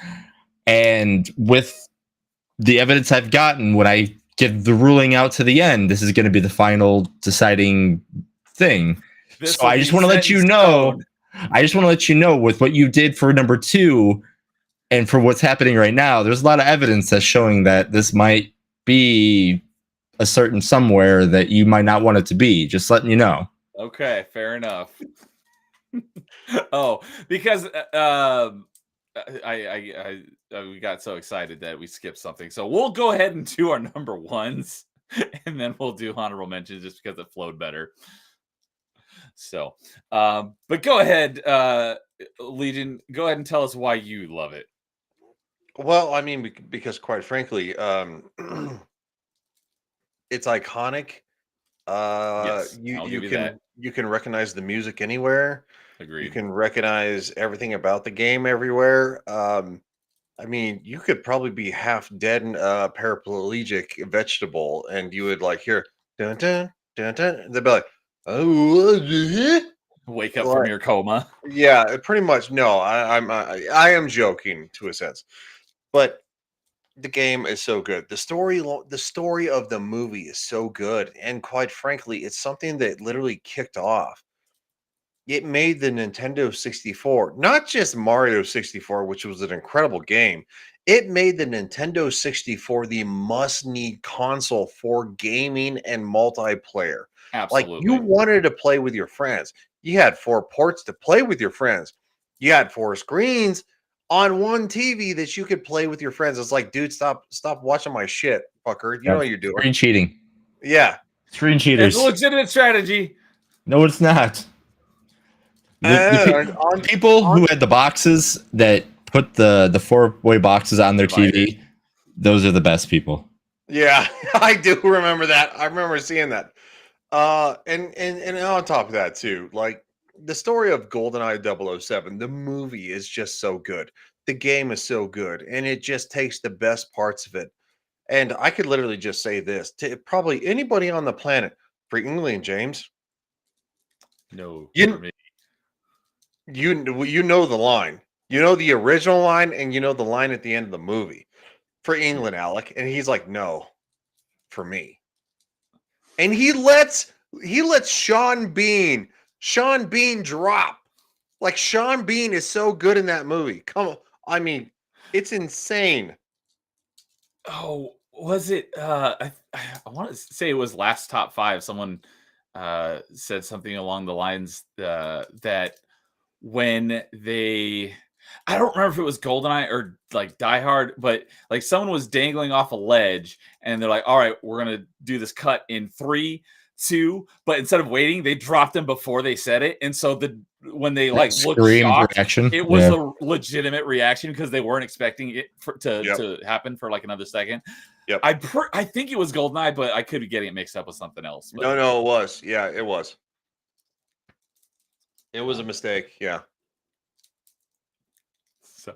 B: And with the evidence I've gotten, when I get the ruling out to the end, this is going to be the final deciding thing. So I just want to let you know. I just want to let you know with what you did for number 2 and for what's happening right now, there's a lot of evidence that's showing that this might be a certain somewhere that you might not want it to be. Just letting you know.
A: Okay, fair enough. Oh, because we got so excited that we skipped something. So we'll go ahead and do our number 1s, and then we'll do honorable mentions just because it flowed better. So, but go ahead, Legion. Go ahead and tell us why you love it.
C: Well, I mean, because quite frankly, it's iconic.
A: Yes,
C: You
A: I'll
C: you
A: give you
C: can
A: that.
C: you can recognize the music anywhere. You
A: Agreed.
C: can recognize everything about the game everywhere. I mean, you could probably be half dead and paraplegic vegetable, and you would like hear dun dun dun dun. And they'd be like, "Oh,
A: Wake up from
C: like,
A: your coma.
C: yeah, pretty much." No, I am joking to a sense, but the game is so good. The story of the movie is so good, and quite frankly, it's something that literally kicked off. It made the Nintendo 64, not just Mario 64, which was an incredible game. It made the Nintendo 64 the must-need console for gaming and multiplayer. Like, you
A: Absolutely.
C: wanted to play with your friends. You had 4 ports to play with your friends. You had 4 screens on one TV that you could play with your friends. It's like, dude, stop watching my shit, fucker. You know what you're doing.
B: Screen cheating.
C: Yeah.
B: Screen
A: It's
B: cheaters.
A: a legitimate strategy.
B: No, it's not. The people who had the boxes that put the 4-way boxes on their TV, those are the best people.
C: Yeah, I do remember that. I remember seeing that. And on top of that too, like the story of GoldenEye 007, the movie is just so good. The game is so good, and it just takes the best parts of it. And I could literally just say this to probably anybody on the planet, for England, James,
A: No,
C: you
A: for me.
C: you know the line. You know the original line, and you know the line at the end of the movie. For England, Alec, and he's like, no, for me. And he lets Sean Bean drop. Like, Sean Bean is so good in that movie. Come on. I mean, it's insane.
A: Oh, was it? I want to say it was last top 5. Someone said something along the lines that when they, I don't remember if it was GoldenEye or like Die Hard, but like someone was dangling off a ledge and they're like, all right, we're going to do this cut in 3, 2, but instead of waiting, they dropped them before they said it. And so when they like looked shocked,
B: reaction.
A: it was a legitimate reaction because they weren't expecting it to happen for like another second.
C: Yep.
A: I think it was GoldenEye, but I could be getting it mixed up with something else. But.
C: No, it was. Yeah, it was. It was a mistake. Yeah.
A: So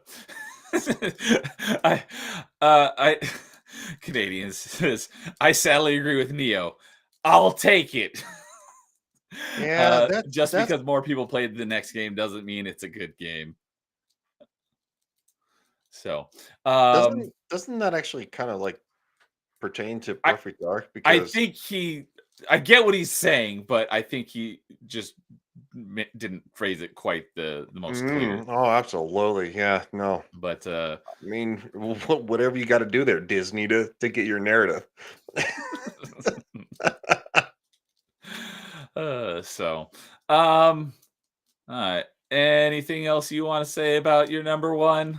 A: I Canadians says, I sadly agree with Neo. I'll take it.
C: Yeah,
A: just because more people played the next game doesn't mean it's a good game. So
C: doesn't that actually kind of like pertain to Perfect Dark? Because
A: I get what he's saying, but I think he just didn't phrase it quite the most clear.
C: Oh, absolutely. Yeah, no.
A: But
C: I mean, whatever you got to do there, Disney, to get your narrative.
A: All right. Anything else you want to say about your number 1?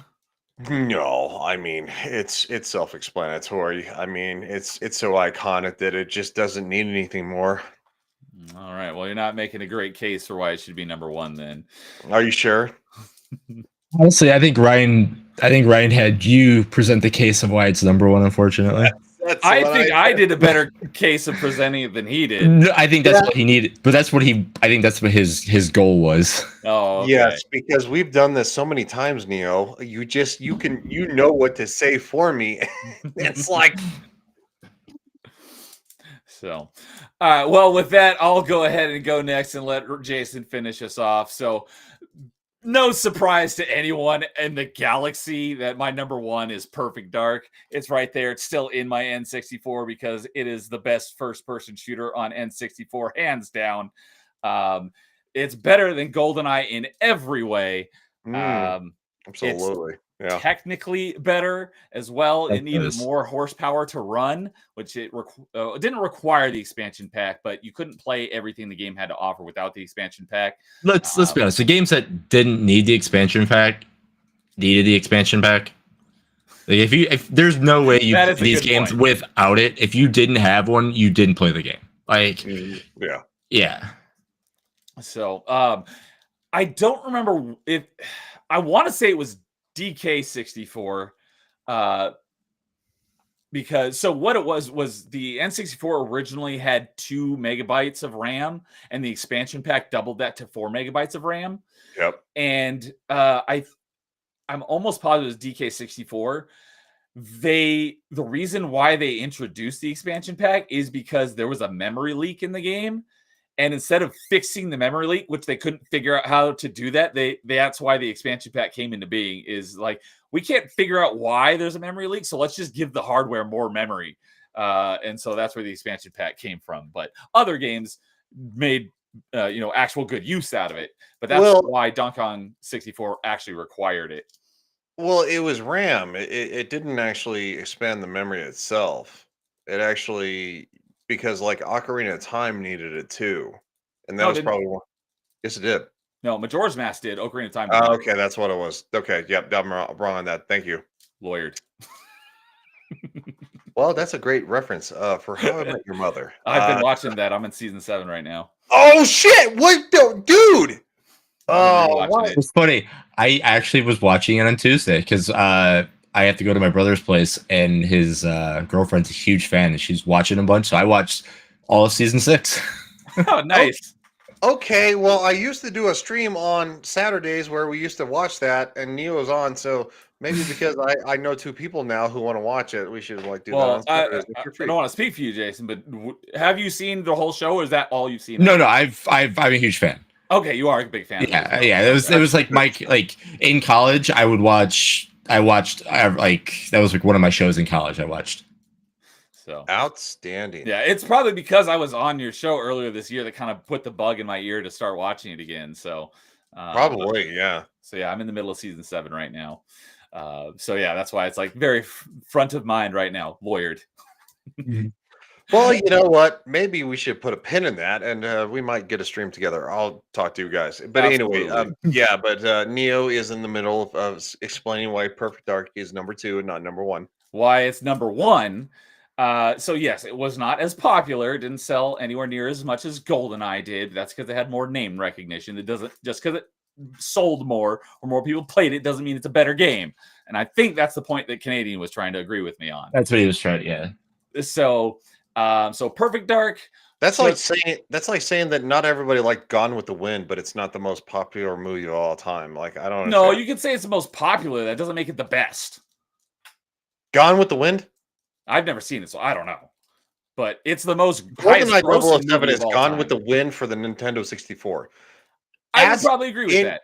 C: No, I mean it's self-explanatory. I mean it's so iconic that it just doesn't need anything more.
A: All right. Well, you're not making a great case for why it should be number one then.
C: Are you sure?
B: Honestly, I think Ryan had you present the case of why it's number one. Unfortunately,
C: That's
A: I
C: what
A: think I did a better case of presenting it than he did.
B: No, I think that's what he needed, but that's what he. I think that's what his goal was.
A: Oh, okay.
C: Yes, because we've done this so many times, Neo. You know what to say for me. It's like
A: So, well, with that, I'll go ahead and go next and let Jason finish us off. So, no surprise to anyone in the galaxy that my number one is Perfect Dark. It's right there. It's still in my N64 because it is the best first-person shooter on N64, hands down. It's better than GoldenEye in every way.
C: absolutely. Yeah.
A: Technically better as well.
B: That
A: It needed
B: does.
A: more horsepower to run, which it didn't require the expansion pack, but you couldn't play everything the game had to offer without the expansion pack.
B: Let's be honest. The games that didn't need the expansion pack needed the expansion pack. Like if there's no way you
A: That
B: play
A: is a
B: these
A: good
B: games
A: point.
B: without it. If you didn't have one, you didn't play the game. Like
C: Yeah.
B: yeah.
A: So I don't remember if I want to say it was DK64. Because so what it was the N64 originally had 2 megabytes of RAM, and the expansion pack doubled that to 4 megabytes of RAM.
C: Yep.
A: And I'm almost positive it was DK64. The reason why they introduced the expansion pack is because there was a memory leak in the game. And instead of fixing the memory leak, which they couldn't figure out how to do that, that's why the expansion pack came into being. Is like, we can't figure out why there's a memory leak, so let's just give the hardware more memory. And so that's where the expansion pack came from. But other games made actual good use out of it. But that's why Donkey Kong 64 actually required it.
C: Well, it was RAM. It didn't actually expand the memory itself. It actually, because like Ocarina of Time needed it too, and that was probably one. Yes, it did.
A: No, Majora's Mask did. Ocarina of Time.
C: Oh, okay, that's what it was. Okay, yep, I'm wrong on that. Thank you.
A: Lawyered.
C: Well, that's a great reference for How I Met Your Mother.
A: I've been watching that. I'm in season 7 right now.
C: Oh shit! What, dude?
A: Oh,
B: It's funny. I actually was watching it on Tuesday because I have to go to my brother's place, and his girlfriend's a huge fan, and she's watching a bunch. So I watched all of season 6.
A: Oh, nice.
C: Okay, well, I used to do a stream on Saturdays where we used to watch that, and Neo was on. So maybe because I know 2 people now who want to watch it, we should do that on Saturdays.
A: I don't want to speak for you, Jason, but have you seen the whole show, or is that all you've seen?
B: No, I'm a huge fan.
A: Okay, you are a big fan.
B: Yeah, yeah. It was like like in college, I watched that was like one of my shows in college I watched.
A: So
C: outstanding.
A: Yeah, it's probably because I was on your show earlier this year that kind of put the bug in my ear to start watching it again. So
C: probably, yeah.
A: So yeah, I'm in the middle of season 7 right now. So yeah, that's why it's like very front of mind right now. Lawyered.
C: Well, you know what? Maybe we should put a pin in that, and we might get a stream together. I'll talk to you guys. But anyway, yeah. But Neo is in the middle of explaining why Perfect Dark is number 2 and not number 1.
A: Why it's number 1. So yes, it was not as popular. It didn't sell anywhere near as much as GoldenEye did. That's because it had more name recognition. It doesn't just because it sold more or more people played it doesn't mean it's a better game. And I think that's the point that Canadian was trying to agree with me on.
B: That's what he was trying. Yeah.
A: So Perfect Dark.
C: That's like saying that not everybody liked Gone with the Wind, but it's not the most popular movie of all time. Like, I don't know.
A: No, you could say it's the most popular. That doesn't make it the best.
C: Gone with the Wind?
A: I've never seen it, so I don't know. But it's the most
C: GoldenEye 007 is Gone with the Wind for the Nintendo 64.
A: I would probably agree with that.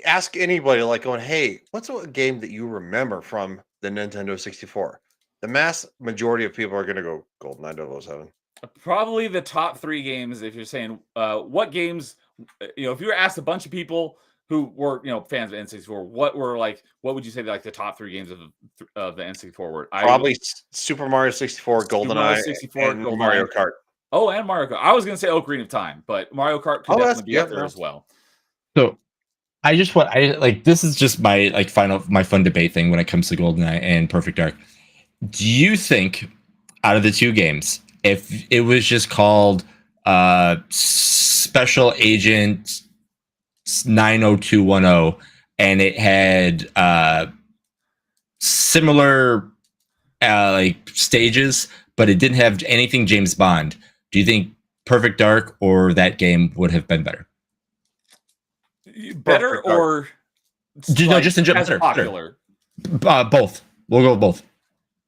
C: Ask anybody, like, going, hey, what's a game that you remember from the Nintendo 64? The mass majority of people are going to go GoldenEye 007.
A: Probably the top 3 games. If you're saying what games, if you were asked a bunch of people who were fans of N64, what would you say like the top 3 games of the N64 were?
C: Probably Super Mario 64, GoldenEye, and Mario Kart.
A: Oh, and Mario Kart. I was going to say Ocarina of Time, but Mario Kart could definitely be up there as well.
B: So This is just my my fun debate thing when it comes to GoldenEye and Perfect Dark. Do you think out of the two games, if it was just called Special Agent 90210 and it had similar stages, but it didn't have anything James Bond, do you think Perfect Dark or that game would have been better?
A: Better or
B: no, just in general,
A: as popular?
B: Both. We'll go with both.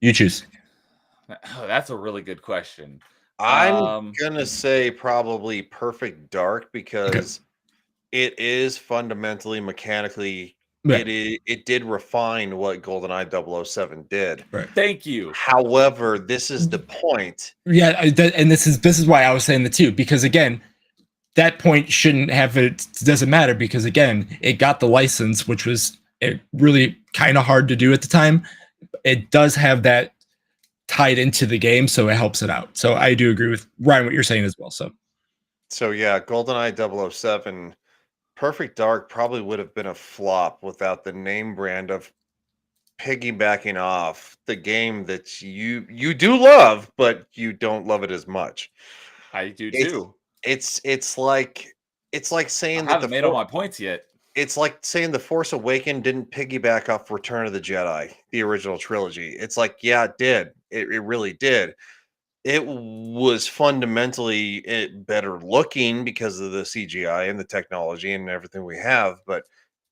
B: You choose.
A: Oh, that's a really good question.
C: I'm gonna say probably Perfect Dark because it is fundamentally mechanically it did refine what GoldenEye 007 did.
B: Right.
A: Thank you.
C: However, this is the point.
B: Yeah, and this is why I was saying the two, because again, that point shouldn't have it doesn't matter because again, it got the license, which was really kind of hard to do at the time. It does have that tied into the game, so it helps it out. So I do agree with Ryan what you're saying as well.
C: So yeah, GoldenEye 007, Perfect Dark probably would have been a flop without the name brand of piggybacking off the game that you do love, but you don't love it as much.
A: I do too.
C: It's like saying
A: I
C: that
A: haven't made all my points yet.
C: It's like saying The Force Awakens didn't piggyback off Return of the Jedi, the original trilogy. It's like, yeah, it did. It really did. It was fundamentally better looking because of the CGI and the technology and everything we have. But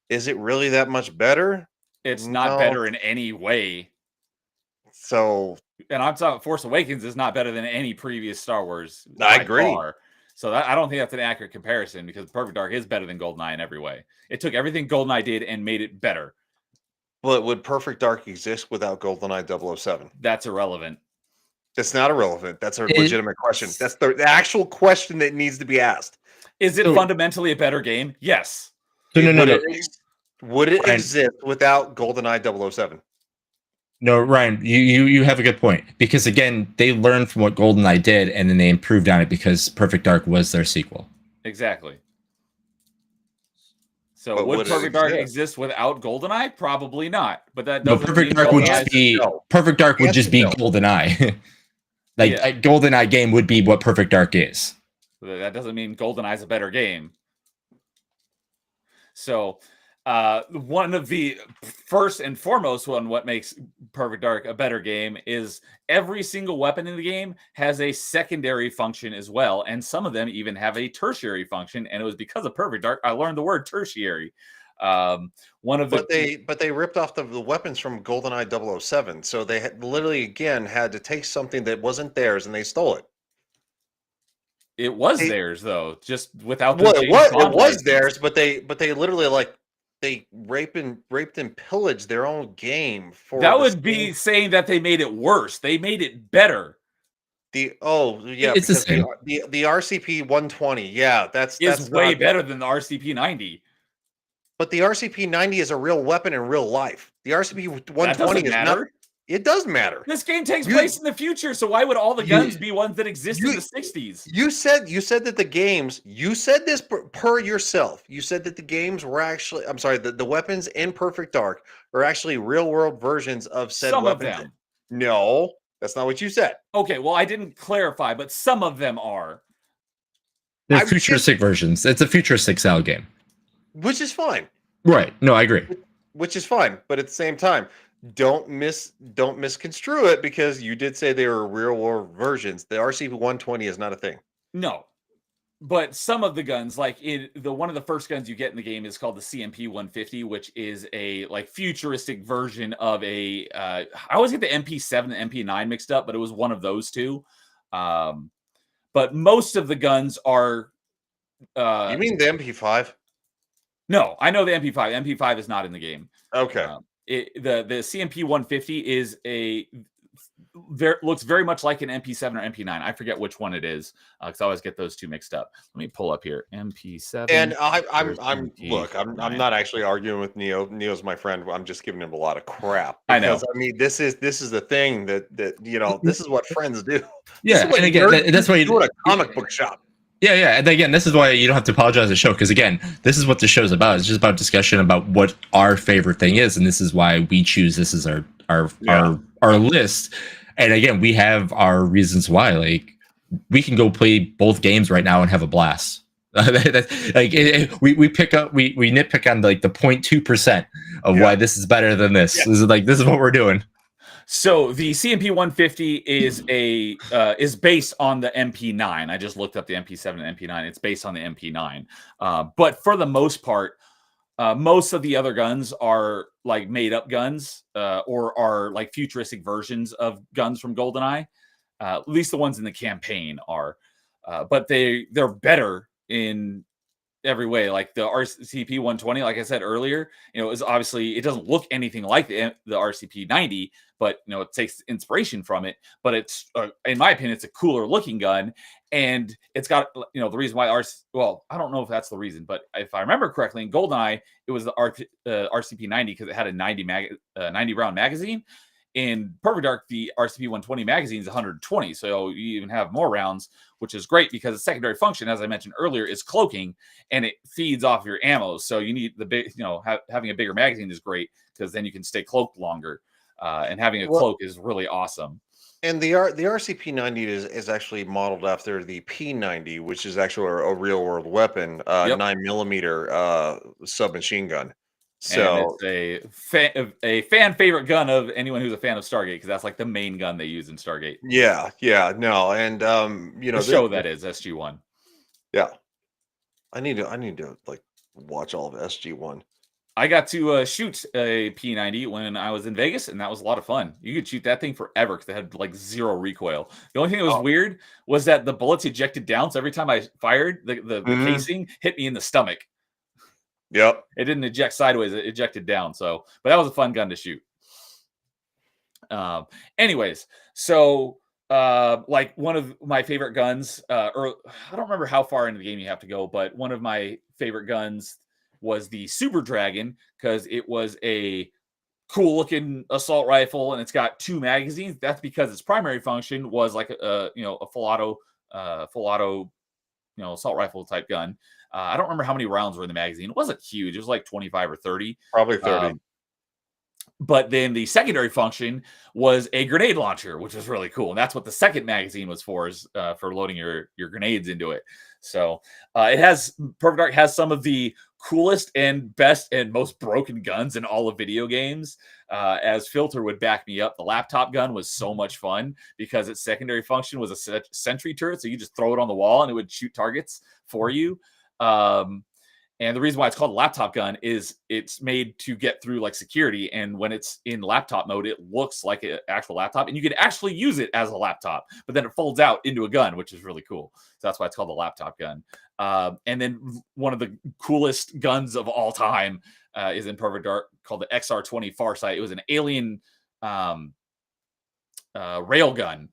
C: is it really that much better?
A: It's not better in any way.
C: So,
A: and I'm talking Force Awakens is not better than any previous Star Wars.
C: I agree.
A: So I don't think that's an accurate comparison because Perfect Dark is better than GoldenEye in every way. It took everything GoldenEye did and made it better.
C: But would Perfect Dark exist without GoldenEye 007?
A: That's irrelevant.
C: That's not irrelevant. That's a legitimate question. That's the actual question that needs to be asked.
A: Is it fundamentally a better game? Yes.
B: No.
C: Would it exist without GoldenEye 007?
B: No, Ryan, you have a good point because again, they learned from what GoldenEye did and then they improved on it because Perfect Dark was their sequel.
A: Exactly. So would Perfect Dark exist without GoldenEye? Probably not. But that doesn't
B: Perfect Dark would just be Perfect Dark would just be GoldenEye. GoldenEye game would be what Perfect Dark is.
A: That doesn't mean GoldenEye is a better game. So one of the first and foremost what makes Perfect Dark a better game is every single weapon in the game has a secondary function as well, and some of them even have a tertiary function. And it was because of Perfect Dark I learned the word tertiary. But
C: they ripped off the weapons from GoldenEye 007, so they literally again had to take something that wasn't theirs and they stole it.
A: It was theirs though, just without.
C: It was theirs, but they literally they raped and pillaged their own game for
A: that would be saying that they made it worse. They made it better.
B: It's the same.
C: The RCP 120, that's
A: way better than the RCP 90.
C: But the RCP 90 is a real weapon in real life. The RCP 120 is not. It does matter.
A: This game takes place in the future, so why would all the guns be ones that exist in the 60s?
C: You said that the games, you said this per yourself. You said that the games were actually, I'm sorry, the weapons in Perfect Dark are actually real world versions of said
A: some
C: weapons.
A: Of them.
C: No, that's not what you said.
A: Okay, well, I didn't clarify, but some of them are.
B: They're futuristic versions. It's a futuristic style game.
C: Which is fine.
B: Right. No, I agree.
C: Which is fine. But at the same time, don't misconstrue it because you did say they were real world versions. The RCP 120 is not a thing.
A: No. But some of the guns, like one of the first guns you get in the game is called the CMP 150, which is a futuristic version of I always get the MP7 and MP9 mixed up, but it was one of those two. But most of the guns are
C: you mean the MP5?
A: No, I know the MP5. MP5 is not in the game.
C: Okay.
A: The CMP 150 is looks very much like an MP7 or MP9. I forget which one it is because I always get those two mixed up. Let me pull up here. MP7.
C: And I'm not actually arguing with Neo. Neo's my friend. I'm just giving him a lot of crap.
A: I know.
C: I mean, this is the thing that this is what friends do.
B: Yeah, and again, that's why you
C: do at a comic book shop.
B: Yeah. And again, this is why you don't have to apologize to the show, because again, this is what the show's about. It's just about discussion about what our favorite thing is, and this is why we choose this as our list. And again, we have our reasons why. Like, we can go play both games right now and have a blast. We pick up, we nitpick on like the 0.2% of why this is better than this. This is what we're doing.
A: So the CMP 150 is based on the MP9. I just looked up the MP7 and MP9. It's based on the MP9. But for the most part, most of the other guns are like made up guns, or are like futuristic versions of guns from GoldenEye. At least the ones in the campaign are, but they're better in every way. Like the RCP 120, like I said earlier, is obviously, it doesn't look anything like the RCP 90, but it takes inspiration from it. But it's, in my opinion, it's a cooler looking gun, and it's got the reason why I don't know if that's the reason, but if I remember correctly, in GoldenEye it was the RCP 90 because it had a 90 round magazine. In Perfect Dark, the RCP 120 magazine is 120, so you even have more rounds, which is great because the secondary function, as I mentioned earlier, is cloaking, and it feeds off your ammo. So you need the big, having a bigger magazine is great because then you can stay cloaked longer, and having a cloak is really awesome.
C: And the RCP 90 is actually modeled after the P90, which is actually a real world weapon, 9mm submachine gun. So
A: and it's a fan favorite gun of anyone who's a fan of Stargate, because that's like the main gun they use in Stargate.
C: No, and
A: the show that is SG-1.
C: Yeah, I need to like watch all of SG-1.
A: I got to shoot a P90 when I was in Vegas, and that was a lot of fun. You could shoot that thing forever because it had like zero recoil. The only thing that was weird was that the bullets ejected down, so every time I fired, the casing hit me in the stomach.
C: Yep.
A: It didn't eject sideways, it ejected down. So, but that was a fun gun to shoot. Anyways, so like one of my favorite guns, or I don't remember how far into the game you have to go, but one of my favorite guns was the Super Dragon, because it was a cool looking assault rifle, and it's got 2 magazines. That's because its primary function was like a full auto assault rifle type gun. I don't remember how many rounds were in the magazine. It wasn't huge. It was like 25 or 30.
C: Probably 30.
A: But then the secondary function was a grenade launcher, which was really cool. And that's what the second magazine was for, is for loading your grenades into it. So Perfect Dark has some of the coolest and best and most broken guns in all of video games. As Filter would back me up, the laptop gun was so much fun because its secondary function was a sentry turret. So you just throw it on the wall and it would shoot targets for you. And the reason why it's called a laptop gun is it's made to get through like security. And when it's in laptop mode, it looks like an actual laptop, and you can actually use it as a laptop, but then it folds out into a gun, which is really cool. So that's why it's called the laptop gun. And then one of the coolest guns of all time is in Perfect Dark, called the XR-20 Farsight. It was an alien railgun.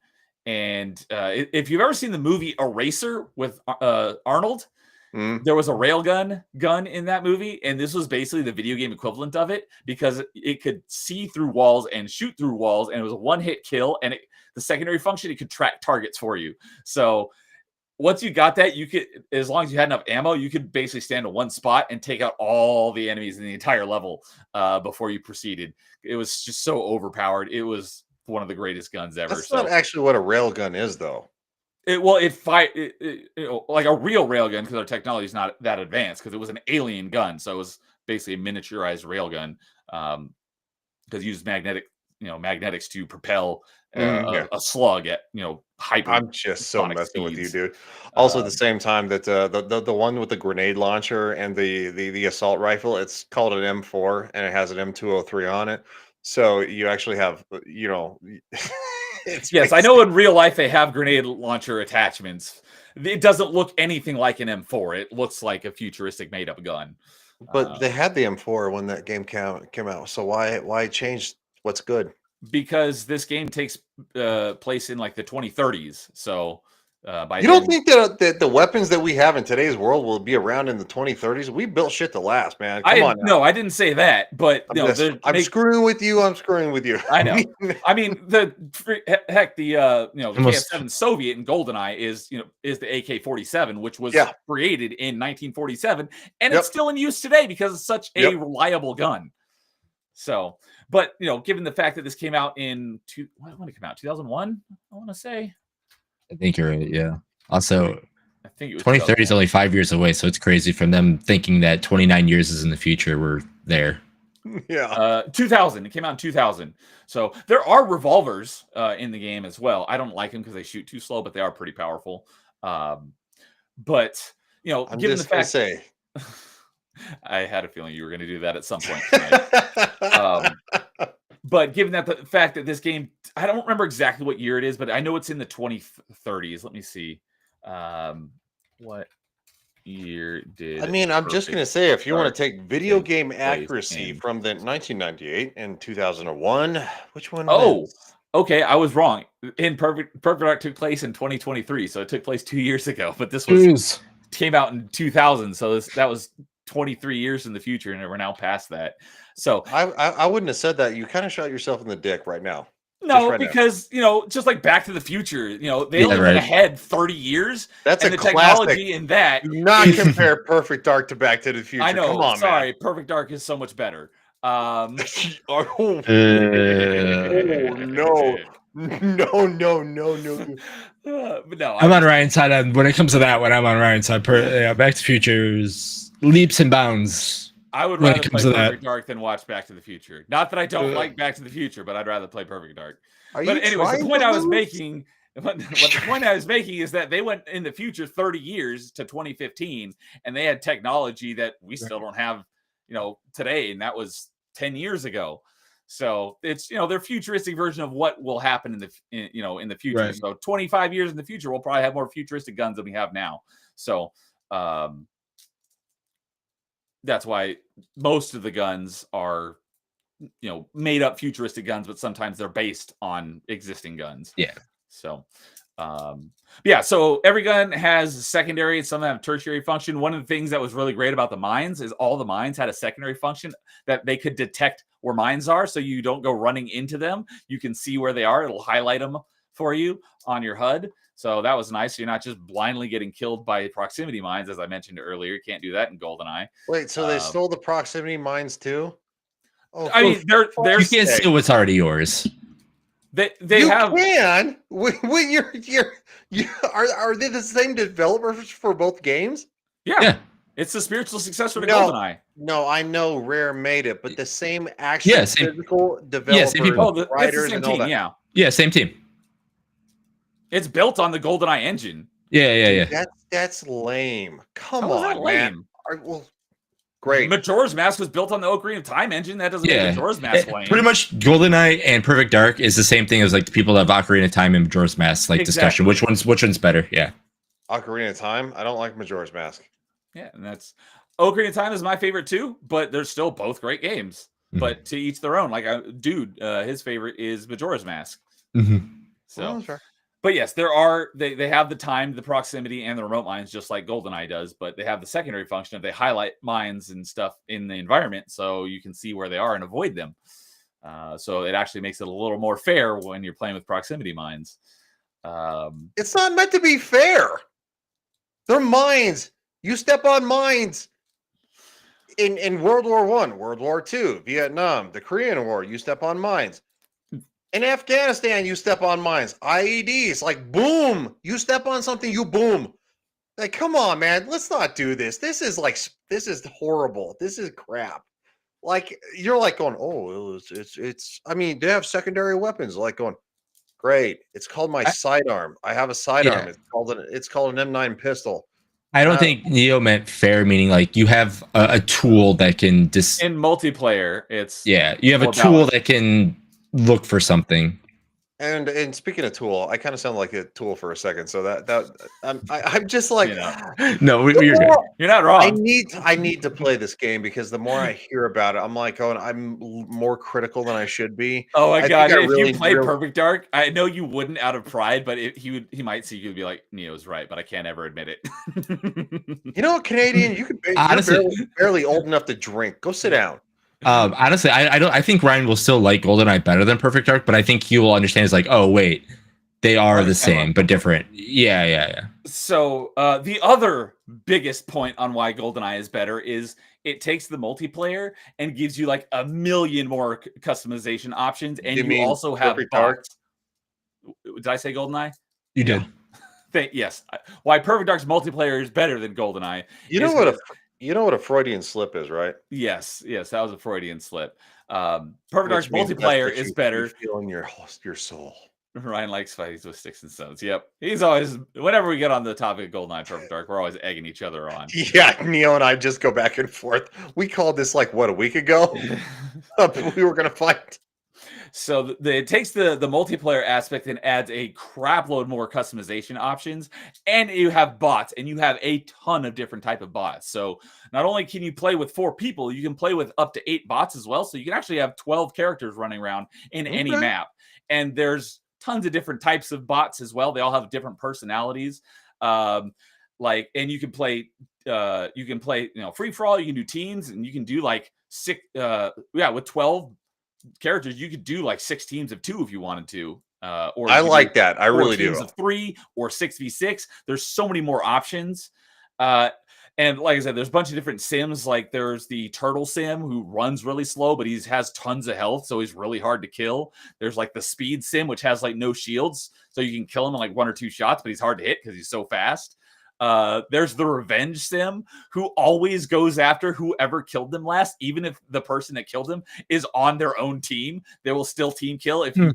A: And if you've ever seen the movie Eraser with Arnold, there was a railgun gun in that movie, and this was basically the video game equivalent of it, because it could see through walls and shoot through walls, and it was a one-hit kill, and the secondary function, it could track targets for you. So once you got that, you could, as long as you had enough ammo, you could basically stand in one spot and take out all the enemies in the entire level before you proceeded. It was just so overpowered. It was one of the greatest guns ever.
C: That's not actually what a railgun is, though.
A: It like a real railgun, because our technology is not that advanced, because it was an alien gun, so it was basically a miniaturized railgun, because it used magnetics to propel a slug at hyper.
C: I'm just so messing with you, dude. Also, at the same time, that the one with the grenade launcher and the assault rifle, it's called an M4, and it has an M203 on it. So you actually have
A: Yes, I know in real life they have grenade launcher attachments. It doesn't look anything like an M4. It looks like a futuristic made up gun.
C: But they had the M4 when that game came out. So why change what's good?
A: Because this game takes place in like the 2030s. So By
C: You don't think that the weapons that we have in today's world will be around in the 2030s? We built shit to last, man. Come on now.
A: No, I didn't say that, but
C: I'm screwing with you. I'm screwing with you.
A: I know. I mean, heck, the the
B: Almost-
A: KF-7 Soviet in GoldenEye is the AK-47, which was created in 1947, and it's still in use today because it's such a reliable gun. So, but given the fact that this came out in when did it come out? 2001, I want to say.
B: I think you're right. Yeah. Also,
A: I think it was
B: 2030 is only 5 years away, so it's crazy from them thinking that 29 years is in the future. We're there.
C: Yeah.
A: 2000. It came out in 2000. So there are revolvers in the game as well. I don't like them because they shoot too slow, but they are pretty powerful. But
C: I'm
A: given
C: just
A: the fact,
C: say,
A: I had a feeling you were going to do that at some point tonight. But given that the fact that this game, I don't remember exactly what year it is, but I know it's in the 2030s. Let me see. What year did?
C: I mean, I'm just going to say, if you want to take video game accuracy from the 1998 and 2001, which one?
A: Oh, okay. I was wrong. Perfect Dark took place in 2023, so it took place 2 years ago. But this came out in 2000, so that was 23 years in the future, and we're now past that. So
C: I wouldn't have said that. You kind of shot yourself in the dick right now.
A: No, because just like Back to the Future, they only went ahead 30 years.
C: That's
A: and
C: a
A: the technology in that.
C: Do not compare Perfect Dark to Back to the Future.
A: I know.
C: Come on,
A: sorry,
C: man.
A: Perfect Dark is so much better.
C: Oh no.
A: But no,
B: I'm on Ryan's side. When it comes to that one, I'm on Ryan's side. Back to the Future is leaps and bounds.
A: I would rather play Perfect Dark than watch Back to the Future. Not that I don't like Back to the Future, but I'd rather play Perfect Dark. But anyways, the point I was making, what the point I was making is that they went in the future 30 years to 2015, and they had technology that we still don't have, today, and that was 10 years ago. So it's their futuristic version of what will happen in the future. Right. So 25 years in the future, we'll probably have more futuristic guns than we have now. So that's why most of the guns are made up futuristic guns, but sometimes they're based on existing guns.
B: Yeah.
A: So so every gun has a secondary and some have tertiary function. One of the things that was really great about the mines is all the mines had a secondary function that they could detect where mines are, so you don't go running into them. You can see where they are. It'll highlight them for you on your HUD. So that was nice. You're not just blindly getting killed by proximity mines, as I mentioned earlier. You can't do that in GoldenEye.
C: Wait, so they stole the proximity mines too?
A: Oh, I mean, they're
B: you can't steal what's already yours.
C: They can when you're are they the same developers for both games?
A: Yeah. It's the spiritual successor to GoldenEye.
C: No, I know Rare made it, but the same actual physical developers,
A: writers, and all that.
B: Yeah, same team.
A: It's built on the GoldenEye engine.
B: Yeah.
C: That's lame. Come
A: How
C: on, man. Well, great.
A: Majora's Mask was built on the Ocarina of Time engine. That doesn't make Majora's Mask lame.
B: Pretty much GoldenEye and Perfect Dark is the same thing as like the people that have Ocarina of Time and Majora's Mask discussion. Which one's better? Yeah.
C: Ocarina of Time? I don't like Majora's Mask.
A: Yeah, and that's Ocarina of Time is my favorite too, but they're still both great games. Mm-hmm. But to each their own. Like his favorite is Majora's Mask.
B: Mm-hmm.
A: So but yes, they have the time, the proximity, and the remote mines just like GoldenEye does, but they have the secondary function of they highlight mines and stuff in the environment so you can see where they are and avoid them. So it actually makes it a little more fair when you're playing with proximity mines.
C: It's not meant to be fair. They're mines. You step on mines. In World War I, World War II, Vietnam, the Korean War, you step on mines. In Afghanistan, you step on mines. IEDs, like boom. You step on something, you boom. Like, come on, man. Let's not do this. This is horrible. This is crap. Like, you're like going, oh, it's. I mean, they have secondary weapons. Like going, great. It's called my sidearm. I have a sidearm. It's called an M9 pistol.
B: I don't think Neo meant fair, meaning like you have a tool that can
A: in multiplayer. It's
B: you have a tool that can look for something.
C: And speaking of Tool, I kind of sound like a Tool for a second. So I'm just like,
A: You know.
B: No,
C: the
B: you're good.
C: more
A: You're not
C: I
A: wrong.
C: need to play this game because the more I hear about it, I'm like, oh, more critical than I should be.
A: Oh my
C: I
A: god!
C: think I
A: If you
C: really,
A: play
C: really,
A: Perfect Dark, I know you wouldn't out of pride, but he might see you and be like, "Neo's right," but I can't ever admit it.
C: you know, Canadian, you're
B: Honestly,
C: barely old enough to drink. Go sit down.
B: honestly, I don't. I think Ryan will still like GoldenEye better than Perfect Dark, but I think he will understand. It's like, oh wait, they are the same but different. Yeah.
A: So the other biggest point on why GoldenEye is better is it takes the multiplayer and gives you like a million more customization options, and
C: You
A: you
C: mean
A: also have
C: Perfect Dark?
A: bots. Did I say GoldenEye?
B: You did.
A: Yes. Why Perfect Dark's multiplayer is better than GoldenEye?
C: You know what a Freudian slip is, right?
A: Yes, that was a Freudian slip. Perfect Dark's
C: Which means that's
A: multiplayer
C: what
A: is
C: you
A: better.
C: feel in your soul.
A: Ryan likes fights with sticks and stones. Yep. He's always, whenever we get on the topic of GoldenEye Perfect Dark, we're always egging each other on.
C: Yeah, Neo and I just go back and forth. We called this like what, a week ago? We were gonna fight.
A: So it takes the multiplayer aspect and adds a crap load more customization options, and you have bots, and you have a ton of different type of bots. So not only can you play with 4 people, you can play with up to 8 bots as well. So you can actually have 12 characters running around in any map, and there's tons of different types of bots as well. They all have different personalities. And you can play free for all. You can do teams, and you can do like 6 with 12 characters. You could do like 6 teams of 2 if you wanted to. Or
C: I like that. I really do.
A: Teams of 3 or 6v6. There's so many more options. And like I said, there's a bunch of different sims. Like there's the turtle sim who runs really slow, but he has tons of health, so he's really hard to kill. There's like the speed sim, which has like no shields, so you can kill him in like 1 or 2 shots, but he's hard to hit because he's so fast. There's the revenge sim who always goes after whoever killed them last, even if the person that killed him is on their own team. They will still team kill if you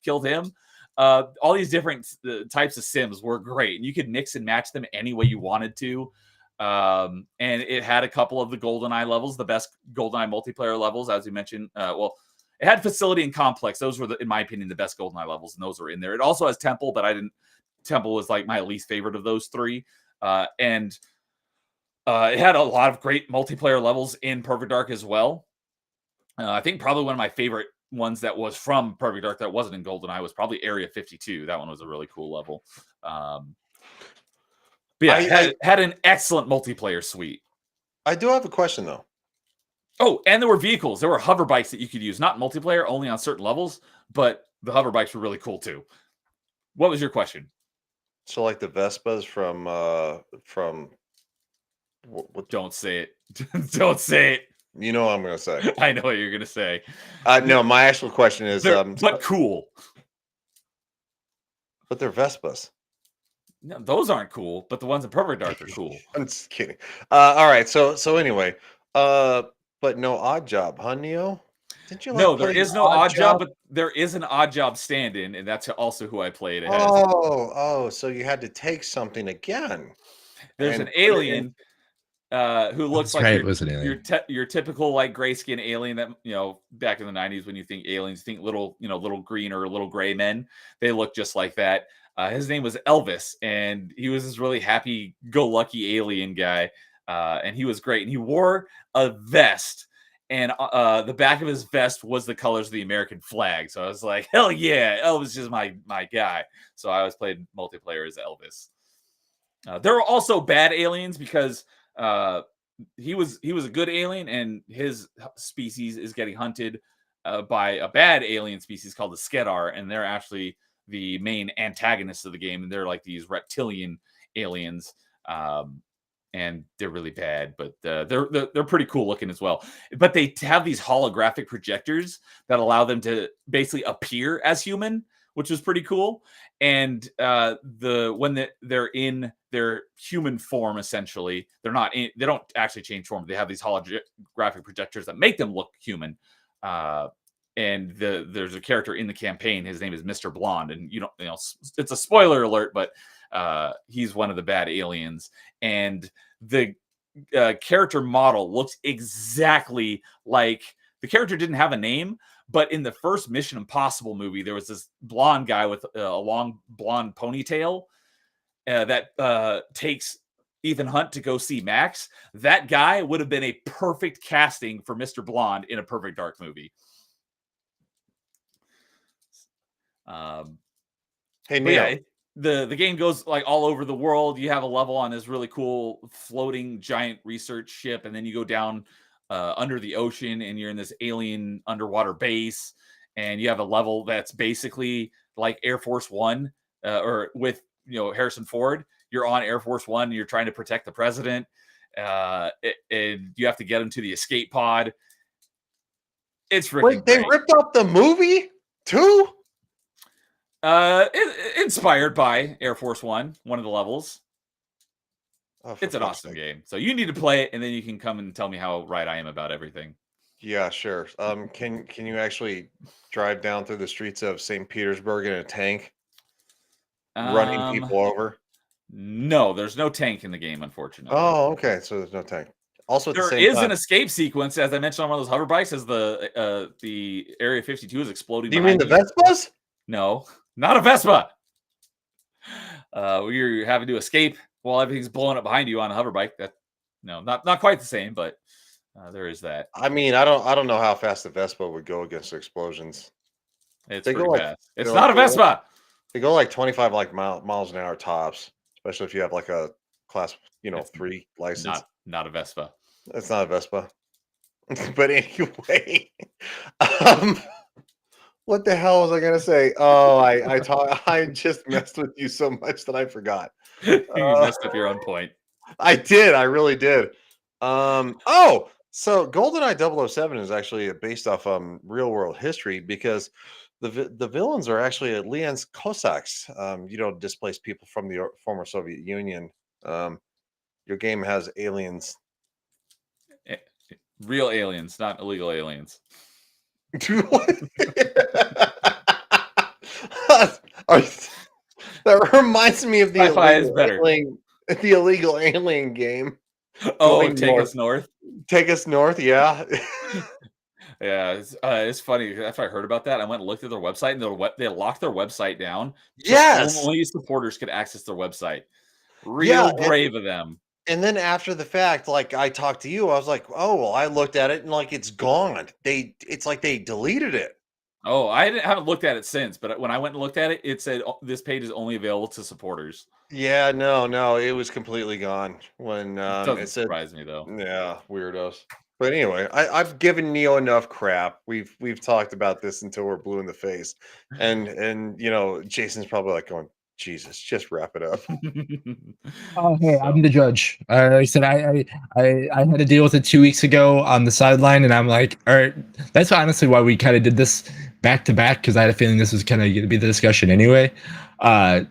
A: killed him. All these different types of sims were great, and you could mix and match them any way you wanted to. And it had a couple of the GoldenEye levels, the best GoldenEye multiplayer levels, as you mentioned. It had Facility and Complex. Those were, in my opinion, the best GoldenEye levels, and those were in there. It also has Temple, but Temple was like my least favorite of those 3. And it had a lot of great multiplayer levels in Perfect Dark as well. I think probably one of my favorite ones that was from Perfect Dark that wasn't in GoldenEye was probably Area 52. That one was a really cool level. But yeah, had an excellent multiplayer suite.
C: I do have a question though.
A: Oh, and there were vehicles. There were hover bikes that you could use, not multiplayer, only on certain levels, but the hover bikes were really cool too. What was your question?
C: So like the Vespas from what?
A: Don't say it. Don't say it.
C: You know what I'm gonna say.
A: I know what you're gonna say.
C: No, my actual question is
A: but cool.
C: But they're Vespas.
A: No, those aren't cool, but the ones in Perfect Dark are cool.
C: I'm just kidding. All right, so anyway, but no Odd Job, huh, Neo? Did you
A: No, there is no Odd Job, but there is an Odd Job stand-in, and that's also who I played as.
C: Oh, so you had to take something again.
A: There's an alien who looks like your typical like grayskin alien that, back in the 90s when you think aliens, think little green or little gray men. They look just like that. His name was Elvis, and he was this really happy-go-lucky alien guy, and he was great. And he wore a vest, and the back of his vest was the colors of the American flag. So I was like, hell yeah, Elvis is my guy. So I always played multiplayer as Elvis. There were also bad aliens because he was a good alien, and his species is getting hunted by a bad alien species called the Skedar, and they're actually the main antagonists of the game, and they're like these reptilian aliens, and they're really bad, but they're pretty cool looking as well. But they have these holographic projectors that allow them to basically appear as human, which is pretty cool. And when they're in their human form, essentially, they don't actually change form. They have these holographic projectors that make them look human. And there's a character in the campaign. His name is Mr. Blonde, and it's a spoiler alert, but he's one of the bad aliens. And the character model looks exactly like the character didn't have a name, But in the first Mission Impossible movie, there was this blonde guy with a long blonde ponytail that takes Ethan Hunt to go see Max. That guy would have been a perfect casting for Mr. Blonde in a Perfect Dark movie.
C: Hey,
A: But
C: Neil.
A: yeah, the game goes like all over the world. You have a level on this really cool floating giant research ship, and then you go down under the ocean, and you're in this alien underwater base, and you have a level that's basically like Air Force One, or with Harrison Ford. You're on Air Force One, and you're trying to protect the president, and you have to get him to the escape pod. It's freaking
C: Wait, they
A: great.
C: ripped off the movie too?
A: Inspired by Air Force One of the levels.
C: Oh,
A: It's an awesome game. So you need to play it, and then you can come and tell me how right I am about everything.
C: Yeah, sure. Can you actually drive down through the streets of St. Petersburg in a tank, running people over?
A: No, there's no tank in the game, unfortunately.
C: Oh, okay. So there's no tank. Also, at the
A: There
C: same
A: is
C: time,
A: an escape sequence, as I mentioned on one of those hover bikes, as the Area 52 is exploding.
C: do you mean
A: behind
C: the Vespas?
A: No, not a Vespa. You're having to escape while everything's blowing up behind you on a hover bike. That not quite the same, but there is that.
C: I mean, I don't know how fast the Vespa would go against explosions.
A: It's
C: They go
A: pretty
C: like-
A: fast. It's
C: they're
A: not
C: like-
A: a Vespa.
C: They go like 25 miles an hour tops, especially if you have like a class,
A: It's
C: 3 license.
A: Not a Vespa.
C: It's not a Vespa. But anyway, what the hell was I gonna say? Oh, I just messed with you so much that I forgot.
A: You messed up your own point.
C: I did. I really did. So GoldenEye 007 is actually based off real world history because the villains are actually Leon's Cossacks. Displaced people from the former Soviet Union. Your game has aliens.
A: Real aliens, not illegal aliens.
C: That reminds me of the
A: Sci-fi is better.
C: illegal alien game.
A: Oh,
C: Going
A: take
C: north.
A: us north.
C: Take us north, yeah.
A: Yeah, it's funny. After I heard about that, I went and looked at their website, and they locked their website down. So
C: Yes.
A: only supporters could access their website.
C: Yeah,
A: Real brave of them.
C: And then after the fact, like I talked to you, I was like, oh well, I looked at it and like it's gone. It's like they deleted it.
A: Oh, haven't looked at it since, but when I went and looked at it, it said this page is only available to supporters.
C: Yeah, no, it was completely gone when
A: Doesn't
C: it said.
A: surprise me though.
C: Yeah, weirdos. But anyway, I've given Neo enough crap. We've talked about this until we're blue in the face, and Jason's probably like going, Jesus, just wrap it up.
B: Oh, hey,
A: So-
B: I'm the judge. Like I said, I had to deal with it 2 weeks ago on the sideline, and I'm like, all right. That's honestly why we kind of did this back to back, because I had a feeling this was kind of going to be the discussion anyway.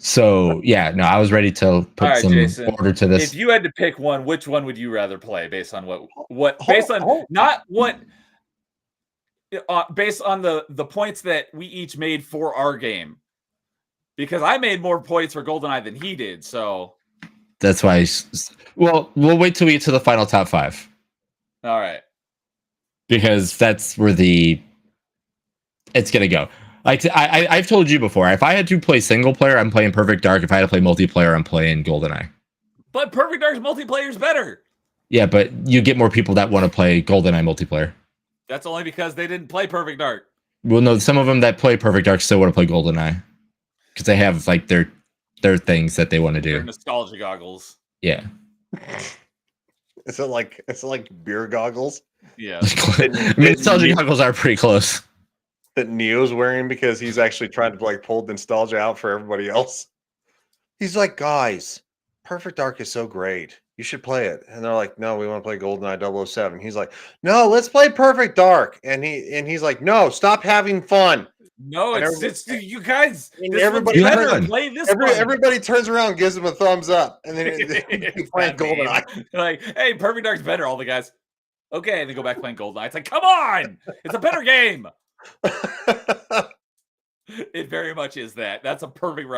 B: So yeah, no, I was ready to put
A: All right,
B: some
A: Jason,
B: order to this.
A: If you had to pick one, which one would you rather play based on based on not what based on the points that we each made for our game? Because I made more points for GoldenEye than he did, so
B: That's why. Well, we'll wait till we get to the final top 5,
A: all right.
B: because that's where it's gonna go. Like I've told you before, if I had to play single player, I'm playing Perfect Dark. If I had to play multiplayer, I'm playing GoldenEye.
A: But Perfect Dark's multiplayer is better.
B: Yeah, but you get more people that want to play GoldenEye multiplayer.
A: That's only because they didn't play Perfect Dark.
B: Well, no, some of them that play Perfect Dark still want to play GoldenEye because they have like their things that they want to
A: Their
B: do.
A: nostalgia goggles.
B: Yeah.
C: It's like beer goggles
A: Yeah.
B: Nostalgia goggles are pretty close.
C: that Neo's wearing because he's actually trying to like pull the nostalgia out for everybody else. He's like, guys, Perfect Dark is so great. You should play it. And they're like, no, we want to play GoldenEye 007. He's like, no, let's play Perfect Dark. And he's like, no, stop having fun.
A: No,
C: And
A: it's you guys.
C: And
A: This
C: everybody-
A: one's better.
B: Fun.
A: Play this one.
C: Everybody turns around, and gives him a thumbs up, and then he's playing
A: That meme.
C: GoldenEye.
A: Like, hey, Perfect Dark's better. All the guys. Okay, and they go back playing GoldenEye. It's like, come on, it's a better game. It very much is that. That's a perfect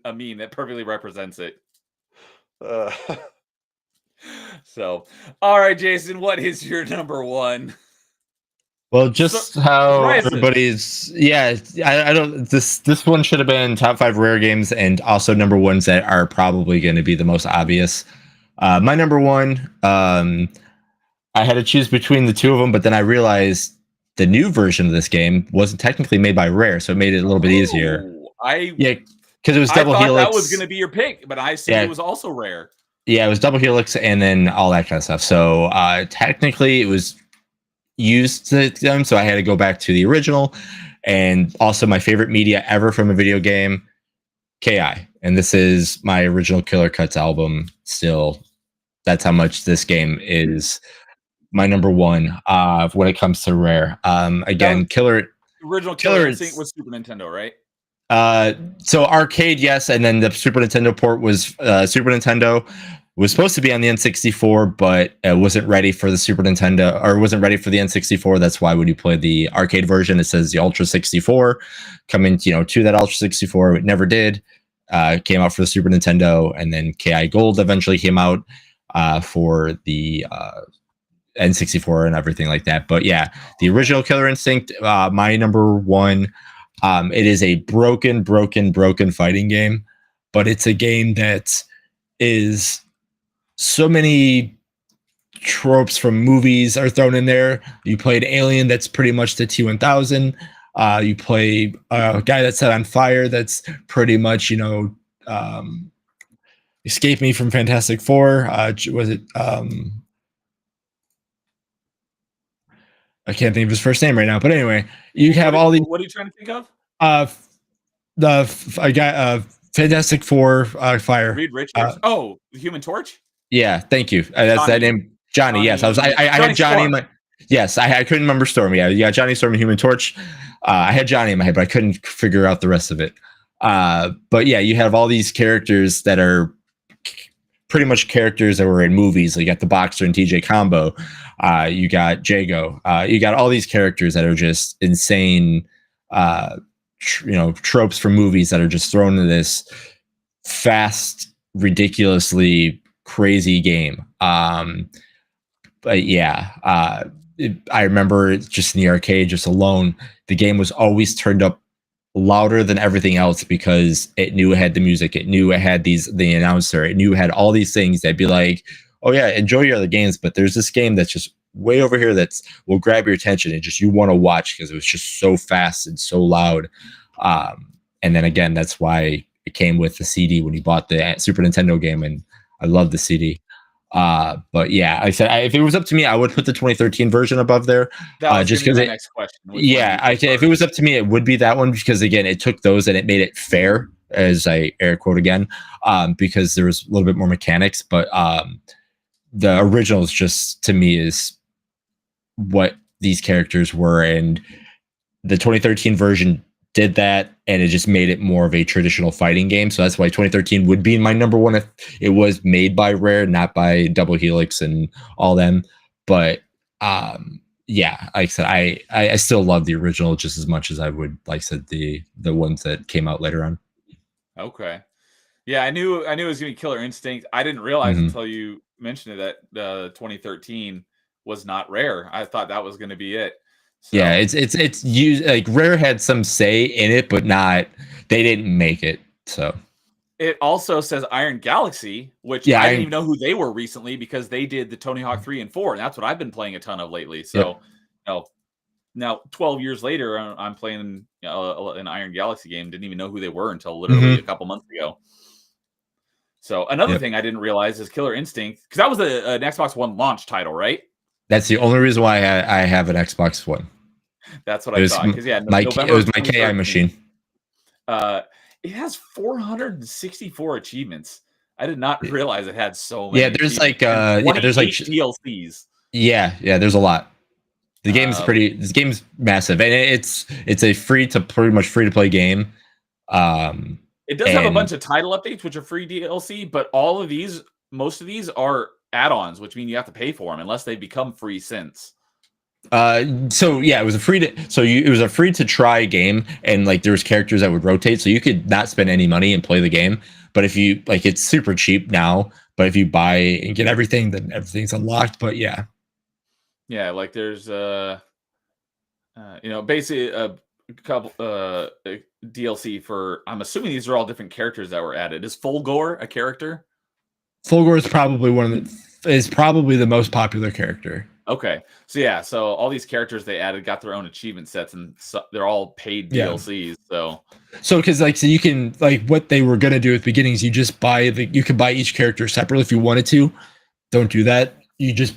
A: a meme that perfectly represents it.
C: Uh,
A: So, all right, Jason, what is your number one?
B: Well, just how
A: Ryzen.
B: everybody's, I don't. This one should have been top 5 rare games, and also number ones that are probably going to be the most obvious. My number one, I had to choose between the two of them, but then I realized the new version of this game wasn't technically made by Rare, so it made it a little bit easier. Yeah, because it was double
A: thought
B: helix.
A: that was going to be your pick, but I assumed it was also Rare.
B: Yeah, it was double helix and then all that kind of stuff. So technically, it was used to them, so I had to go back to the original. And also, my favorite media ever from a video game, Ki, and this is my original Killer Cuts album. Still, that's how much this game is my number one when it comes to Rare. Again,
A: Original
B: Killer
A: Instinct was Super Nintendo, right?
B: So arcade, yes, and then the Super Nintendo port was Super Nintendo was supposed to be on the N64, but it wasn't ready for the Super Nintendo, or wasn't ready for the N64. That's why when you play the arcade version, it says the Ultra 64 coming, to that Ultra 64. It never did. Came out for the Super Nintendo, and then Ki Gold eventually came out for the N64 and everything like that. But yeah, the original Killer Instinct, my number one. It is a broken fighting game, but it's a game that is so many tropes from movies are thrown in there. You played Alien, that's pretty much the T-1000. You play a guy that's set on fire, that's pretty much, Escape Me from Fantastic Four. Was it? I can't think of his first name right now, but anyway, you have all these.
A: What are you trying to think of?
B: I got Fantastic Four fire.
A: Reed Richards. The Human Torch.
B: Yeah, thank you. That's that name, Johnny. Yes, I had Johnny in my. Yes, I couldn't remember Storm. Yeah, Johnny Storm and Human Torch. I had Johnny in my head, but I couldn't figure out the rest of it. But yeah, you have all these characters that are pretty much characters that were in movies. So you got the Boxer and TJ combo. You got Jago. You got all these characters that are just insane. Tropes from movies that are just thrown into this fast, ridiculously crazy game. But yeah, I remember just in the arcade, just alone, the game was always turned up louder than everything else because it knew it had the music, it knew it had the announcer, it knew it had all these things that'd be like, oh yeah, enjoy your other games, but there's this game that's just way over here that will grab your attention and just you want to watch because it was just so fast and so loud. And then again, that's why it came with the CD when you bought the Super Nintendo game, and I love the CD. But yeah, I said if it was up to me, I would put the 2013 version above there.
A: That was just because my next question.
B: If it was up to me, it would be that one because again, it took those and it made it fair, as I air quote again, because there was a little bit more mechanics. But the originals just to me is what these characters were, and the 2013 version did that, and it just made it more of a traditional fighting game. So that's why 2013 would be my number one if it was made by Rare, not by Double Helix and all them. But yeah, like I said, I still love the original just as much as I would, like I said, the ones that came out later on.
A: Okay. Yeah, I knew it was going to be Killer Instinct. I didn't realize until you mentioned it that 2013 was not Rare. I thought that was going to be it. So. Yeah,
B: it's used, like Rare had some say in it, but they didn't make it. So
A: it also says Iron Galaxy, which I didn't even know who they were recently because they did the Tony Hawk 3 and 4, and that's what I've been playing a ton of lately. So now 12 years later, I'm playing an Iron Galaxy game. Didn't even know who they were until literally a couple months ago. So another thing I didn't realize is Killer Instinct, because that was an Xbox One launch title, right?
B: That's the only reason why I have an Xbox One.
A: That's what I thought. Because
B: it was my KI machine.
A: It has 464 achievements. I did not realize it had so many.
B: Yeah, there's like
A: DLCs.
B: Yeah, there's a lot. The game's this game's massive, and it's a pretty much free to play game.
A: It does have a bunch of title updates, which are free DLC, but most of these are add-ons, which mean you have to pay for them unless they become free since.
B: So yeah, it was a free to try game, and like there was characters that would rotate, so you could not spend any money and play the game. But if you it's super cheap now. But if you buy and get everything, then everything's unlocked. But yeah,
A: like there's Basically a couple DLC for. I'm assuming these are all different characters that were added. Is Fulgore a character?
B: Fulgore is probably the most popular character.
A: Okay, so all these characters they added got their own achievement sets, and they're all paid DLCs.
B: So because you can what they were gonna do at the beginning is you could buy each character separately if you wanted to. Don't do that. You just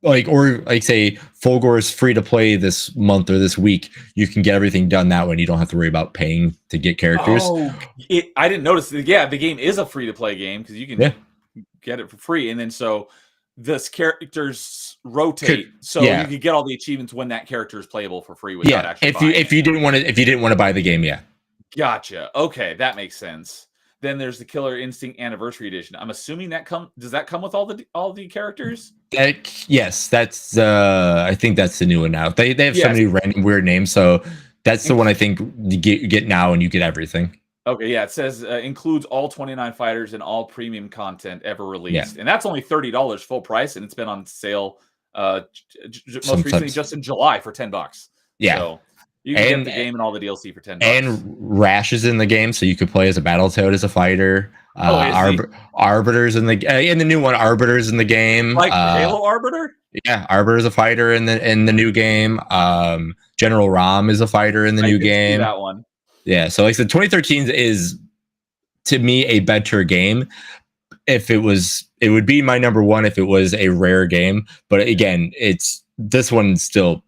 B: say Fulgore is free to play this month or this week. You can get everything done that way. And you don't have to worry about paying to get characters.
A: Oh, I didn't notice. Yeah, the game is a free to play game because you can get it for free, and then so this characters rotate, so you can get all the achievements when that character is playable for free without actually.
B: If you didn't want to buy the game,
A: Gotcha. Okay, that makes sense. Then there's the Killer Instinct Anniversary Edition. I'm assuming does that come with all the characters?
B: Yes, that's I think that's the new one now. They have so many random weird names, so that's the one I think you get now, and you get everything.
A: Okay, it says includes all 29 fighters and all premium content ever released, and that's only $30 full price, and it's been on sale most recently just in July for $10.
B: Yeah.
A: So you can get the game and all the DLC for $10.
B: And Rash is in the game, so you could play as a Battletoad as a fighter. Arbiter's in the new one. Arbiter's in the game.
A: Like Halo Arbiter?
B: Yeah, Arbiter is a fighter in the new game. General Rom is a fighter in the new game.
A: That one.
B: Yeah, so like I said, 2013 is to me a better game. If it would be my number one if it was a rare game. But again, this one's still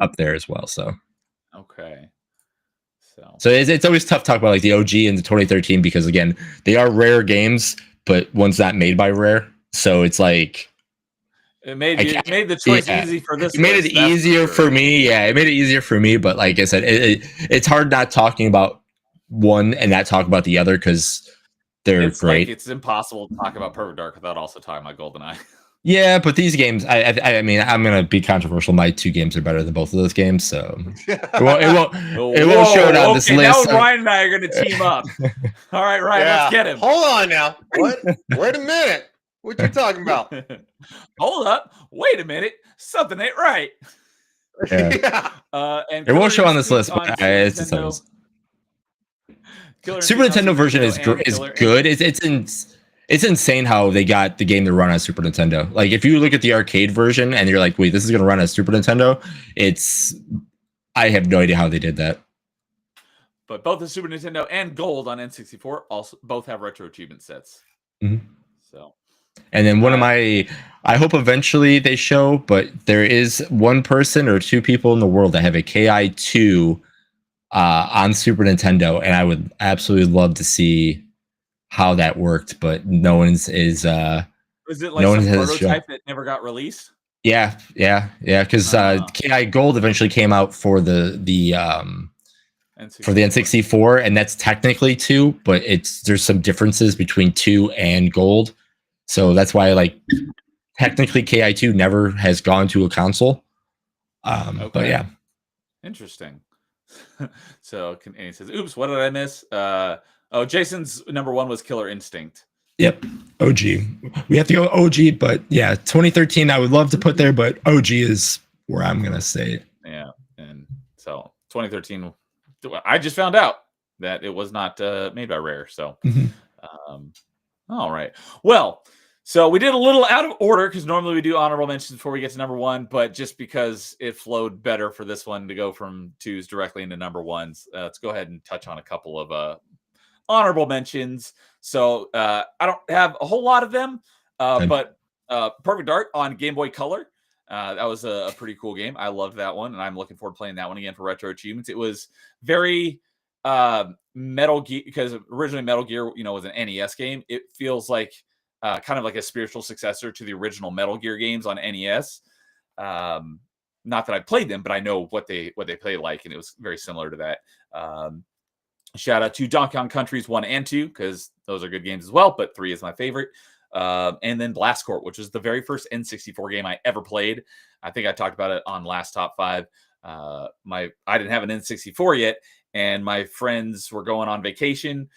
B: up there as well. So
A: okay,
B: so it's always tough to talk about like the OG and the 2013 because again they are rare games, but one's not made by Rare, so it's like
A: it made the choice easy for this.
B: It made it easier for me. Yeah, it made it easier for me. But like I said, it's hard not talking about one and not talk about the other because they're great.
A: It's impossible to talk about Perfect Dark without also talking about GoldenEye.
B: Yeah, but these games, I mean, I'm gonna be controversial. My two games are better than both of those games, so it won't show it on this list.
A: Now Ryan and I are gonna team up. All right, Ryan, let's get him.
C: Hold on now. What? Wait a minute. What you talking about?
A: Hold up. Wait a minute. Something ain't right.
B: Yeah.
A: And
B: it won't show on this list, but it's Super Nintendo version is good. It's insane how they got the game to run on Super Nintendo. Like if you look at the arcade version and you're like, wait, this is gonna run on Super Nintendo. I have no idea how they did that.
A: But both the Super Nintendo and Gold on N64 also both have retro achievement sets.
B: Mm-hmm.
A: So,
B: and then I hope eventually they show, but there is one person or two people in the world that have a KI2 on Super Nintendo, and I would absolutely love to see how that worked, but no one's is
A: it like some prototype that never got released?
B: Yeah, because KI Gold eventually came out for the N64, and that's technically 2, but there's some differences between 2 and Gold, so that's why like technically KI2 never has gone to a console. But yeah,
A: interesting. So and he says, "Oops, what did I miss?" Jason's number one was Killer Instinct.
B: Yep, OG. We have to go OG, but yeah, 2013 I would love to put there, but OG is where I'm gonna say it.
A: Yeah, and so 2013, I just found out that it was not made by Rare. So, all right. Well, so we did a little out of order because normally we do honorable mentions before we get to number one, but just because it flowed better for this one to go from 2s directly into number 1s, let's go ahead and touch on a couple of honorable mentions. So I don't have a whole lot of them, but Perfect Dark on Game Boy Color. That was a pretty cool game. I loved that one, and I'm looking forward to playing that one again for retro achievements. It was very Metal Gear, because originally Metal Gear, was an NES game. It feels like kind of like a spiritual successor to the original Metal Gear games on NES. Not that I played them, but I know what they play like, and it was very similar to that. Shout out to Donkey Kong Countries 1 and 2, because those are good games as well, but 3 is my favorite. And then Blast Corp, which was the very first N64 game I ever played. I think I talked about it on last Top 5. I didn't have an N64 yet, and my friends were going on vacation,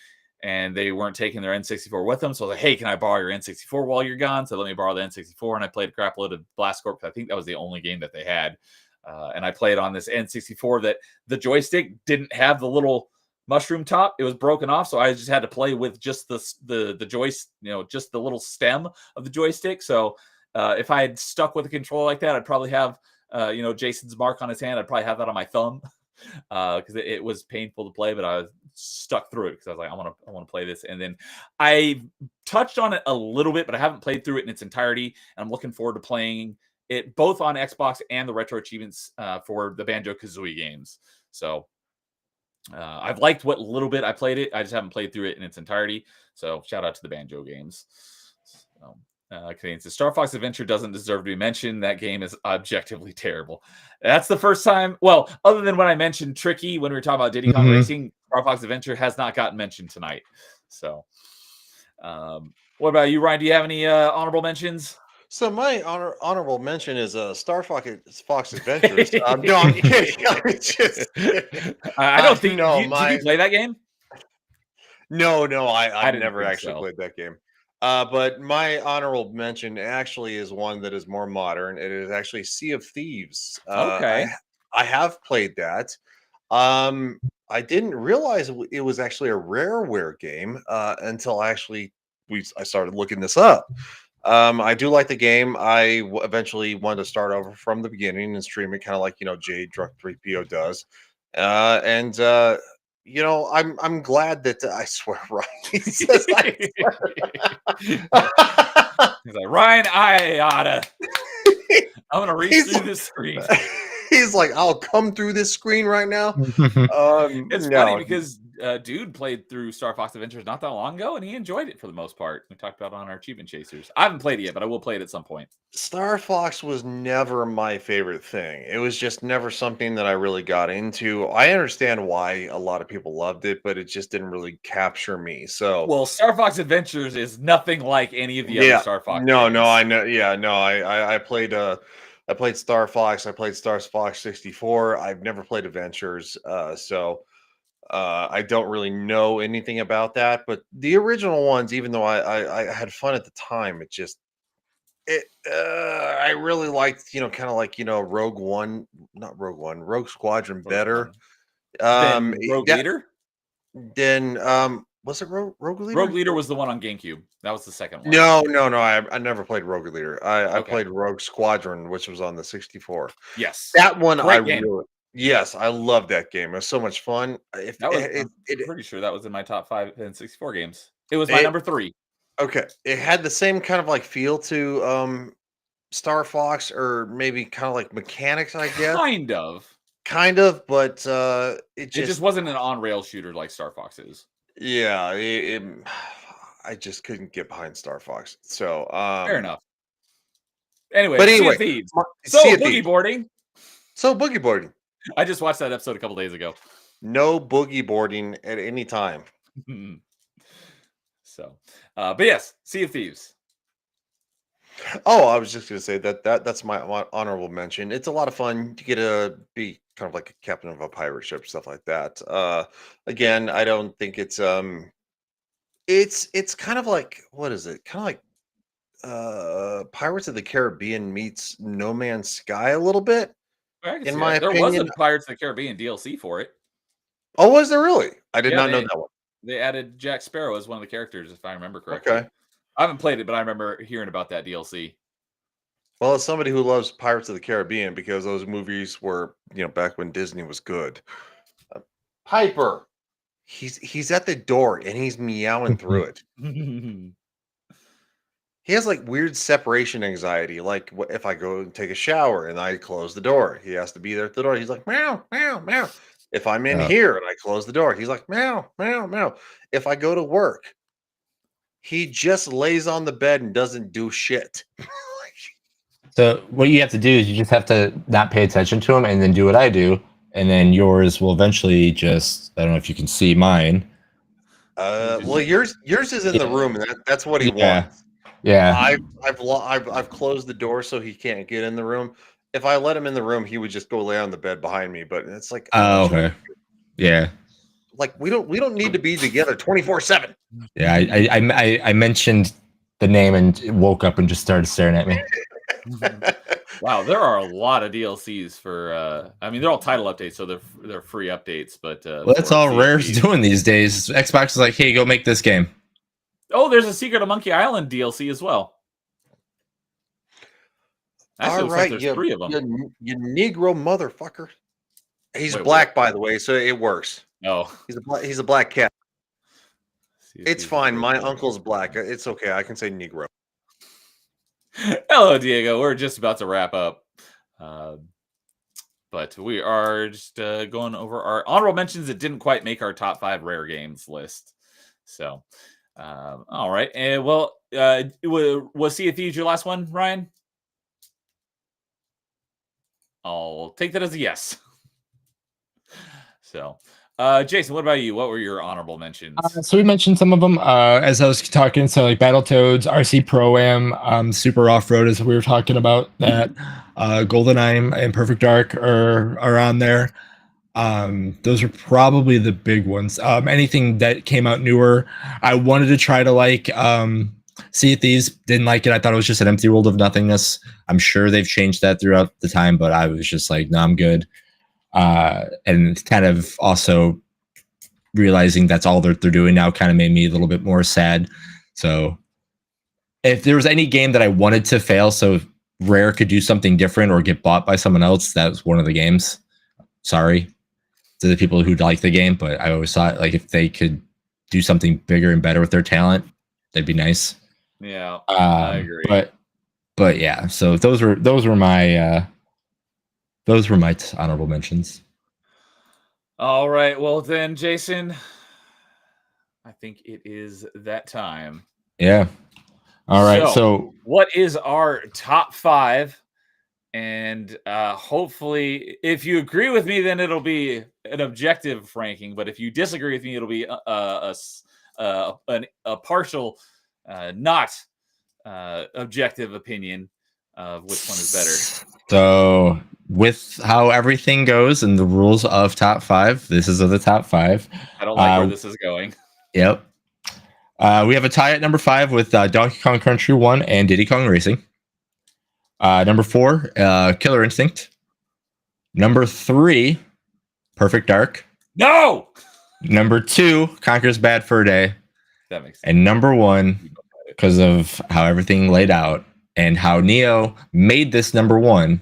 A: and they weren't taking their N64 with them. So I was like, hey, can I borrow your N64 while you're gone? So let me borrow the N64, and I played a crap load of Blast Corp, because I think that was the only game that they had. And I played on this N64 that the joystick didn't have the little mushroom top. It was broken off, so I just had to play with just the joystick, just the little stem of the joystick. So if I had stuck with a controller like that, I'd probably have Jason's mark on his hand. I'd probably have that on my thumb because it was painful to play, but I was stuck through it because I was like, I want to play this. And then I touched on it a little bit, but I haven't played through it in its entirety. And I'm looking forward to playing it both on Xbox and the retro achievements for the Banjo-Kazooie games. So I've liked what little bit I played it. I just haven't played through it in its entirety. So shout out to the Banjo games. So, Canadian says Star Fox Adventure doesn't deserve to be mentioned. That game is objectively terrible. That's the first time. Well, other than when I mentioned Tricky when we were talking about Diddy Kong Racing, Star Fox Adventure has not gotten mentioned tonight. So, what about you, Ryan? Do you have any honorable mentions?
C: So my honorable mention is Star Fox Adventures. No, I'm kidding.
A: I don't think. Did you play that game?
C: No, I never actually played that game. But my honorable mention actually is one that is more modern. It is actually Sea of Thieves.
A: Okay,
C: I have played that. I didn't realize it was actually a Rareware game until I started looking this up. I do like the game. I eventually wanted to start over from the beginning and stream it, kind of like Jade Drunk 3PO does. I'm glad that I swear, Ryan. He's like,
A: Ryan, I oughta. I'm gonna reach through this screen.
C: He's like, I'll come through this screen right now.
A: It's funny because dude played through Star Fox Adventures not that long ago, and he enjoyed it for the most part. We talked about it on our Achievement Chasers. I haven't played it yet, but I will play it at some point.
C: Star Fox was never my favorite thing. It was just never something that I really got into. I understand why a lot of people loved it, but it just didn't really capture me. So,
A: well, Star Fox Adventures is nothing like any of the other Star Fox games.
C: I know. Yeah, no, I played I played Star Fox. I played Star Fox 64. I've never played Adventures, so I don't really know anything about that. But the original ones, even though I had fun at the time, I really liked, kind of like Rogue Squadron better.
A: Rogue Leader.
C: Then was it Rogue Leader?
A: Rogue Leader was the one on GameCube. That was the second one.
C: No. I never played Rogue Leader. I played Rogue Squadron, which was on the 64.
A: Yes,
C: that one Yes, I love that game. It was so much fun.
A: I'm pretty sure that was in my top 5 and 64 games. It was my number 3.
C: Okay, it had the same kind of like feel to Star Fox, or maybe kind of like mechanics, I guess. Kind of, but it
A: just wasn't an on-rail shooter like Star Fox is.
C: Yeah, I just couldn't get behind Star Fox. So
A: fair enough. Anyway, Sea of Thieves. Boogie boarding.
C: So boogie boarding.
A: I just watched that episode a couple days ago.
C: No boogie boarding at any time.
A: So, but yes, Sea of Thieves.
C: Oh, I was just going to say that's my honorable mention. It's a lot of fun. You get to be kind of like a captain of a pirate ship, stuff like that. Again, I don't think it's kind of like, what is it? Kind of like Pirates of the Caribbean meets No Man's Sky a little bit.
A: In my opinion, there was a Pirates of the Caribbean DLC for it.
C: Oh, was there really? I did not know that one.
A: They added Jack Sparrow as one of the characters, if I remember correctly.
C: Okay.
A: I haven't played it, but I remember hearing about that DLC.
C: Well, as somebody who loves Pirates of the Caribbean, because those movies were, back when Disney was good. Piper, he's at the door and he's meowing through it. He has like weird separation anxiety. Like if I go and take a shower and I close the door, he has to be there at the door. He's like, meow, meow, meow. If I'm in here and I close the door, he's like, meow, meow, meow. If I go to work, he just lays on the bed and doesn't do shit.
B: So what you have to do is you just have to not pay attention to him and then do what I do. And then yours will eventually just, I don't know if you can see mine.
C: Well, yours is in the room, and that's what he wants.
B: Yeah.
C: I've closed the door so he can't get in the room. If I let him in the room, he would just go lay on the bed behind me. But it's like,
B: oh, okay, yeah.
C: Like we don't need to be together 24/7.
B: Yeah, I mentioned the name and woke up and just started staring at me.
A: Wow, there are a lot of DLCs for. I mean, they're all title updates, so they're free updates. But
B: Well, that's
A: for
B: all
A: Sea of
B: Rare's
A: Thieves-
B: doing these days. Xbox is like, hey, go make this game.
A: Oh, there's a Secret of Monkey Island DLC as well. Actually,
C: All
A: looks
C: right,
A: like there's 3 of them.
C: you Negro motherfucker. He's
A: Wait,
C: black,
A: what?
C: by the way, so it works.
A: Oh,
C: He's a black cat.
A: Sea of
C: It's
A: Thieves
C: fine.
A: is
C: My
A: really cool.
C: uncle's black. It's okay. I can say Negro.
A: Hello, Diego. We're just about to wrap up. But we are just going over our honorable mentions that didn't quite make our top 5 rare games list. So, all right. And well, was Sea of Thieves your last one, Ryan? I'll take that as a yes. So, Jason, what about you? What were your honorable mentions?
B: So we mentioned some of them as I was talking. So like Battletoads, RC Pro-Am, Super Off-Road, as we were talking about that. GoldenEye and Perfect Dark are on there. Those are probably the big ones. Anything that came out newer, I wanted to try to like. Sea of Thieves, didn't like it. I thought it was just an empty world of nothingness. I'm sure they've changed that throughout the time, but I was just like, no, I'm good. And kind of also realizing that's all they're doing now kind of made me a little bit more sad. So if there was any game that I wanted to fail so Rare could do something different or get bought by someone else, that was one of the games. Sorry to the people who like the game, but I always thought like if they could do something bigger and better with their talent, that'd be nice.
A: Yeah, I agree.
B: But yeah, so those were my honorable mentions.
A: All right. Well, then, Jason, I think it is that time.
B: Yeah. All right. So
A: what is our top 5? And hopefully, if you agree with me, then it'll be an objective ranking. But if you disagree with me, it'll be a partial, not objective opinion of which one is better.
B: So with how everything goes and the rules of top 5, this is of the top 5.
A: I don't like where this is going.
B: Yep. We have a tie at number 5 with Donkey Kong Country 1 and Diddy Kong Racing. Number 4, Killer Instinct. Number 3, Perfect Dark.
A: No!
B: Number 2, Conker's Bad Fur Day.
A: That makes sense.
B: And number 1, because of how everything laid out and how Neo made this number 1,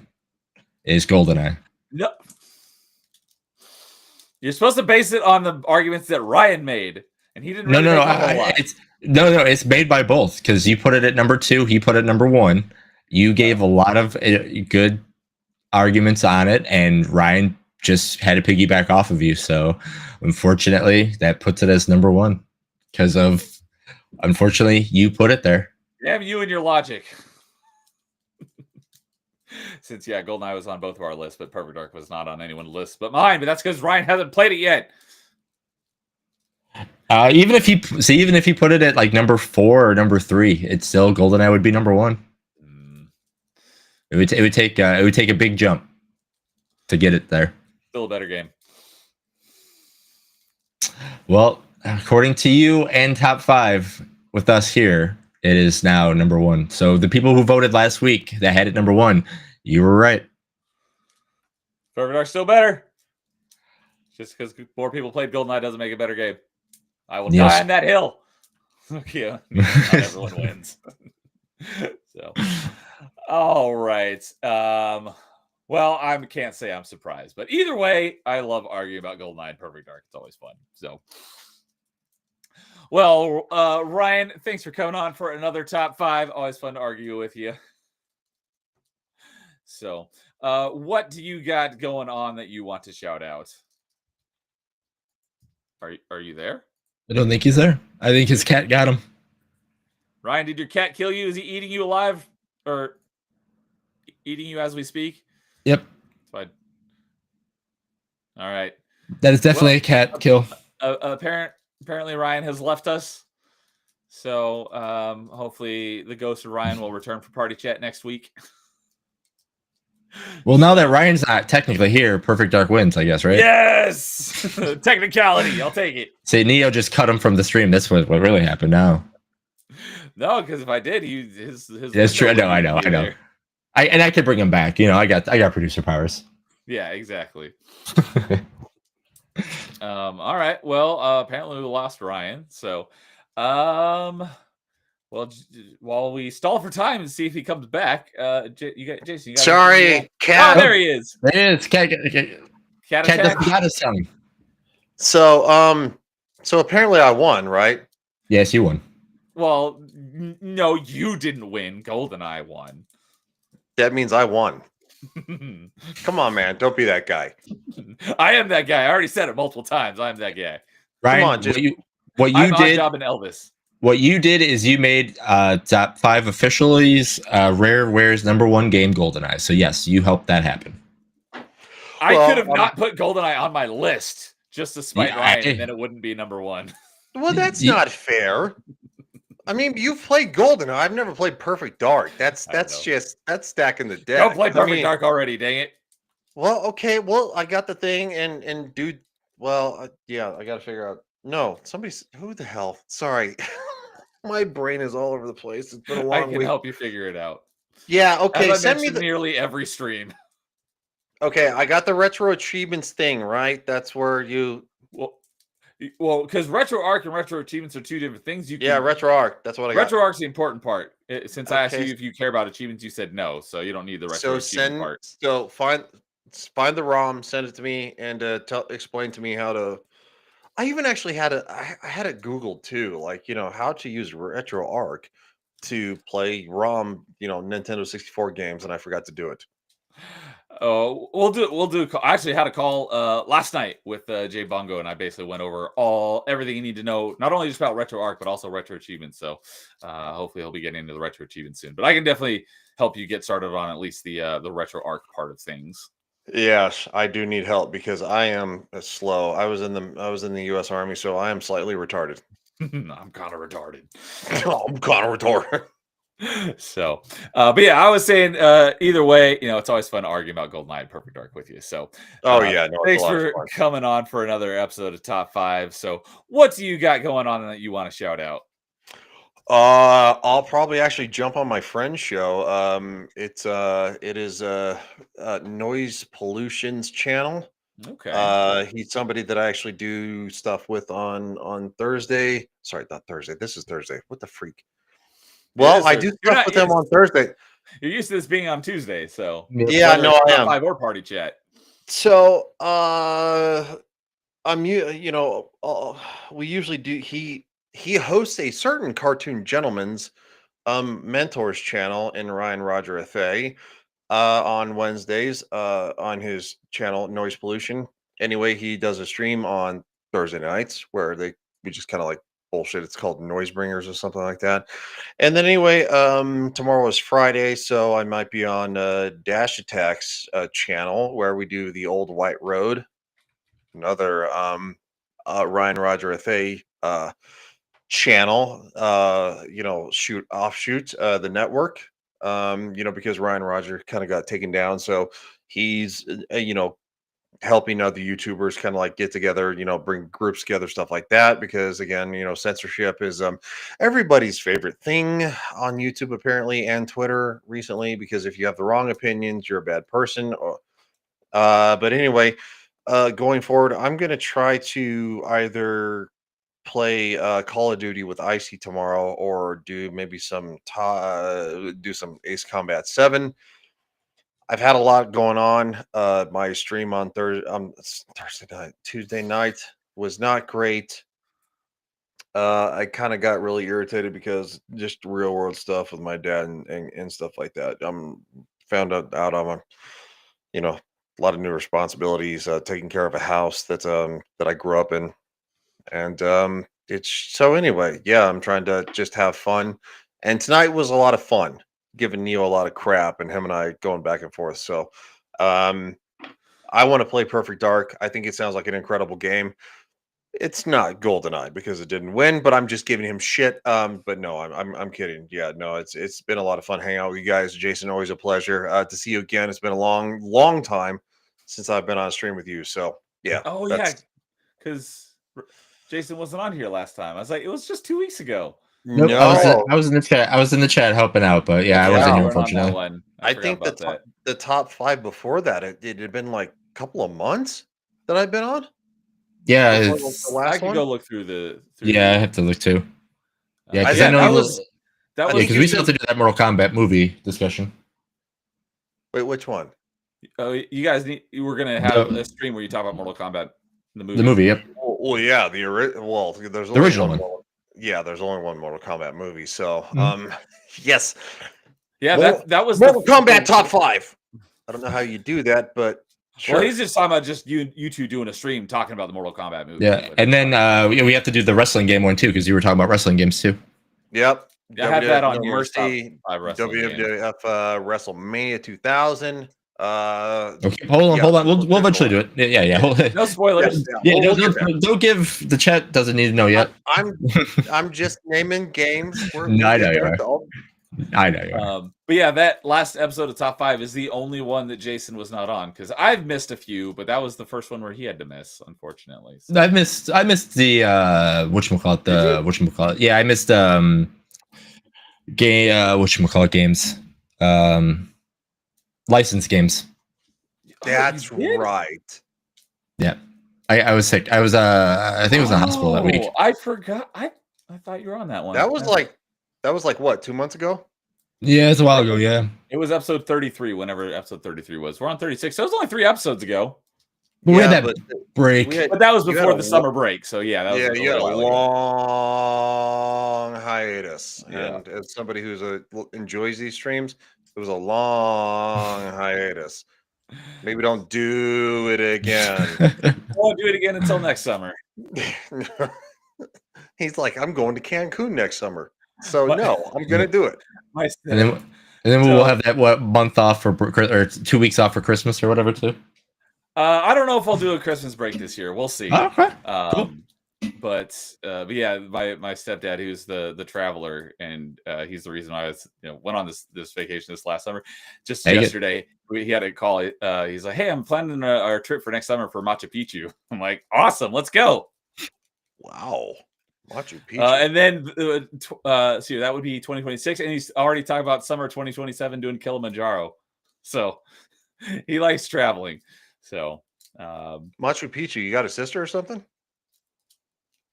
B: is GoldenEye.
A: No. You're supposed to base it on the arguments that Ryan made, and he didn't. Really
B: It's made by both because you put it at number 2, he put it at number 1. You gave a lot of good arguments on it, and Ryan just had to piggyback off of you. So, unfortunately, that puts it as number 1 because of, unfortunately, you put it there.
A: Damn you and your logic. Since, yeah, GoldenEye was on both of our lists, but Perfect Dark was not on anyone's list but mine. But that's because Ryan hasn't played it yet.
B: Even if he put it at like number 4 or number 3, it's still GoldenEye would be number 1. It would take a big jump to get it there.
A: Still a better game.
B: Well, according to you and top 5 with us here, it is now number 1. So the people who voted last week that had it number 1, you were right.
A: Perfect Dark's still better. Just because more people played GoldenEye doesn't make a better game. I will die on that hill. Okay, not everyone wins. So, all right. Well, I can't say I'm surprised, but either way, I love arguing about GoldenEye and Perfect Dark. It's always fun. So, well, Ryan, thanks for coming on for another top 5. Always fun to argue with you. So, what do you got going on that you want to shout out? Are you there?
B: I don't think he's there. I think his cat got him.
A: Ryan, did your cat kill you? Is he eating you alive or eating you as we speak?
B: Yep.
A: Fine. All right.
B: That is definitely a cat kill.
A: Apparently, Ryan has left us. So hopefully the ghost of Ryan will return for party chat next week.
B: Well, now that Ryan's not technically here, Perfect Dark wins, I guess, right?
A: Yes! Technicality. I'll take it.
B: Say Neo just cut him from the stream. That's what really happened now.
A: No, because if I did, his
B: That's true. I know. I could bring him back. You know, I got producer powers.
A: Yeah, exactly. All right. Well, apparently we lost Ryan. So, well, while we stall for time and see if he comes back, Jason, you got anything you
C: Sorry,
A: want-
C: Cat.
A: Oh, there he is.
B: There it is. Cat
A: Cat attack.
B: got us some.
C: So apparently I won, right?
B: Yes, you won.
A: Well, no, you didn't win. GoldenEye won.
C: That means I won. Come on, man. Don't be that guy.
A: I am that guy. I already said it multiple times. I am that guy.
B: Ryan,
C: on, just-
B: what you
A: I'm
B: did.
A: Oddjob and Elvis.
B: What you did is you made top 5 officially's Rareware's #1 game, GoldenEye. So yes, you helped that happen.
A: I could have not put GoldenEye on my list just to spite
B: Yeah,
A: Ryan, and then it wouldn't be #1.
C: Well, that's not fair. I mean, you've played Golden. I've never played Perfect Dark. That's stacking the deck.
A: Don't play Perfect
C: I mean,
A: Dark already, dang it.
C: Well, okay. Well, I got the thing, and dude. Well, yeah, I got to figure out. No, who the hell? Sorry, my brain is all over the place. It's been a long
A: I can
C: week.
A: help you figure it out.
C: Yeah. Okay.
A: As I
C: Send me
A: mentioned nearly every stream.
C: Okay, I got the retro achievements thing, right? That's where you.
A: Well, because Retro Arc and Retro Achievements are two different things.
C: Yeah, Retro Arc. That's what I got.
A: Retro Arc's the important part. Since I asked you if you care about achievements, you said no, so you don't need the Retro Achievement part.
C: So find the ROM, send it to me, and explain to me how to. I even actually had I had it Googled too, like how to use Retro Arc to play ROM, Nintendo 64 games, and I forgot to do it.
A: Oh, we'll do. I actually had a call last night with Jay Bongo, and I basically went over everything you need to know, not only just about Retro Arc, but also Retro Achievements. So hopefully he'll be getting into the Retro Achievements soon. But I can definitely help you get started on at least the Retro Arc part of things.
C: Yes, I do need help because I am slow. I was in the U.S. Army, so I am slightly retarded.
A: I'm kind of retarded.
C: I'm kind of retarded.
A: So, but yeah, I was saying either way, it's always fun to argue about GoldenEye and Perfect Dark with you. So, thanks for coming on for another episode of Top 5. So, what do you got going on that you want to shout out?
C: I'll probably actually jump on my friend's show. It is Noise Pollution's channel.
A: Okay.
C: He's somebody that I actually do stuff with on Thursday. Sorry, not Thursday. This is Thursday. What the freak? Well, I do stuff with him on Thursday.
A: You're used to this being on Tuesday, so
C: yeah, no, I am.
A: 5 or party chat.
C: So, we usually do. He hosts a certain Cartoon Gentleman's mentors channel in Ryan Roger FA on Wednesdays on his channel Noise Pollution. Anyway, he does a stream on Thursday nights where we just kind of like bullshit. It's called Noise Bringers or something like that. And then anyway, tomorrow is Friday, so I might be on Dash Attack's channel where we do the Old White Road, another Ryan Roger FA channel, offshoot the network, because Ryan Roger kind of got taken down, so he's helping other YouTubers kind of like get together, bring groups together, stuff like that. Because again, censorship is everybody's favorite thing on YouTube apparently, and Twitter recently, because if you have the wrong opinions, you're a bad person. But anyway, going forward, I'm going to try to either play Call of Duty with Icy tomorrow, or do maybe do some Ace Combat 7. I've had a lot going on. My stream on Tuesday night was not great. I kind of got really irritated because just real world stuff with my dad and stuff like that. Found out I'm a lot of new responsibilities, taking care of a house that I grew up in, and it's so anyway. Yeah, I'm trying to just have fun, and tonight was a lot of fun, giving Neo a lot of crap and him and I going back and forth. So I want to play Perfect Dark. I think it sounds like an incredible game. It's not GoldenEye because it didn't win, but I'm just giving him shit. But no, I'm kidding. Yeah, no, it's been a lot of fun hanging out with you guys. Jason, always a pleasure to see you again. It's been a long time since I've been on stream with you. So yeah.
A: Oh yeah, because Jason wasn't on here last time. I was like, it was just 2 weeks ago.
B: Nope,
C: No,
B: I was in the chat. I was in the chat helping out, but yeah, I wasn't here
A: You weren't on that
B: unfortunately.
A: one.
C: I
A: forgot
C: think
A: about
C: the top 5 before that, it had been like a couple of months that I've been on.
B: Yeah,
C: Before
B: it's,
C: the
A: I
C: last
A: could
C: one.
A: go look through the.
B: yeah, I have to look too. Yeah, because
A: yeah,
B: I know
A: that
B: you-
A: was
C: I
B: yeah,
C: think
B: because
C: you
B: we still have
C: said-
B: to do that Mortal Kombat movie discussion.
C: Wait, which one?
A: Oh, you guys you were gonna have
B: The-
A: a stream where you talk about Mortal Kombat, the movie.
B: The movie, yep.
C: Well, yeah, there's
B: The original one.
C: Yeah, there's only one Mortal Kombat movie. So,
B: Mhm.
C: yes,
A: Yeah,
C: Mortal-
A: that was
C: Mortal
A: the
C: Kombat top 5. I don't know how you do that, but sure.
A: Well, he's just talking about just you two doing a stream talking about the Mortal Kombat movie.
B: Yeah, and then we have to do the wrestling game one too because you were talking about wrestling games too.
C: Yep.
A: I have that on
C: No
A: here as top
C: Mercy,
A: 5 wrestling games.
C: WWF WrestleMania 2000.
B: Okay, hold on,
C: yeah,
B: hold on. We'll
C: there's
B: eventually
C: a
B: do
C: lot.
B: it. Yeah. Hold,
A: No spoilers.
B: yeah,
C: we'll get there.
B: don't give the chat doesn't need to know yet.
C: I'm just naming games.
B: No, I know you are. I know you are.
A: But yeah, that last episode of Top 5 is the only one that Jason was not on because I've missed a few, but that was the first one where he had to miss, unfortunately. So.
B: I missed the whatchamacallit. Yeah, I missed game whatchamacallit games. License games.
C: That's
A: Oh, you did?
C: right.
B: Yeah. I was sick. I was I think I was in the hospital that week.
A: I forgot. I thought you were on that one.
C: That was like what, 2 months ago?
B: Yeah, it's a while ago, yeah.
A: It was episode 33, whenever episode 33 was. We're on 36. So it was only 3 episodes ago.
B: But we had
C: Yeah,
B: that break.
A: But that was
C: You had
A: before
C: a
A: the summer break. So yeah, that was
C: Yeah,
A: a
C: you had a
A: while ago.
C: long hiatus.
A: Yeah.
C: And as somebody who's enjoys these streams, it was a long hiatus. Maybe don't do it again.
A: Won't do it again until next summer.
C: He's like, I'm going to Cancun next summer. So
A: But-
C: no, I'm gonna do it.
B: And then we'll have that month off or 2 weeks off for Christmas or whatever too.
A: I don't know if I'll do a Christmas break this year. We'll see.
B: Okay.
A: But yeah, my stepdad, who's the traveler, and he's the reason I was went on this vacation this last summer. Just yesterday, he had a call. He's like, "Hey, I'm planning our trip for next summer for Machu Picchu." I'm like, "Awesome, let's go!"
C: Wow, Machu Picchu.
A: And then so that would be 2026, and he's already talking about summer 2027 doing Kilimanjaro. So he likes traveling. So
C: Machu Picchu, you got a sister or something?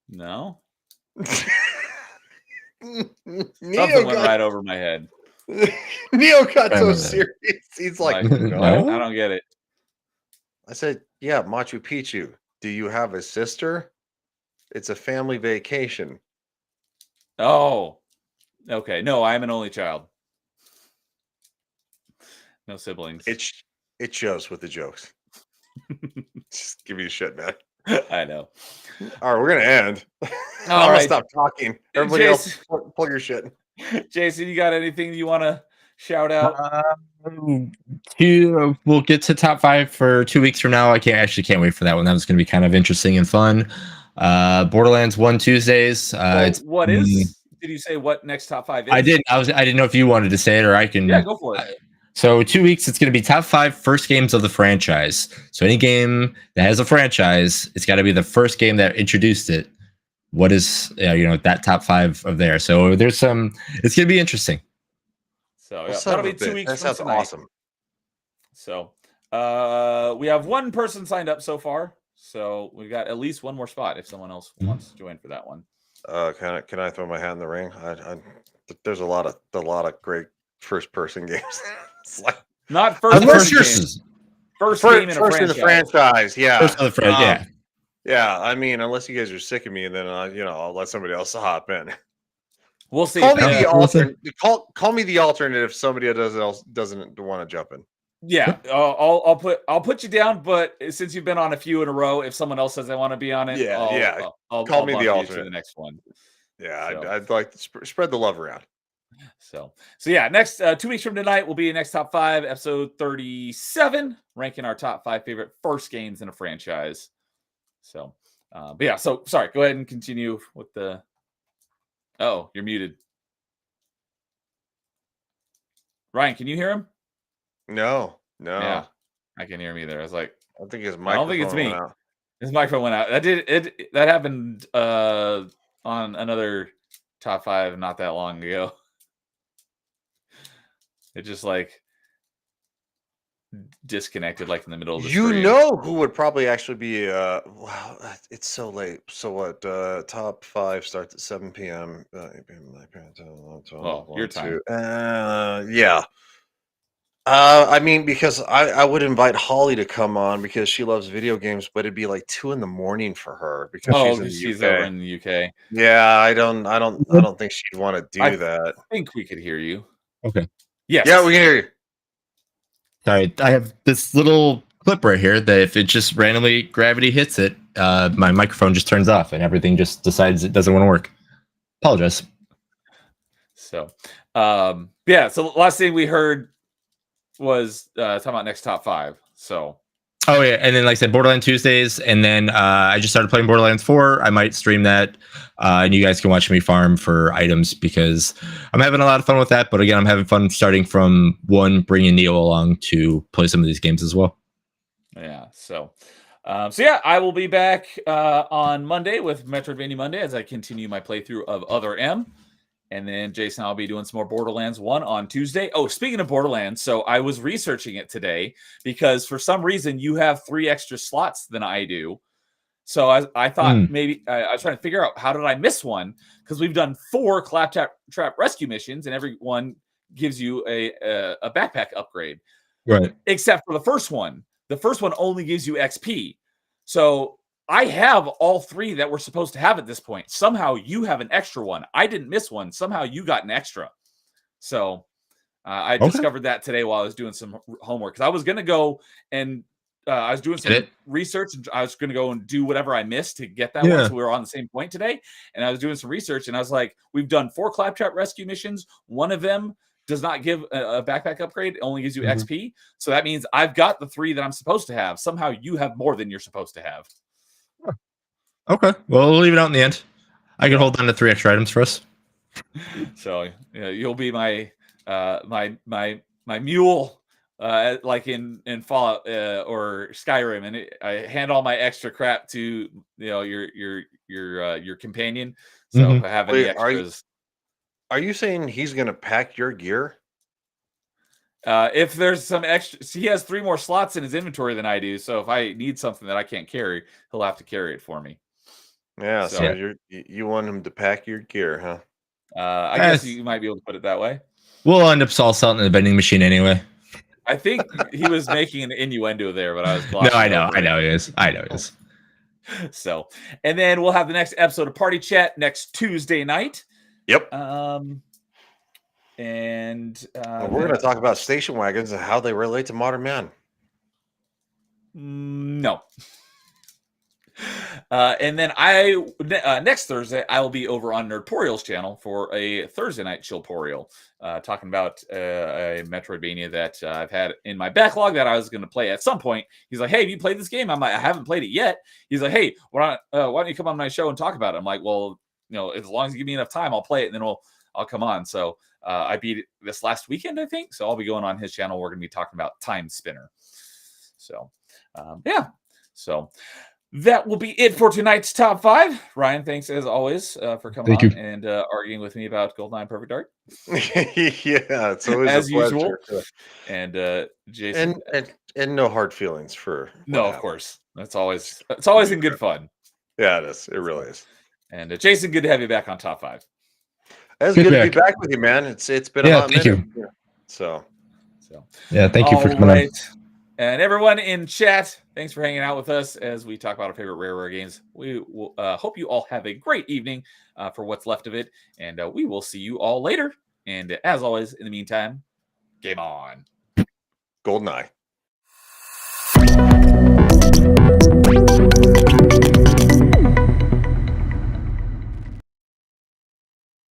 A: No.
C: Neo
A: Something went right over my head.
C: Neo got so
B: Remember that.
C: serious. He's like,
A: Like,
C: no.
A: I don't get it.
C: I said, yeah, Machu Picchu. Do you have a sister? It's a family vacation.
A: Oh, okay. No, I am an only child. No siblings.
C: It shows with the jokes. Just give you a shit, man.
A: I know.
C: All right, we're gonna end.
A: All
C: I'm gonna
A: right.
C: stop talking. Everybody else, plug your shit.
A: Jason, you got anything you want to shout out?
B: We'll get to top 5 for 2 weeks from now. I can't wait for that one. That was going to be kind of interesting and fun. Borderlands 1 Tuesdays.
A: What is? Did you say what next top 5 is?
B: I didn't know if you wanted to say it or I can.
A: Yeah, go for it.
B: So 2 weeks, it's going to be top 5 first games of the franchise. So any game that has a franchise, it's got to be the first game that introduced it. What is that top 5 of there? So there's some. It's going to be interesting.
A: So yeah, that'll be 2 weeks.
C: That
A: from
C: sounds
A: tonight.
C: awesome.
A: So we have one person signed up so far. So we've got at least one more spot if someone else wants to join for that one.
C: Can I throw my hat in the ring? There's a lot of great first person games. It's like
A: Not first game. First game in a
C: first in the franchise. Yeah.
B: First of the franchise.
C: Yeah. I mean, unless you guys are sick of me, then I'll let somebody else hop in.
A: We'll see.
C: Call me the alternate. Call me the alternate if somebody doesn't want to jump in.
A: Yeah, I'll put you down. But since you've been on a few in a row, if someone else says they want to be on it, I'll
C: call me the
A: bump you to
C: alternate.
A: the next one.
C: Yeah,
A: So.
C: I'd like to spread the love around.
A: So yeah, next 2 weeks from tonight will be next top 5, episode 37, ranking our top 5 favorite first games in a franchise. So, but yeah, so sorry, go ahead and continue with the. Oh, you're muted. Ryan, can you hear him?
C: No.
A: Yeah, I can hear him either. I was like,
C: I think his
A: I
C: microphone
A: don't think it's me.
C: went out.
A: His microphone went out. That happened on another top 5 not that long ago. It just like disconnected like in the middle of the
C: You
A: stream.
C: know who would probably actually be wow, it's so late. So what, top 5 starts at 7 p.m.
A: Well, your time.
C: Yeah. I mean, because I would invite Holly to come on because she loves video games, but it'd be like 2 in the morning for her because she's in the
A: she's
C: UK.
A: over in the UK.
C: Yeah, I don't think she'd want to do that.
A: I think we could hear you.
B: Okay.
A: Yes.
C: Yeah, we can hear you.
B: All right. I have this little clip right here that if it just randomly gravity hits it, my microphone just turns off and everything just decides it doesn't want to work. Apologize.
A: So, yeah. So the last thing we heard was talking about next top 5. So,
B: oh yeah, and then like I said, Borderlands Tuesdays, and then I just started playing Borderlands 4. I might stream that, and you guys can watch me farm for items because I'm having a lot of fun with that. But again, I'm having fun starting from 1, bringing Neo along to play some of these games as well.
A: yeah. So yeah, I will be back on Monday with Metroidvania Monday as I continue my playthrough of Other M. And then Jason, I'll be doing some more Borderlands 1 on Tuesday. Oh, speaking of Borderlands, so I was researching it today because for some reason you have 3 extra slots than I do. So I thought maybe I was trying to figure out how did I miss one because we've done 4 Claptrap rescue missions and every one gives you a backpack upgrade.
B: Right.
A: Except for the first one. The first one only gives you XP. So I have all 3 that we're supposed to have at this point. Somehow you have an extra one. I didn't miss one. Somehow you got an extra. So I discovered that today while I was doing some homework. Because I was going to go and I was doing some research. And I was going to go and do whatever I missed to get that one. So we were on the same point today. And I was doing some research. And I was like, we've done 4 Claptrap rescue missions. One of them does not give a backpack upgrade. It only gives you XP. So that means I've got the 3 that I'm supposed to have. Somehow you have more than you're supposed to have.
B: Okay. Well, we'll leave it out in the end. I can hold on to 3 extra items for us.
A: So you'll be my my mule, like in Fallout or Skyrim, and I hand all my extra crap to your companion. So if I have any extras.
C: Are you saying he's gonna pack your gear?
A: If there's some extra, he has 3 more slots in his inventory than I do. So if I need something that I can't carry, he'll have to carry it for me.
C: Yeah, so you want him to pack your gear, huh?
A: I guess you might be able to put it that way.
B: We'll end up all selling in the vending machine anyway.
A: I think he was making an innuendo there, but I was
B: no, I know he is.
A: So, and then we'll have the next episode of Party Chat next Tuesday night.
C: Yep.
A: And
C: we're going to talk about station wagons and how they relate to modern man.
A: No. And then next Thursday I will be over on Nerdporial's channel for a Thursday night Chillporial, talking about a Metroidvania that I've had in my backlog that I was going to play at some point. He's like, "Hey, have you played this game?" I'm like, "I haven't played it yet." He's like, "Hey, why don't you come on my show and talk about it?" I'm like, "Well, as long as you give me enough time, I'll play it, and then I'll come on." So I beat it this last weekend, I think. So I'll be going on his channel. We're going to be talking about Time Spinner. So yeah. So that will be it for tonight's top 5. Ryan, thanks as always for coming on and arguing with me about GoldenEye Perfect Dark.
C: Yeah, it's always
A: as
C: a pleasure.
A: usual. And Jason,
C: and no hard feelings for
A: of course. It's always in good fun.
C: Yeah, it is. It really is.
A: And Jason, good to have you back on top 5.
C: It's good to be back with you, man. It's been a hot minute.
B: You. So yeah, thank you for coming on.
A: And everyone in chat, thanks for hanging out with us as we talk about our favorite Rareware games. We will hope you all have a great evening for what's left of it, and we will see you all later. And as always, in the meantime, game on.
C: GoldenEye.